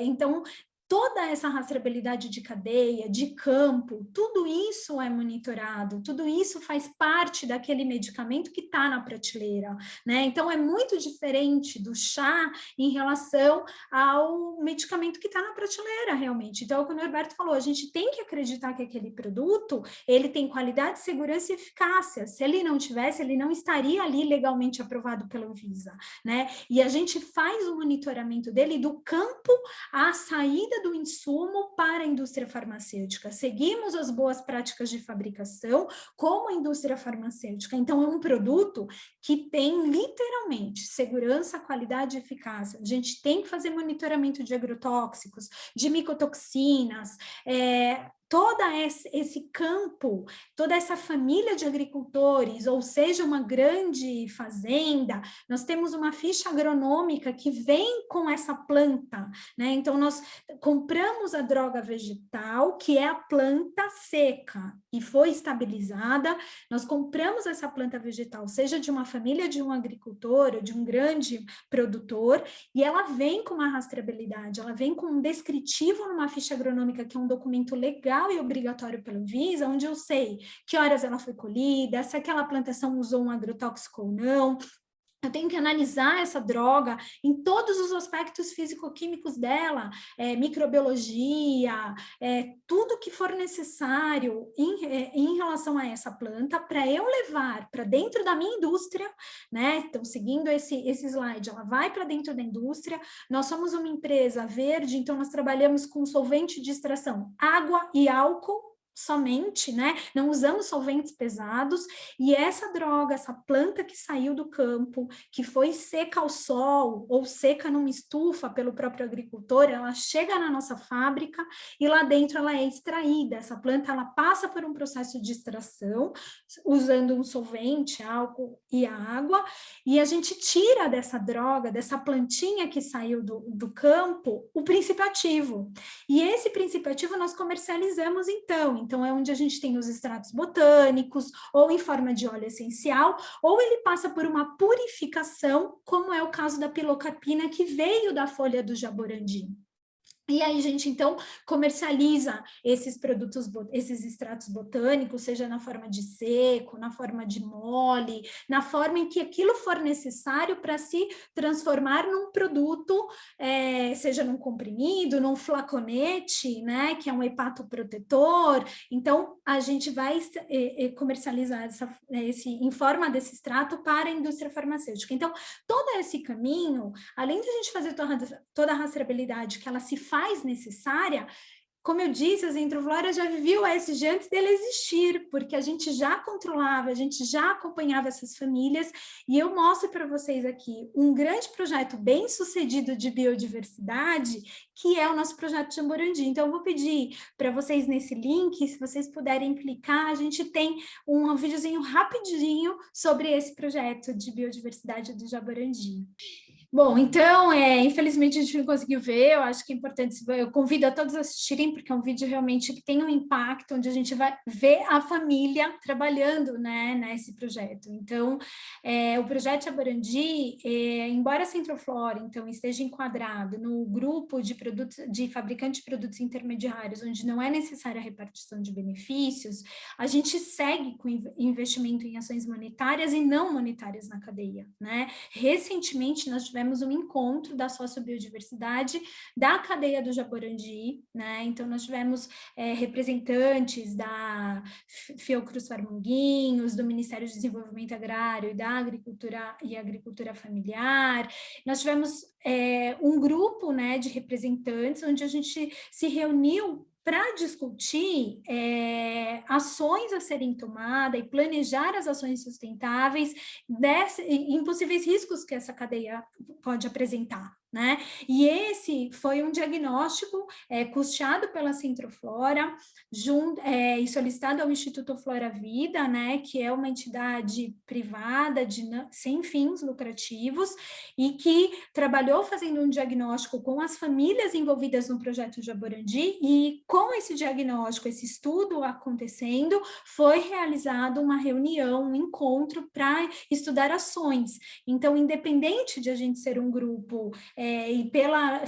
Então, toda essa rastreabilidade de cadeia, de campo, tudo isso é monitorado, tudo isso faz parte daquele medicamento que está na prateleira, né? Então, é muito diferente do chá em relação ao medicamento que está na prateleira, realmente. Então, é o que o Norberto falou, a gente tem que acreditar que aquele produto, ele tem qualidade, segurança e eficácia. Se ele não tivesse, ele não estaria ali legalmente aprovado pela Anvisa, né? E a gente faz o monitoramento dele do campo à saída do insumo para a indústria farmacêutica. Seguimos as boas práticas de fabricação como a indústria farmacêutica. Então, é um produto que tem literalmente segurança, qualidade e eficácia. A gente tem que fazer monitoramento de agrotóxicos, de micotoxinas, todo esse campo, toda essa família de agricultores, ou seja, uma grande fazenda, nós temos uma ficha agronômica que vem com essa planta, né? Então, nós compramos a droga vegetal, que é a planta seca, e foi estabilizada, nós compramos essa planta vegetal, seja de uma família de um agricultor, ou de um grande produtor, e ela vem com uma rastreabilidade, ela vem com um descritivo numa ficha agronômica, que é um documento legal e obrigatório pelo Anvisa, onde eu sei que horas ela foi colhida, se aquela plantação usou um agrotóxico ou não. Eu tenho que analisar essa droga em todos os aspectos físico-químicos dela, microbiologia, tudo que for necessário em relação a essa planta, para eu levar para dentro da minha indústria, né? Então, seguindo esse slide, ela vai para dentro da indústria. Nós somos uma empresa verde, então nós trabalhamos com solvente de extração, água e álcool, somente, né? Não usamos solventes pesados, e essa droga, essa planta que saiu do campo, que foi seca ao sol ou seca numa estufa pelo próprio agricultor, ela chega na nossa fábrica e lá dentro ela é extraída. Essa planta, ela passa por um processo de extração, usando um solvente, álcool e a água, e a gente tira dessa droga, dessa plantinha que saiu do campo, o princípio ativo. E esse princípio ativo nós comercializamos então é onde a gente tem os extratos botânicos, ou em forma de óleo essencial, ou ele passa por uma purificação, como é o caso da pilocarpina, que veio da folha do jaborandi. E aí, a gente, então, comercializa esses produtos, esses extratos botânicos, seja na forma de seco, na forma de mole, na forma em que aquilo for necessário para se transformar num produto, seja num comprimido, num flaconete, né, que é um hepatoprotetor. Então, a gente vai comercializar em forma desse extrato para a indústria farmacêutica. Então, todo esse caminho, além de a gente fazer toda a rastreabilidade que ela se faz necessária, como eu disse, a Zentroflora já vivia o ESG antes dele existir, porque a gente já controlava, a gente já acompanhava essas famílias, e eu mostro para vocês aqui um grande projeto bem sucedido de biodiversidade, que é o nosso projeto Jaborandi. Então, eu vou pedir para vocês nesse link, se vocês puderem clicar, a gente tem um videozinho rapidinho sobre esse projeto de biodiversidade do Jaborandi. Bom, então, infelizmente a gente não conseguiu ver, eu acho que é importante, eu convido a todos a assistirem, porque é um vídeo realmente que tem um impacto, onde a gente vai ver a família trabalhando, né, nesse projeto. Então, o projeto Jaborandi, embora a Zentroflora, então, esteja enquadrado no grupo de fabricantes de produtos intermediários, onde não é necessária a repartição de benefícios, a gente segue com investimento em ações monetárias e não monetárias na cadeia, né? Recentemente, nós tivemos um encontro da sociobiodiversidade da cadeia do Jaborandi, né? Então, nós tivemos representantes da Fiocruz Farmanguinhos, do Ministério do Desenvolvimento Agrário e da Agricultura Familiar. Nós tivemos um grupo, né, de representantes, onde a gente se reuniu para discutir ações a serem tomadas e planejar as ações sustentáveis em possíveis riscos que essa cadeia pode apresentar, né? E esse foi um diagnóstico custeado pela Zentroflora e solicitado ao Instituto Flora Vida, né, que é uma entidade privada sem fins lucrativos e que trabalhou fazendo um diagnóstico com as famílias envolvidas no projeto Jaborandi, e com esse diagnóstico, esse estudo acontecendo, foi realizado uma reunião, um encontro para estudar ações. Então, independente de a gente ser um grupo e pela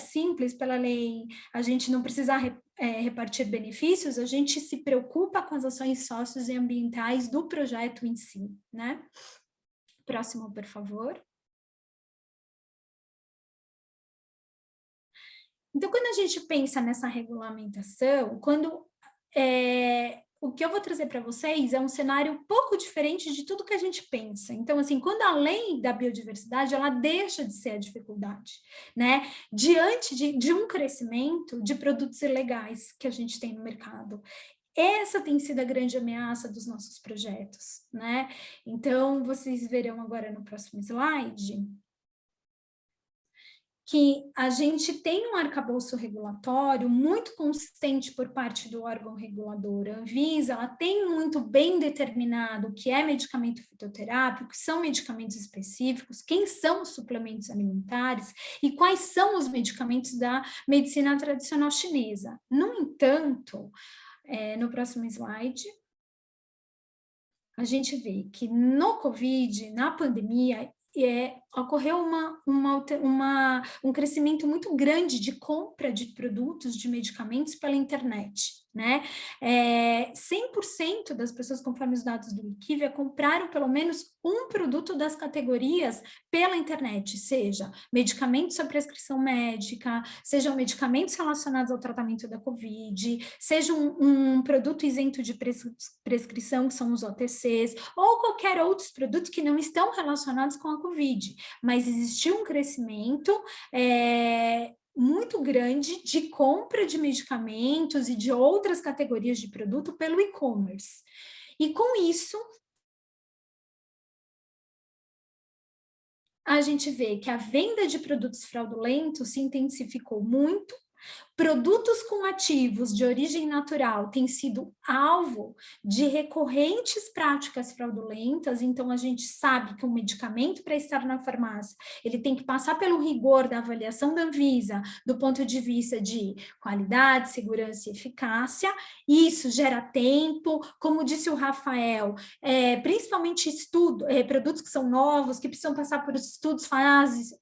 lei, a gente não precisar repartir benefícios, a gente se preocupa com as ações socioambientais do projeto em si, né? Próximo, por favor. Então, quando a gente pensa nessa regulamentação, o que eu vou trazer para vocês é um cenário um pouco diferente de tudo que a gente pensa. Então, assim, quando a lei da biodiversidade, ela deixa de ser a dificuldade, né? Diante de um crescimento de produtos ilegais que a gente tem no mercado. Essa tem sido a grande ameaça dos nossos projetos, né? Então, vocês verão agora no próximo slide que a gente tem um arcabouço regulatório muito consistente por parte do órgão regulador. A Anvisa, ela tem muito bem determinado o que é medicamento fitoterápico, que são medicamentos específicos, quem são os suplementos alimentares e quais são os medicamentos da medicina tradicional chinesa. No entanto, no próximo slide, a gente vê que no Covid, na pandemia, ocorreu um crescimento muito grande de compra de produtos, de medicamentos pela internet, né? 100% das pessoas, conforme os dados do IQVIA, compraram pelo menos um produto das categorias pela internet, seja medicamentos sob prescrição médica, sejam medicamentos relacionados ao tratamento da Covid, seja um produto isento de prescrição, que são os OTCs, ou qualquer outros produtos que não estão relacionados com a Covid, mas existiu um crescimento muito grande de compra de medicamentos e de outras categorias de produto pelo e-commerce. E com isso, a gente vê que a venda de produtos fraudulentos se intensificou muito. Produtos com ativos de origem natural têm sido alvo de recorrentes práticas fraudulentas, então a gente sabe que um medicamento para estar na farmácia, ele tem que passar pelo rigor da avaliação da Anvisa, do ponto de vista de qualidade, segurança e eficácia, e isso gera tempo, como disse o Rafael, principalmente produtos que são novos, que precisam passar por estudos,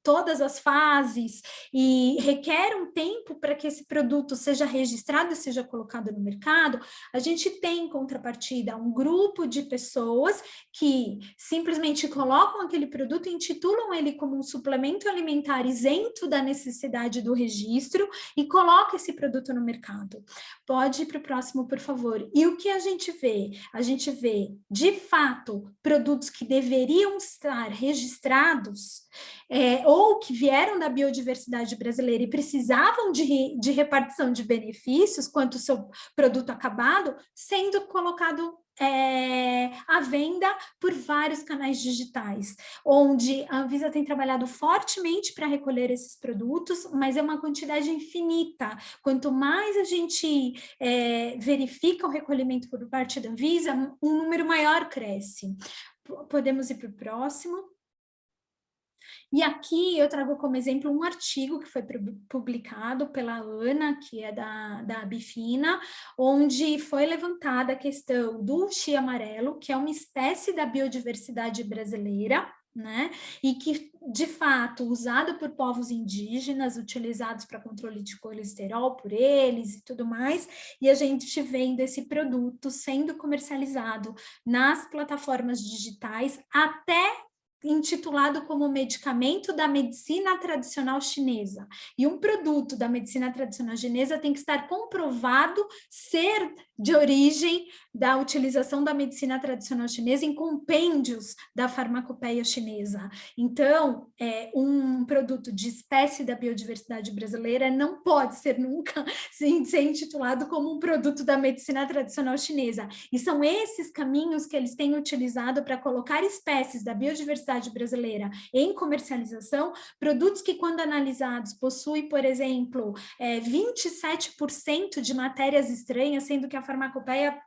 todas as fases, e requer um tempo para que esse produto seja registrado e seja colocado no mercado. A gente tem, em contrapartida, um grupo de pessoas que simplesmente colocam aquele produto e intitulam ele como um suplemento alimentar isento da necessidade do registro e colocam esse produto no mercado. Pode ir para o próximo, por favor. E o que a gente vê? A gente vê, de fato, produtos que deveriam estar registrados ou que vieram da biodiversidade brasileira e precisavam de repartição de benefícios quanto o seu produto acabado, sendo colocado à venda por vários canais digitais, onde a Anvisa tem trabalhado fortemente para recolher esses produtos, mas é uma quantidade infinita. Quanto mais a gente verifica o recolhimento por parte da Anvisa, um número maior cresce. Podemos ir para o próximo. E aqui eu trago como exemplo um artigo que foi publicado pela Ana, que é da Bifina, onde foi levantada a questão do chia amarelo, que é uma espécie da biodiversidade brasileira, né? E que, de fato, usado por povos indígenas, utilizados para controle de colesterol por eles e tudo mais, e a gente vendo esse produto sendo comercializado nas plataformas digitais, até intitulado como medicamento da medicina tradicional chinesa. E um produto da medicina tradicional chinesa tem que estar comprovado ser de origem da utilização da medicina tradicional chinesa em compêndios da farmacopeia chinesa. Então, um produto de espécie da biodiversidade brasileira não pode ser nunca ser intitulado como um produto da medicina tradicional chinesa. E são esses caminhos que eles têm utilizado para colocar espécies da biodiversidade brasileira em comercialização, produtos que, quando analisados, possuem, por exemplo, 27% de matérias estranhas, sendo que a farmacopeia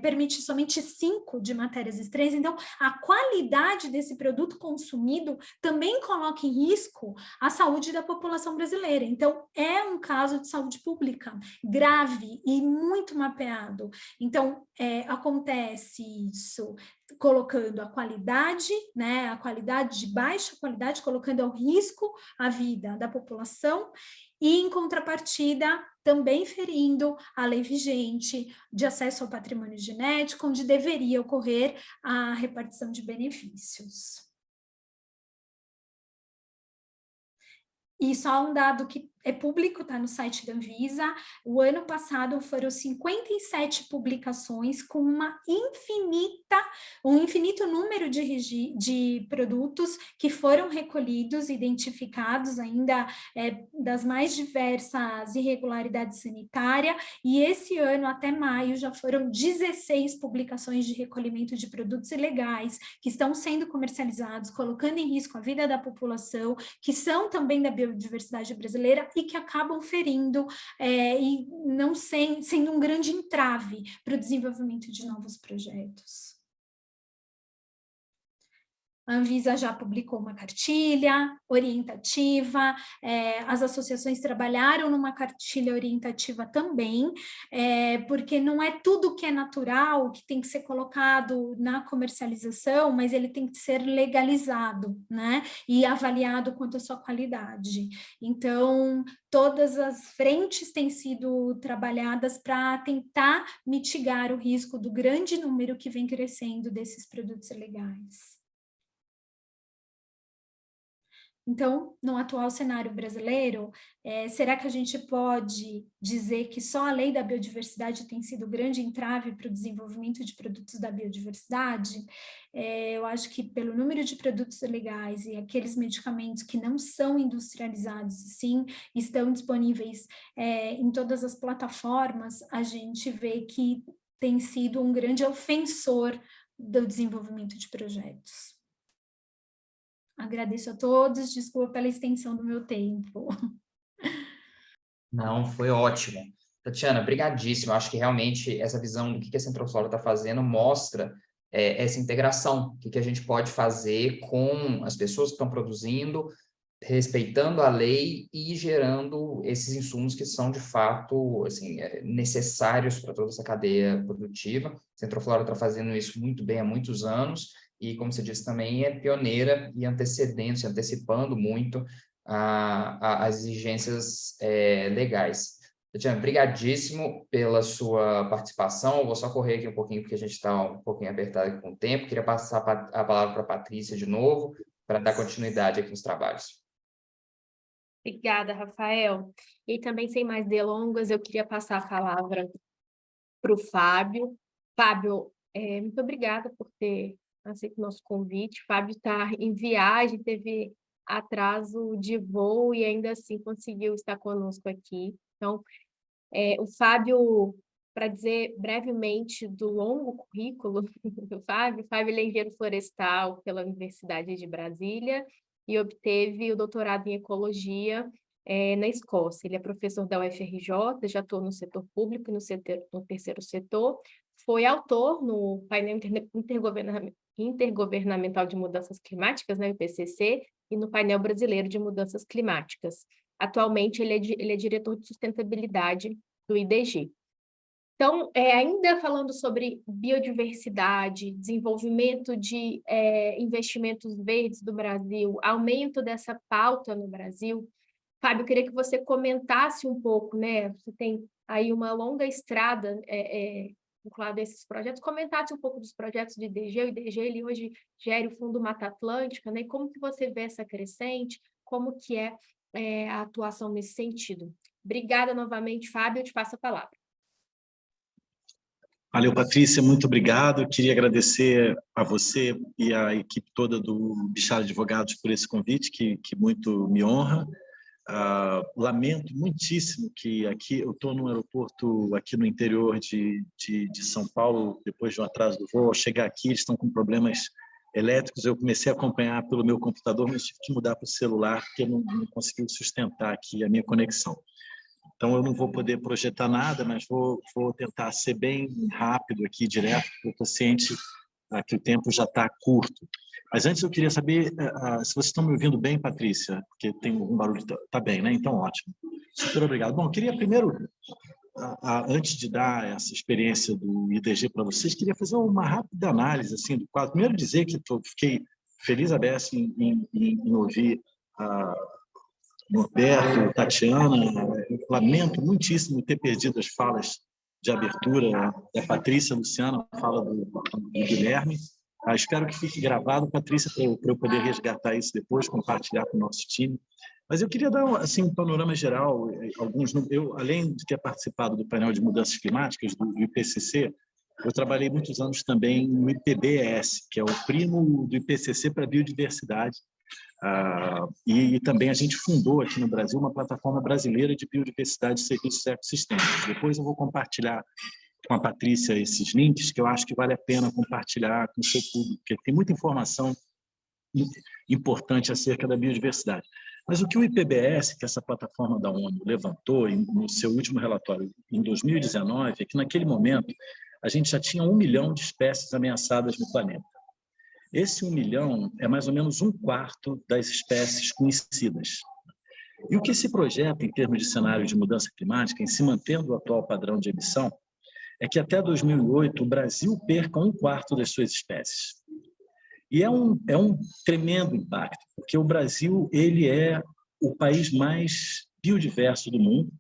permite somente 5 de matérias estranhas. Então, a qualidade desse produto consumido também coloca em risco a saúde da população brasileira. Então, é um caso de saúde pública grave e muito mapeado. Então, acontece isso colocando a qualidade, né, a qualidade de baixa qualidade, colocando ao risco a vida da população, e, em contrapartida, também ferindo a lei vigente de acesso ao patrimônio genético, onde deveria ocorrer a repartição de benefícios. E só um dado que é público, está no site da Anvisa. O ano passado foram 57 publicações com um infinito número de produtos que foram recolhidos, identificados ainda das mais diversas irregularidades sanitárias, e esse ano, até maio, já foram 16 publicações de recolhimento de produtos ilegais que estão sendo comercializados, colocando em risco a vida da população, que são também da biodiversidade brasileira e que acabam ferindo e não sendo um grande entrave para o desenvolvimento de novos projetos. A Anvisa já publicou uma cartilha orientativa, as associações trabalharam numa cartilha orientativa também, porque não é tudo que é natural que tem que ser colocado na comercialização, mas ele tem que ser legalizado, né? E avaliado quanto à sua qualidade. Então, todas as frentes têm sido trabalhadas para tentar mitigar o risco do grande número que vem crescendo desses produtos ilegais. Então, no atual cenário brasileiro, será que a gente pode dizer que só a lei da biodiversidade tem sido grande entrave para o desenvolvimento de produtos da biodiversidade? Eu acho que pelo número de produtos ilegais e aqueles medicamentos que não são industrializados, sim, estão disponíveis em todas as plataformas, a gente vê que tem sido um grande ofensor do desenvolvimento de projetos. Agradeço a todos, desculpa pela extensão do meu tempo.
Não, foi ótimo. Tatiana, brigadíssimo. Acho que realmente essa visão do que a Centroflora está fazendo mostra essa integração, o que a gente pode fazer com as pessoas que estão produzindo, respeitando a lei e gerando esses insumos que são, de fato, assim, necessários para toda essa cadeia produtiva. A Centroflora está fazendo isso muito bem há muitos anos, e, como você disse, também é pioneira e antecipando muito as exigências legais. Tatiana, brigadíssimo pela sua participação. Eu vou só correr aqui um pouquinho, porque a gente está um pouquinho apertado aqui com o tempo. Queria passar a palavra para a Patrícia de novo, para dar continuidade aqui nos trabalhos.
Obrigada, Rafael. E também, sem mais delongas, eu queria passar a palavra para o Fábio. Fábio, muito obrigada por ter aceito o nosso convite. Fábio está em viagem, teve atraso de voo e ainda assim conseguiu estar conosco aqui. Então, o Fábio, para dizer brevemente do longo currículo do Fábio ele é engenheiro florestal pela Universidade de Brasília e obteve o doutorado em ecologia na Escócia. Ele é professor da UFRJ, já atuou no setor público e no terceiro setor. Foi autor no painel intergovernamental de mudanças climáticas, né, IPCC, e no painel brasileiro de mudanças climáticas. Atualmente, ele é diretor de sustentabilidade do IDG. Então, ainda falando sobre biodiversidade, desenvolvimento de investimentos verdes do Brasil, aumento dessa pauta no Brasil, Fábio, eu queria que você comentasse um pouco, né? Você tem aí uma longa estrada vinculada a esses projetos, comentasse um pouco dos projetos do IDG. O IDG, ele hoje gera o Fundo Mata Atlântica, né? Como que você vê essa crescente? Como que é a atuação nesse sentido? Obrigada novamente, Fábio, eu te passo a palavra.
Valeu, Patrícia, muito obrigado. Eu queria agradecer a você e a equipe toda do Bichara Advogados por esse convite, que muito me honra. Lamento muitíssimo que aqui eu estou no aeroporto aqui no interior de São Paulo, depois de um atraso do voo. Ao chegar aqui, eles estão com problemas elétricos. Eu comecei a acompanhar pelo meu computador, mas tive que mudar para o celular, porque não conseguiu sustentar aqui a minha conexão. Então, eu não vou poder projetar nada, mas vou tentar ser bem rápido aqui, direto, porque eu estou ciente que o tempo já está curto. Mas antes eu queria saber se vocês estão me ouvindo bem, Patrícia, porque tem um barulho, está bem, né? Então, ótimo. Super obrigado. Bom, eu queria primeiro, antes de dar essa experiência do IDG para vocês, queria fazer uma rápida análise assim, do quadro. Primeiro dizer que fiquei feliz a beça em ouvir Norberto, Tatiana. Lamento muitíssimo ter perdido as falas de abertura da Patrícia, Luciana, a fala do Guilherme. Espero que fique gravado, Patrícia, para eu poder resgatar isso depois, compartilhar com o nosso time. Mas eu queria dar assim, um panorama geral. Eu, além de ter participado do painel de mudanças climáticas do IPCC, eu trabalhei muitos anos também no IPBES, que é o primo do IPCC para a biodiversidade. E também a gente fundou aqui no Brasil uma plataforma brasileira de biodiversidade e serviços ecossistêmicos. Depois eu vou compartilhar com a Patrícia esses links, que eu acho que vale a pena compartilhar com o seu público, porque tem muita informação importante acerca da biodiversidade. Mas o que o IPBES, que é essa plataforma da ONU, levantou no seu último relatório em 2019, é que naquele momento a gente já tinha 1 milhão de espécies ameaçadas no planeta. Esse 1 milhão é mais ou menos 1/4 das espécies conhecidas. E o que se projeta em termos de cenário de mudança climática, em se mantendo o atual padrão de emissão, é que até 2008 o Brasil perca 1/4 das suas espécies. E é um tremendo impacto, porque o Brasil ele é o país mais biodiverso do mundo.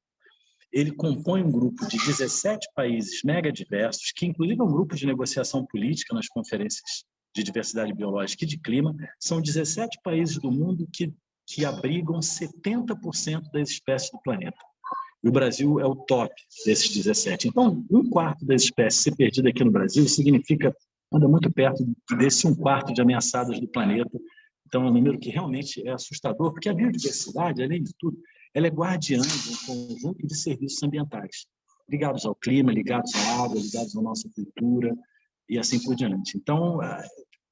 Ele compõe um grupo de 17 países megadiversos, que inclusive é um grupo de negociação política nas conferências de diversidade biológica e de clima. São 17 países do mundo que abrigam 70% das espécies do planeta. E o Brasil é o top desses 17. Então, 1/4 das espécies ser perdida aqui no Brasil significa anda muito perto desse 1/4 de ameaçadas do planeta. Então, é um número que realmente é assustador, porque a biodiversidade, além de tudo, ela é guardiã de um conjunto de serviços ambientais, ligados ao clima, ligados à água, ligados à nossa cultura e assim por diante. Então,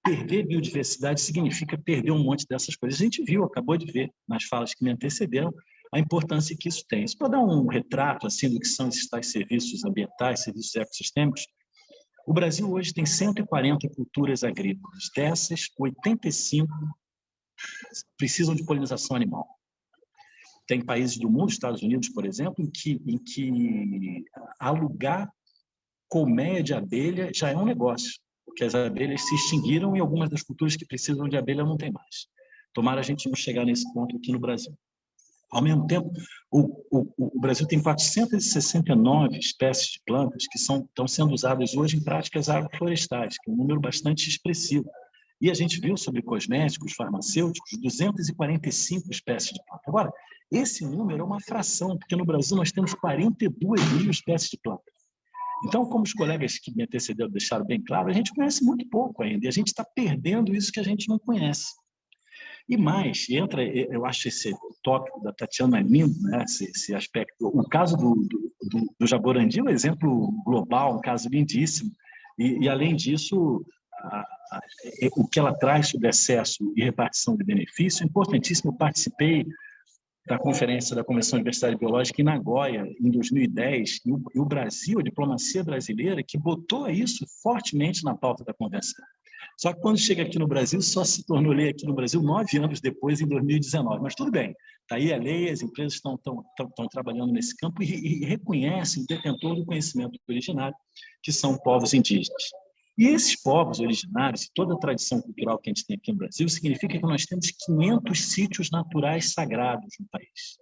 perder biodiversidade significa perder um monte dessas coisas. A gente viu, acabou de ver nas falas que me antecederam, a importância que isso tem. Isso para dar um retrato assim, do que são esses tais serviços ambientais, serviços ecossistêmicos. O Brasil hoje tem 140 culturas agrícolas. Dessas, 85 precisam de polinização animal. Tem países do mundo, Estados Unidos, por exemplo, em que alugar colmeia de abelha já é um negócio, porque as abelhas se extinguiram e algumas das culturas que precisam de abelha não tem mais. Tomara a gente não chegar nesse ponto aqui no Brasil. Ao mesmo tempo, o Brasil tem 469 espécies de plantas que estão sendo usadas hoje em práticas agroflorestais, que é um número bastante expressivo. E a gente viu sobre cosméticos, farmacêuticos, 245 espécies de plantas. Agora, esse número é uma fração, porque no Brasil nós temos 42 mil espécies de plantas. Então, como os colegas que me antecederam deixaram bem claro, a gente conhece muito pouco ainda, e a gente está perdendo isso que a gente não conhece. E mais, eu acho esse tópico da Tatiana lindo, né? Esse aspecto. O caso do Jaborandi é um exemplo global, um caso lindíssimo. E além disso, o que ela traz sobre excesso e repartição de benefício é importantíssimo. Eu participei da conferência da Convenção de Diversidade Biológica em Nagoya, em 2010, e o Brasil, a diplomacia brasileira, que botou isso fortemente na pauta da convenção. Só que quando chega aqui no Brasil, só se tornou lei aqui no Brasil 9 anos depois, em 2019. Mas tudo bem, está aí a lei, as empresas estão trabalhando nesse campo e reconhecem o detentor do conhecimento originário, que são povos indígenas. E esses povos originários, e toda a tradição cultural que a gente tem aqui no Brasil, significa que nós temos 500 sítios naturais sagrados no país.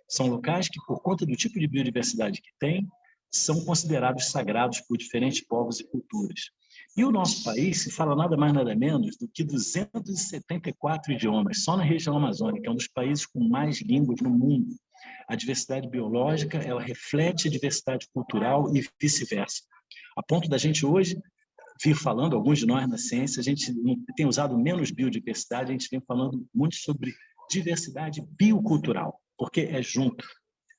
São locais que, por conta do tipo de biodiversidade que tem, são considerados sagrados por diferentes povos e culturas. E o nosso país se fala nada mais nada menos do que 274 idiomas, só na região amazônica, é um dos países com mais línguas no mundo. A diversidade biológica, ela reflete a diversidade cultural e vice-versa. A ponto da gente hoje vir falando, alguns de nós na ciência, a gente tem usado menos biodiversidade, a gente vem falando muito sobre diversidade biocultural, porque é junto.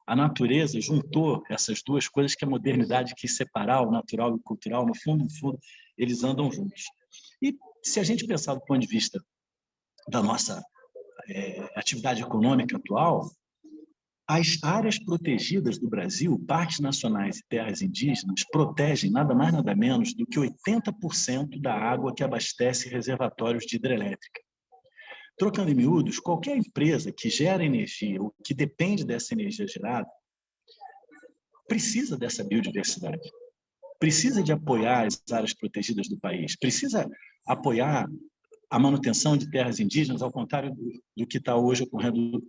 A natureza juntou essas duas coisas que a modernidade quis separar, o natural e o cultural, no fundo, eles andam juntos. E se a gente pensar do ponto de vista da nossa atividade econômica atual, as áreas protegidas do Brasil, parques nacionais e terras indígenas, protegem nada mais nada menos do que 80% da água que abastece reservatórios de hidrelétrica. Trocando em miúdos, qualquer empresa que gera energia ou que depende dessa energia gerada precisa dessa biodiversidade, precisa de apoiar as áreas protegidas do país, precisa apoiar a manutenção de terras indígenas, ao contrário do que está hoje ocorrendo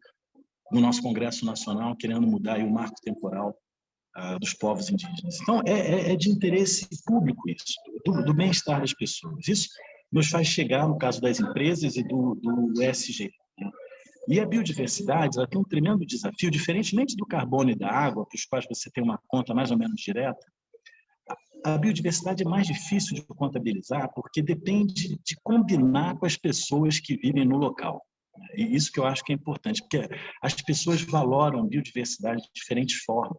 no nosso Congresso Nacional, querendo mudar aí o marco temporal dos povos indígenas. Então, é de interesse público isso, do bem-estar das pessoas. Isso nos faz chegar, no caso das empresas e do ESG, né? E a biodiversidade ela tem um tremendo desafio, diferentemente do carbono e da água, para os quais você tem uma conta mais ou menos direta. A biodiversidade é mais difícil de contabilizar porque depende de combinar com as pessoas que vivem no local. E isso que eu acho que é importante, porque as pessoas valoram a biodiversidade de diferentes formas.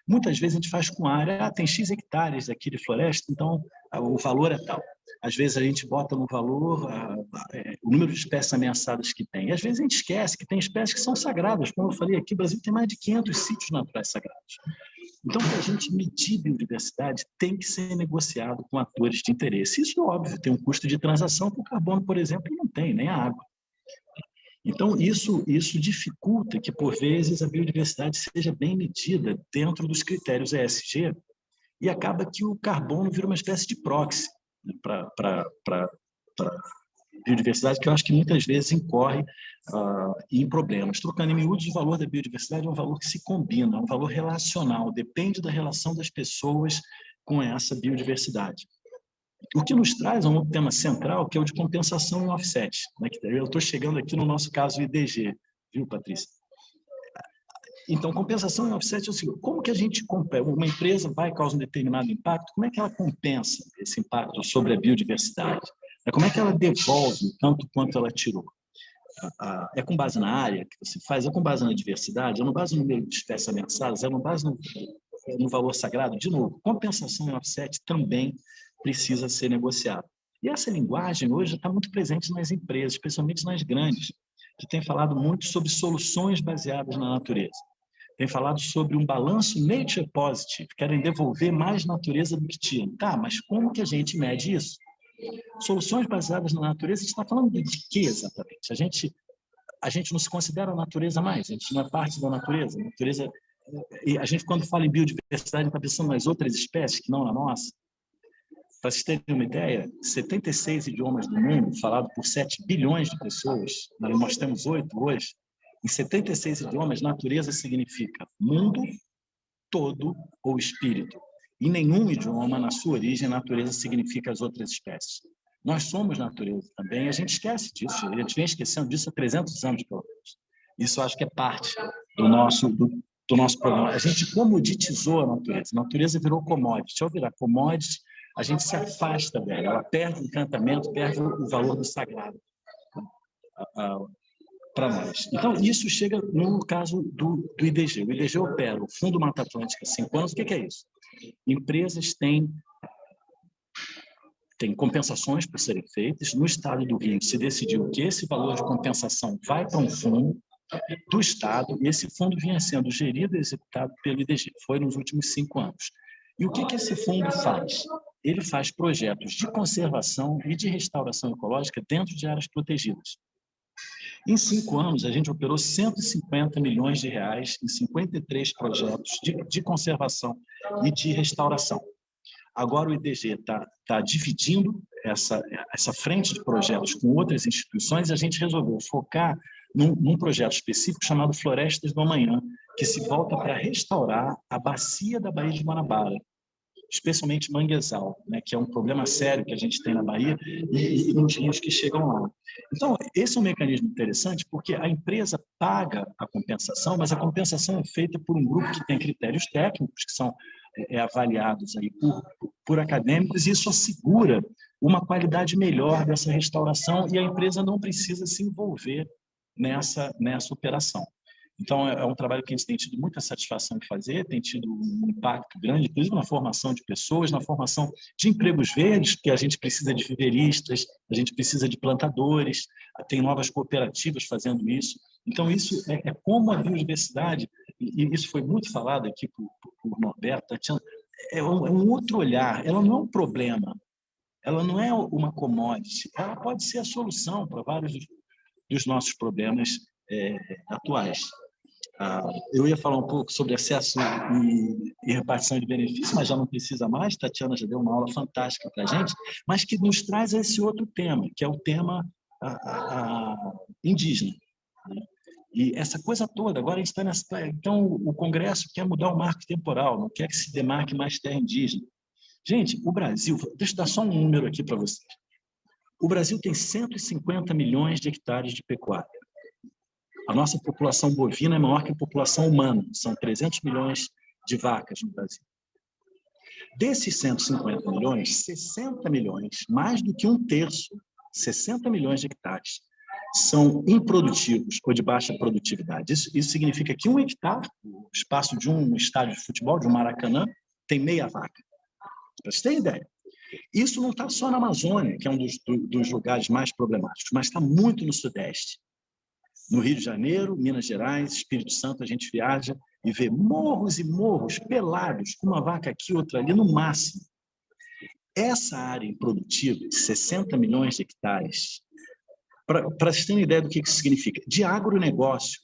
Muitas vezes a gente faz com área, tem X hectares aqui de floresta, então o valor é tal. Às vezes a gente bota no valor o número de espécies ameaçadas que tem. E às vezes a gente esquece que tem espécies que são sagradas. Como eu falei aqui, o Brasil tem mais de 500 sítios naturais sagrados. Então, para a gente medir biodiversidade, tem que ser negociado com atores de interesse. Isso, óbvio, tem um custo de transação que o carbono, por exemplo, não tem, nem a água. Então, isso dificulta que, por vezes, a biodiversidade seja bem medida dentro dos critérios ESG e acaba que o carbono vira uma espécie de proxy, né, para biodiversidade, que eu acho que muitas vezes incorre em problemas. Trocando em miúdos, o valor da biodiversidade é um valor que se combina, é um valor relacional, depende da relação das pessoas com essa biodiversidade. O que nos traz a um outro tema central, que é o de compensação e offset, né? Eu estou chegando aqui no nosso caso IDG, viu, Patrícia? Então, compensação e offset é o seguinte: como que a gente compensa? Uma empresa vai causar um determinado impacto, como é que ela compensa esse impacto sobre a biodiversidade? Como é que ela devolve tanto quanto ela tirou? É com base na área que você faz? É com base na diversidade? É com base no número de espécies ameaçadas? É com base no valor sagrado? De novo, compensação e offset também precisa ser negociado. E essa linguagem hoje está muito presente nas empresas, especialmente nas grandes, que têm falado muito sobre soluções baseadas na natureza. Tem falado sobre um balanço nature positive, querem devolver mais natureza do que tinham. Tá, mas como que a gente mede isso? Soluções baseadas na natureza, a gente está falando de quê exatamente? A gente não se considera a natureza mais, a gente não é parte da natureza. E a gente, quando fala em biodiversidade, está pensando nas outras espécies que não na nossa. Para vocês terem uma ideia, 76 idiomas do mundo, falado por 7 bilhões de pessoas, nós temos 8 hoje. Em 76 idiomas, natureza significa mundo, todo ou espírito. Em nenhum idioma, na sua origem, natureza significa as outras espécies. Nós somos natureza também, a gente esquece disso, a gente vem esquecendo disso há 300 anos, pelo menos. Isso acho que é parte do nosso problema. A gente comoditizou a natureza virou commodity. Ao virar commodity, a gente se afasta dela, ela perde o encantamento, perde o valor do sagrado para nós. Então, isso chega no caso do IDG. O IDG opera o Fundo Mata Atlântica há 5 anos. O que é isso? Empresas têm compensações por serem feitas. No estado do Rio, se decidiu que esse valor de compensação vai para um fundo do Estado, e esse fundo vinha sendo gerido e executado pelo IDG. Foi nos últimos 5 anos. E o que esse fundo faz? Ele faz projetos de conservação e de restauração ecológica dentro de áreas protegidas. Em 5 anos, a gente operou 150 milhões de reais em 53 projetos de conservação e de restauração. Agora o IDG está dividindo essa frente de projetos com outras instituições e a gente resolveu focar num projeto específico chamado Florestas do Amanhã, que se volta para restaurar a bacia da Baía de Guanabara, especialmente manguezal, né, que é um problema sério que a gente tem na Bahia e nos rios que chegam lá. Então, esse é um mecanismo interessante porque a empresa paga a compensação, mas a compensação é feita por um grupo que tem critérios técnicos que são avaliados aí por acadêmicos, e isso assegura uma qualidade melhor dessa restauração e a empresa não precisa se envolver nessa operação. Então, é um trabalho que a gente tem tido muita satisfação de fazer, tem tido um impacto grande, inclusive na formação de pessoas, na formação de empregos verdes, porque a gente precisa de viveiristas, a gente precisa de plantadores, tem novas cooperativas fazendo isso. Então, isso é como a biodiversidade, e isso foi muito falado aqui por Norberto, Tatiana, é um outro olhar, ela não é um problema, ela não é uma commodity, ela pode ser a solução para vários dos nossos problemas atuais. Eu ia falar um pouco sobre acesso e repartição de benefícios, mas já não precisa mais, Tatiana já deu uma aula fantástica para a gente, mas que nos traz esse outro tema, que é o tema indígena. Né? E essa coisa toda, agora a gente está nessa... Então, o Congresso quer mudar o marco temporal, não quer que se demarque mais terra indígena. Gente, o Brasil... Deixa eu dar só um número aqui para vocês. O Brasil tem 150 milhões de hectares de pecuária. A nossa população bovina é maior que a população humana, são 300 milhões de vacas no Brasil. Desses 150 milhões, 60 milhões, mais do que um terço, 60 milhões de hectares, são improdutivos ou de baixa produtividade. Isso significa que 1 hectare, o espaço de um estádio de futebol, de um Maracanã, tem meia vaca. Para vocês terem ideia. Isso não está só na Amazônia, que é um dos lugares mais problemáticos, mas está muito no Sudeste. No Rio de Janeiro, Minas Gerais, Espírito Santo, a gente viaja e vê morros e morros pelados, com uma vaca aqui, outra ali, no máximo. Essa área improdutiva, de 60 milhões de hectares, para vocês terem ideia do que isso significa, de agronegócio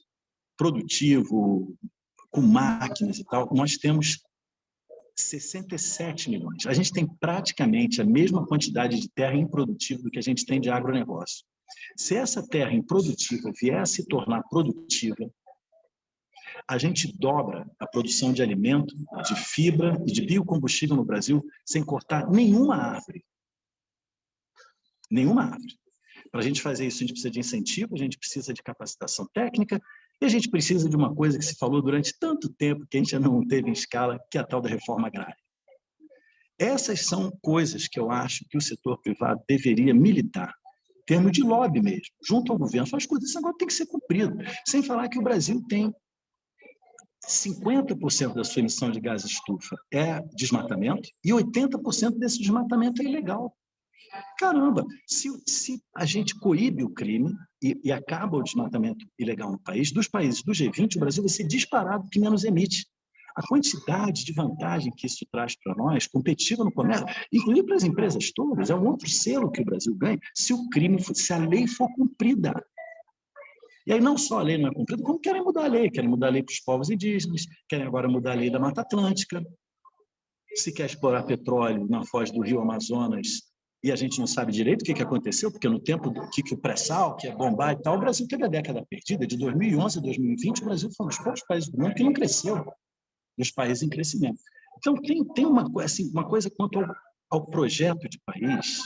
produtivo, com máquinas e tal, nós temos 67 milhões. A gente tem praticamente a mesma quantidade de terra improdutiva do que a gente tem de agronegócio. Se essa terra improdutiva vier a se tornar produtiva, a gente dobra a produção de alimento, de fibra e de biocombustível no Brasil sem cortar nenhuma árvore. Nenhuma árvore. Para a gente fazer isso, a gente precisa de incentivo, a gente precisa de capacitação técnica e a gente precisa de uma coisa que se falou durante tanto tempo que a gente não teve em escala, que é a tal da reforma agrária. Essas são coisas que eu acho que o setor privado deveria militar, em termos de lobby mesmo, junto ao governo. Só as coisas, isso agora tem que ser cumprido. Sem falar que o Brasil tem 50% da sua emissão de gás estufa é desmatamento e 80% desse desmatamento é ilegal. Caramba, se a gente coíbe o crime e acaba o desmatamento ilegal no país, dos países do G20, o Brasil vai ser disparado que menos emite. A quantidade de vantagem que isso traz para nós, competitiva no comércio, inclusive para as empresas todas, é um outro selo que o Brasil ganha se a lei for cumprida. E aí não só a lei não é cumprida, como querem mudar a lei para os povos indígenas, querem agora mudar a lei da Mata Atlântica. Se quer explorar petróleo na foz do Rio Amazonas, e a gente não sabe direito o que aconteceu, porque no tempo que o pré-sal, que é bombar e tal, o Brasil teve a década perdida. De 2011 a 2020, o Brasil foi um dos poucos países do mundo que não cresceu, dos países em crescimento. Então, tem uma coisa quanto ao projeto de país,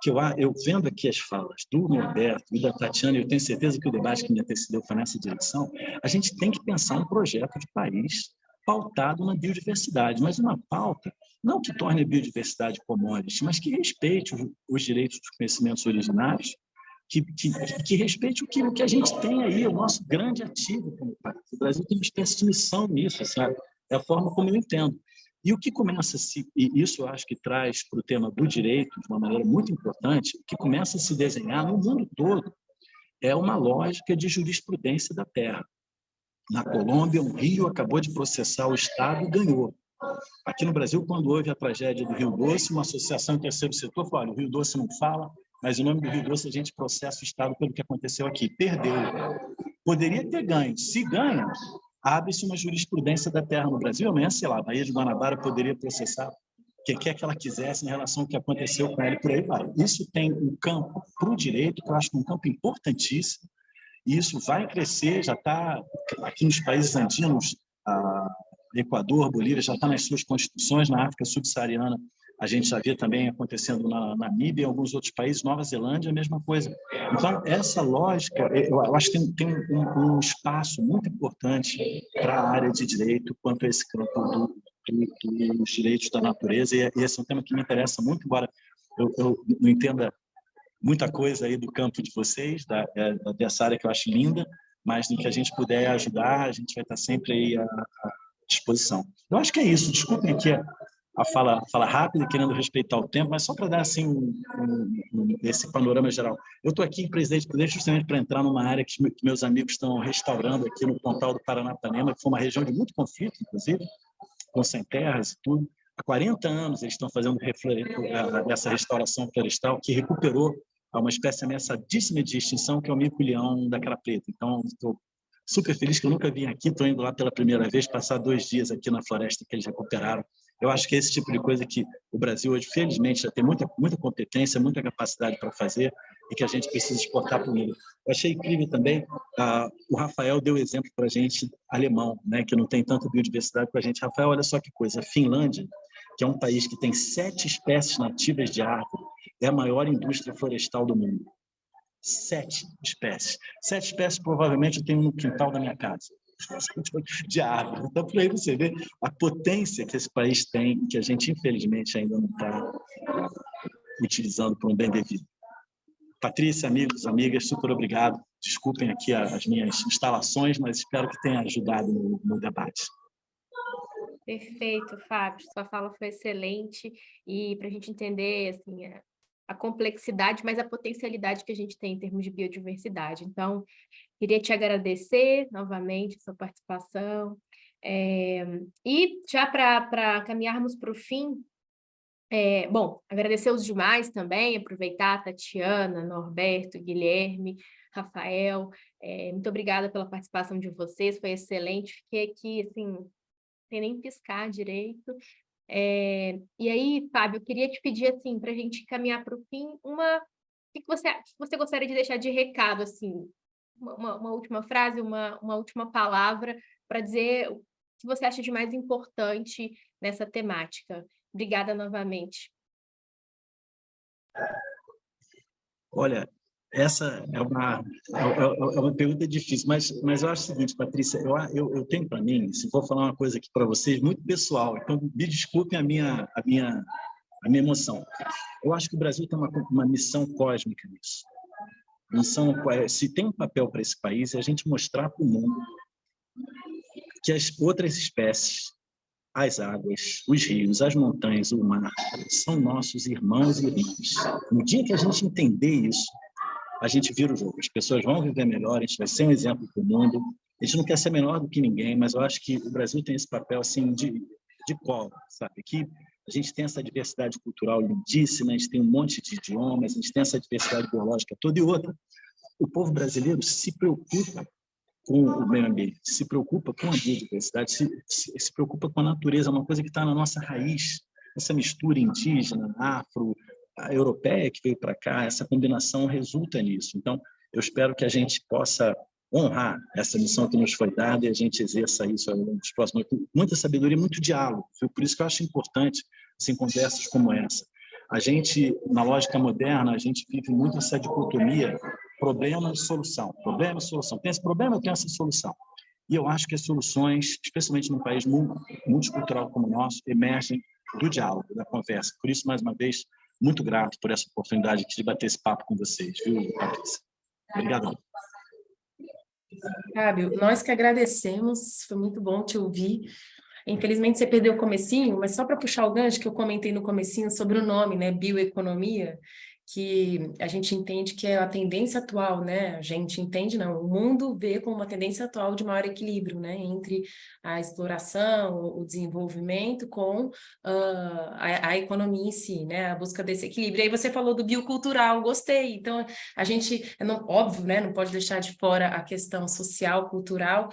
que eu vendo aqui as falas do Norberto e da Tatiana, e eu tenho certeza que o debate que me antecedeu foi nessa direção, a gente tem que pensar um projeto de país pautado na biodiversidade, mas uma pauta não que torne a biodiversidade commodity, mas que respeite os direitos dos conhecimentos originários, que respeite o que a gente tem aí, o nosso grande ativo como país. O Brasil tem uma espécie de missão nisso, sabe? É a forma como eu entendo. E o que começa e isso eu acho que traz para o tema do direito, de uma maneira muito importante, o que começa a se desenhar no mundo todo é uma lógica de jurisprudência da terra. Na Colômbia, o Rio acabou de processar o Estado e ganhou. Aqui no Brasil, quando houve a tragédia do Rio Doce, uma associação em terceiro setor falou, olha, o Rio Doce não fala, mas em nome do Rio Doce a gente processa o Estado pelo que aconteceu aqui. Perdeu. Poderia ter ganho. Se ganha, abre-se uma jurisprudência da terra no Brasil. Amanhã, sei lá, a Baía de Guanabara poderia processar o que quer que ela quisesse em relação ao que aconteceu com ela e por aí vai. Isso tem um campo para o direito, que eu acho que é um campo importantíssimo, e isso vai crescer, já está aqui nos países andinos, Equador, Bolívia, já está nas suas constituições, na África subsaariana, a gente já vê também acontecendo na Namíbia e em alguns outros países, Nova Zelândia, a mesma coisa. Então, essa lógica, eu acho que tem um espaço muito importante para a área de direito quanto a esse campo dos direitos da natureza, e esse é um tema que me interessa muito, embora eu não entenda muita coisa aí do campo de vocês, dessa área que eu acho linda, mas no que a gente puder ajudar, a gente vai estar sempre aí à disposição. Eu acho que é isso. Desculpem aqui a fala rápida, querendo respeitar o tempo, mas só para dar assim esse panorama geral. Eu estou aqui em Presidente Prudente justamente para entrar numa área que meus amigos estão restaurando aqui no Pontal do Paranapanema, que foi uma região de muito conflito, inclusive, com sem terras e tudo. Há 40 anos eles estão fazendo essa restauração florestal que recuperou uma espécie ameaçadíssima de extinção, que é o mico-leão da cara preta. Então, estou super feliz que eu nunca vim aqui, estou indo lá pela primeira vez, passar 2 dias aqui na floresta que eles recuperaram. Eu acho que é esse tipo de coisa que o Brasil hoje, felizmente, já tem muita competência, muita capacidade para fazer e que a gente precisa exportar para o mundo. Eu achei incrível também, o Rafael deu exemplo para a gente alemão, né, que não tem tanta biodiversidade com a gente. Rafael, olha só que coisa, a Finlândia, que é um país que tem 7 espécies nativas de árvore, é a maior indústria florestal do mundo. 7 espécies. 7 espécies provavelmente eu tenho no quintal da minha casa, de árvore. Então, por aí você vê a potência que esse país tem, que a gente, infelizmente, ainda não está utilizando para um bem devido. Patrícia, amigos, amigas, super obrigado. Desculpem aqui as minhas instalações, mas espero que tenha ajudado no debate.
Perfeito, Fábio. Sua fala foi excelente e para a gente entender assim, a complexidade, mas a potencialidade que a gente tem em termos de biodiversidade. Então, queria te agradecer novamente a sua participação. E já para caminharmos para o fim, bom, agradecer os demais também, aproveitar a Tatiana, Norberto, Guilherme, Rafael, muito obrigada pela participação de vocês, foi excelente, fiquei aqui, assim, sem nem piscar direito. E aí, Fábio, eu queria te pedir, assim, para a gente caminhar para o fim, o que você gostaria de deixar de recado, assim, uma última frase, uma última palavra, para dizer o que você acha de mais importante nessa temática. Obrigada novamente.
Olha, essa é uma pergunta difícil, mas eu acho o seguinte, Patrícia, eu tenho para mim, se for falar uma coisa aqui para vocês, muito pessoal, então me desculpem a minha emoção. Eu acho que o Brasil tem uma missão cósmica nisso. Se tem um papel para esse país, é a gente mostrar para o mundo que as outras espécies, as águas, os rios, as montanhas, o mar, são nossos irmãos e irmãs. No dia que a gente entender isso, a gente vira o jogo. As pessoas vão viver melhor, a gente vai ser um exemplo para o mundo. A gente não quer ser menor do que ninguém, mas eu acho que o Brasil tem esse papel assim de cola, sabe? Que a gente tem essa diversidade cultural lindíssima, a gente tem um monte de idiomas, a gente tem essa diversidade biológica toda e outra. O povo brasileiro se preocupa com o meio ambiente, se preocupa com a biodiversidade, se preocupa com a natureza, uma coisa que está na nossa raiz, essa mistura indígena, afro, europeia que veio para cá, essa combinação resulta nisso. Então, eu espero que a gente possa honrar essa missão que nos foi dada e a gente exerça isso nos próximos anos. Muita sabedoria, muito diálogo. Por isso que eu acho importante, assim, conversas como essa. A gente, na lógica moderna, a gente vive muito essa dicotomia problema e solução. Problema e solução. Tem esse problema, eu tenho essa solução. E eu acho que as soluções, especialmente num país multicultural como o nosso, emergem do diálogo, da conversa. Por isso, mais uma vez, muito grato por essa oportunidade de bater esse papo com vocês, viu, Patrícia? Obrigado.
Fábio, nós que agradecemos, foi muito bom te ouvir. Infelizmente você perdeu o comecinho, mas só para puxar o gancho que eu comentei no comecinho sobre o nome, né, bioeconomia, que a gente entende que é a tendência atual, né? A gente entende, não, o mundo vê como uma tendência atual de maior equilíbrio, né? Entre a exploração, o desenvolvimento com a economia em si, né? A busca desse equilíbrio. E aí você falou do biocultural, gostei. Então, a gente, óbvio, né? Não pode deixar de fora a questão social, cultural,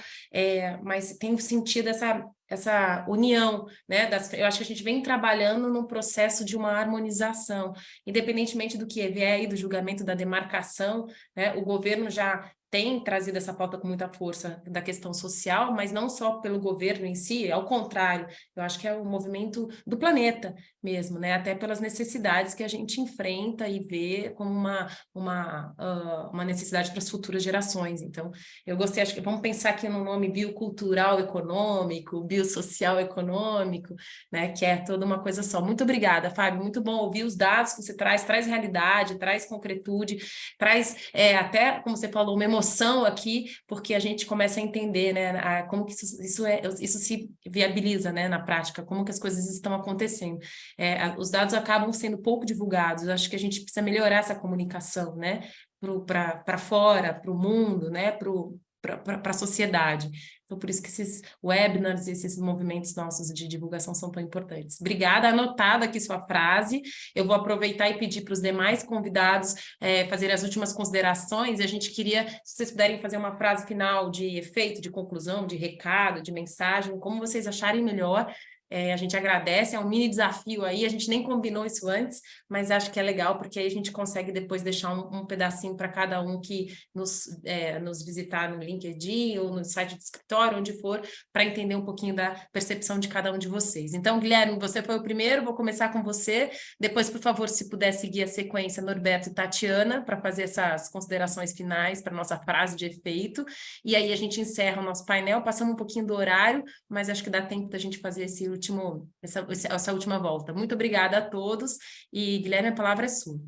mas tem sentido essa união, né? Eu acho que a gente vem trabalhando num processo de uma harmonização, independentemente do que vier aí, do julgamento da demarcação, né? O governo já tem trazido essa pauta com muita força da questão social, mas não só pelo governo em si, ao contrário, eu acho que é o movimento do planeta mesmo, né? Até pelas necessidades que a gente enfrenta e vê como uma necessidade para as futuras gerações. Então, eu gostei, acho que vamos pensar aqui no nome biocultural econômico, biosocial econômico, né? Que é toda uma coisa só. Muito obrigada, Fábio, muito bom ouvir os dados que você traz realidade, traz concretude, traz até, como você falou, uma emoção aqui, porque a gente começa a entender, né, como que isso se viabiliza, né, na prática, como que as coisas estão acontecendo. Os dados acabam sendo pouco divulgados, eu acho que a gente precisa melhorar essa comunicação, né, para fora, para o mundo, né, para a sociedade. Então, por isso que esses webinars, esses movimentos nossos de divulgação são tão importantes. Obrigada, anotada aqui sua frase. Eu vou aproveitar e pedir para os demais convidados fazerem as últimas considerações, e a gente queria, se vocês puderem fazer uma frase final de efeito, de conclusão, de recado, de mensagem, como vocês acharem melhor, A gente agradece, é um mini desafio aí, a gente nem combinou isso antes, mas acho que é legal, porque aí a gente consegue depois deixar um pedacinho para cada um que nos visitar no LinkedIn ou no site do escritório, onde for, para entender um pouquinho da percepção de cada um de vocês. Então, Guilherme, você foi o primeiro, vou começar com você, depois, por favor, se puder seguir a sequência, Norberto e Tatiana, para fazer essas considerações finais para a nossa frase de efeito, e aí a gente encerra o nosso painel, passando um pouquinho do horário, mas acho que dá tempo da gente fazer essa última volta. Muito obrigada a todos, e Guilherme, a palavra é sua.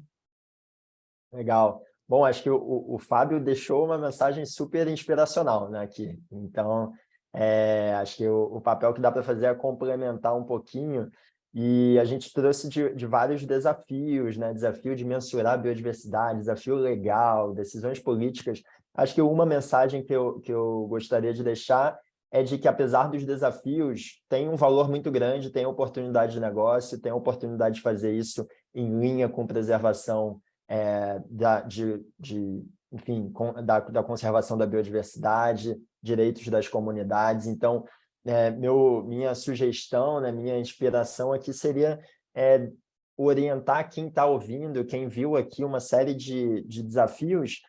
Legal. Bom, acho que o Fábio deixou uma mensagem super inspiracional, né, aqui. Então, acho que o papel que dá para fazer é complementar um pouquinho, e a gente trouxe de vários desafios, né? Desafio de mensurar a biodiversidade, desafio legal, decisões políticas. Acho que uma mensagem que eu gostaria de deixar é de que, apesar dos desafios, tem um valor muito grande, tem oportunidade de negócio, tem oportunidade de fazer isso em linha com preservação enfim, da conservação da biodiversidade, direitos das comunidades. Então, minha sugestão, né, minha inspiração aqui seria orientar quem está ouvindo, quem viu aqui uma série de desafios,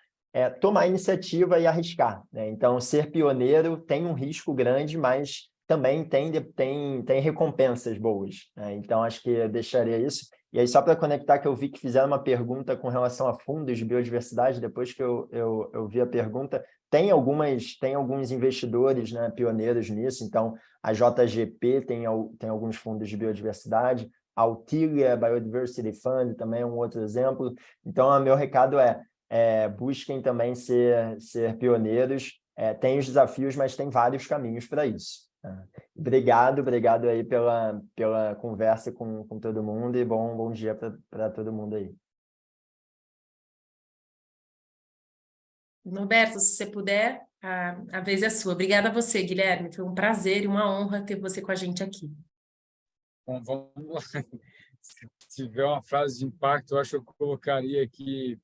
tomar iniciativa e arriscar, né? Então, ser pioneiro tem um risco grande, mas também tem recompensas boas, né? Então, acho que eu deixaria isso. E aí, só para conectar, que eu vi que fizeram uma pergunta com relação a fundos de biodiversidade, depois que eu vi a pergunta, tem alguns investidores, né, pioneiros nisso. Então, a JGP tem alguns fundos de biodiversidade, a Utilia Biodiversity Fund também é um outro exemplo. Então, o meu recado busquem também ser pioneiros. Tem os desafios, mas tem vários caminhos para isso. Obrigado aí pela conversa com todo mundo, e bom dia para todo mundo aí.
Norberto, se você puder, a vez é sua. Obrigada a você, Guilherme. Foi um prazer e uma honra ter você com a gente aqui.
Bom, vamos lá. Se tiver uma frase de impacto, eu acho que eu colocaria aqui: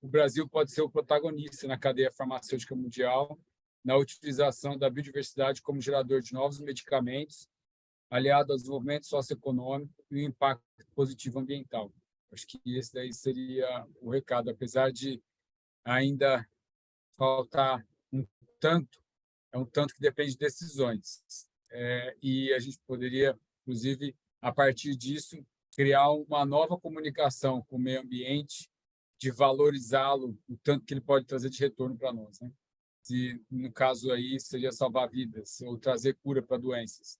o Brasil pode ser o protagonista na cadeia farmacêutica mundial, na utilização da biodiversidade como gerador de novos medicamentos, aliado ao desenvolvimento socioeconômico e o impacto positivo ambiental. Acho que esse daí seria o recado, apesar de ainda faltar um tanto que depende de decisões. E a gente poderia, inclusive, a partir disso, criar uma nova comunicação com o meio ambiente, de valorizá-lo, o tanto que ele pode trazer de retorno para nós, né? Se, no caso aí, seria salvar vidas ou trazer cura para doenças.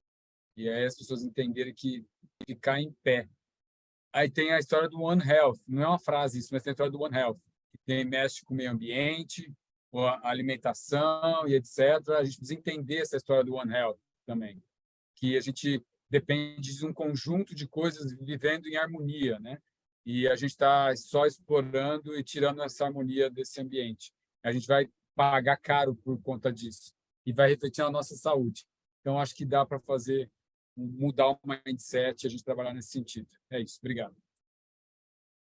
E aí as pessoas entenderem que ficar em pé. Aí tem a história do One Health, não é uma frase isso, mas tem a história do One Health, que mexe com o meio ambiente, com a alimentação e etc. A gente precisa entender essa história do One Health também, que a gente depende de um conjunto de coisas vivendo em harmonia, né? E a gente está só explorando e tirando essa harmonia desse ambiente. A gente vai pagar caro por conta disso e vai refletir na nossa saúde. Então, acho que dá para mudar o mindset e a gente trabalhar nesse sentido. É isso, obrigado.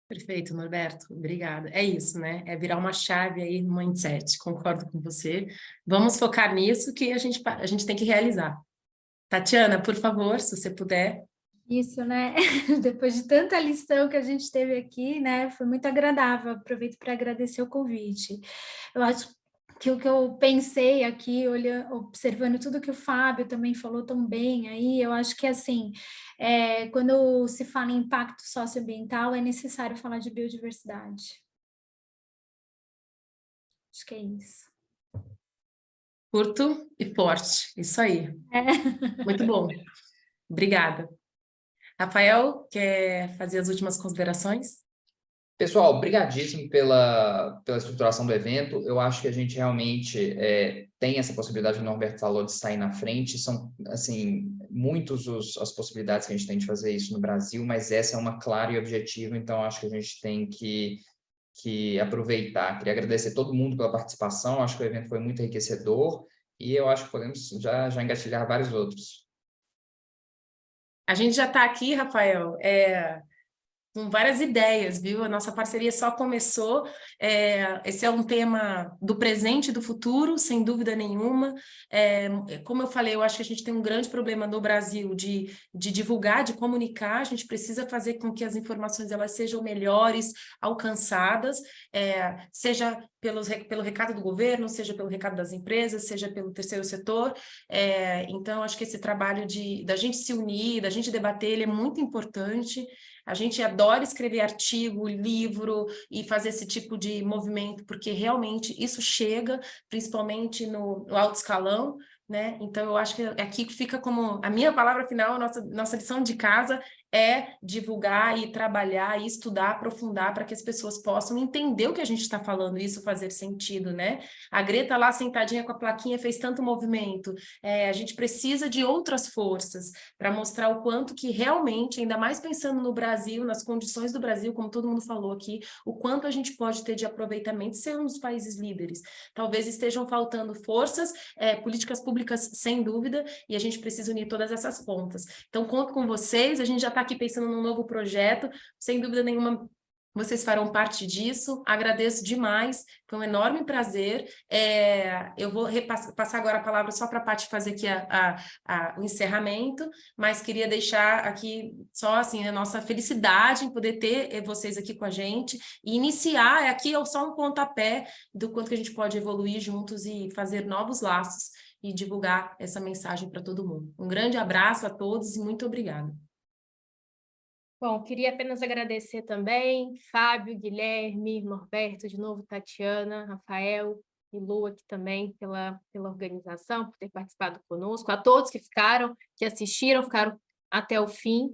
Perfeito, Norberto, obrigada. É isso, né? É virar uma chave aí no mindset, concordo com você. Vamos focar nisso que a gente tem que realizar. Tatiana, por favor, se você puder.
Isso, né? Depois de tanta lição que a gente teve aqui, né? Foi muito agradável. Aproveito para agradecer o convite. Eu acho que o que eu pensei aqui, observando tudo que o Fábio também falou tão bem aí, eu acho que, assim, quando se fala em impacto socioambiental, é necessário falar de biodiversidade. Acho que é isso.
Curto e forte, isso aí. Muito bom. Obrigada. Rafael, quer fazer as últimas considerações?
Pessoal, brigadíssimo pela estruturação do evento. Eu acho que a gente realmente tem essa possibilidade, que o Norberto falou, de sair na frente. São, assim, muitas as possibilidades que a gente tem de fazer isso no Brasil, mas essa é uma clara e objetiva, então acho que a gente tem que aproveitar. Queria agradecer todo mundo pela participação, acho que o evento foi muito enriquecedor e eu acho que podemos já engatilhar vários outros.
A gente já está aqui, Rafael, com várias ideias, viu? A nossa parceria só começou, esse é um tema do presente e do futuro, sem dúvida nenhuma. Como eu falei, eu acho que a gente tem um grande problema no Brasil de divulgar, de comunicar, a gente precisa fazer com que as informações elas sejam melhores, alcançadas, seja pelo recado do governo, seja pelo recado das empresas, seja pelo terceiro setor. Então, acho que esse trabalho da gente se unir, da gente debater, ele é muito importante. A gente adora escrever artigo, livro e fazer esse tipo de movimento, porque realmente isso chega, principalmente no alto escalão, né? Então, eu acho que aqui fica como a minha palavra final, a nossa lição de casa é divulgar e trabalhar e estudar, aprofundar para que as pessoas possam entender o que a gente está falando, isso fazer sentido, né? A Greta lá sentadinha com a plaquinha fez tanto movimento, a gente precisa de outras forças para mostrar o quanto que realmente, ainda mais pensando no Brasil, nas condições do Brasil, como todo mundo falou aqui, o quanto a gente pode ter de aproveitamento e ser um dos países líderes. Talvez estejam faltando forças, políticas públicas, sem dúvida, e a gente precisa unir todas essas pontas. Então, conto com vocês, a gente já está aqui pensando num novo projeto, sem dúvida nenhuma, vocês farão parte disso, agradeço demais, foi um enorme prazer. Eu vou passar agora a palavra só para a Paty fazer aqui o encerramento, mas queria deixar aqui só assim, a nossa felicidade em poder ter vocês aqui com a gente e iniciar, aqui é só um pontapé do quanto que a gente pode evoluir juntos e fazer novos laços e divulgar essa mensagem para todo mundo. Um grande abraço a todos e muito obrigada.
Bom, queria apenas agradecer também, Fábio, Guilherme, Norberto, de novo, Tatiana, Rafael e Lu aqui também pela organização, por ter participado conosco, a todos que ficaram, que assistiram, ficaram até o fim.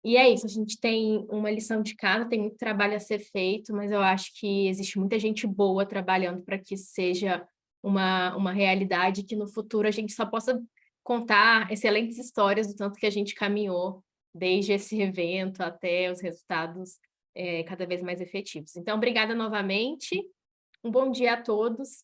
E é isso, a gente tem uma lição de casa, tem muito trabalho a ser feito, mas eu acho que existe muita gente boa trabalhando para que isso seja uma realidade, que no futuro a gente só possa contar excelentes histórias do tanto que a gente caminhou desde esse evento até os resultados cada vez mais efetivos. Então, obrigada novamente, um bom dia a todos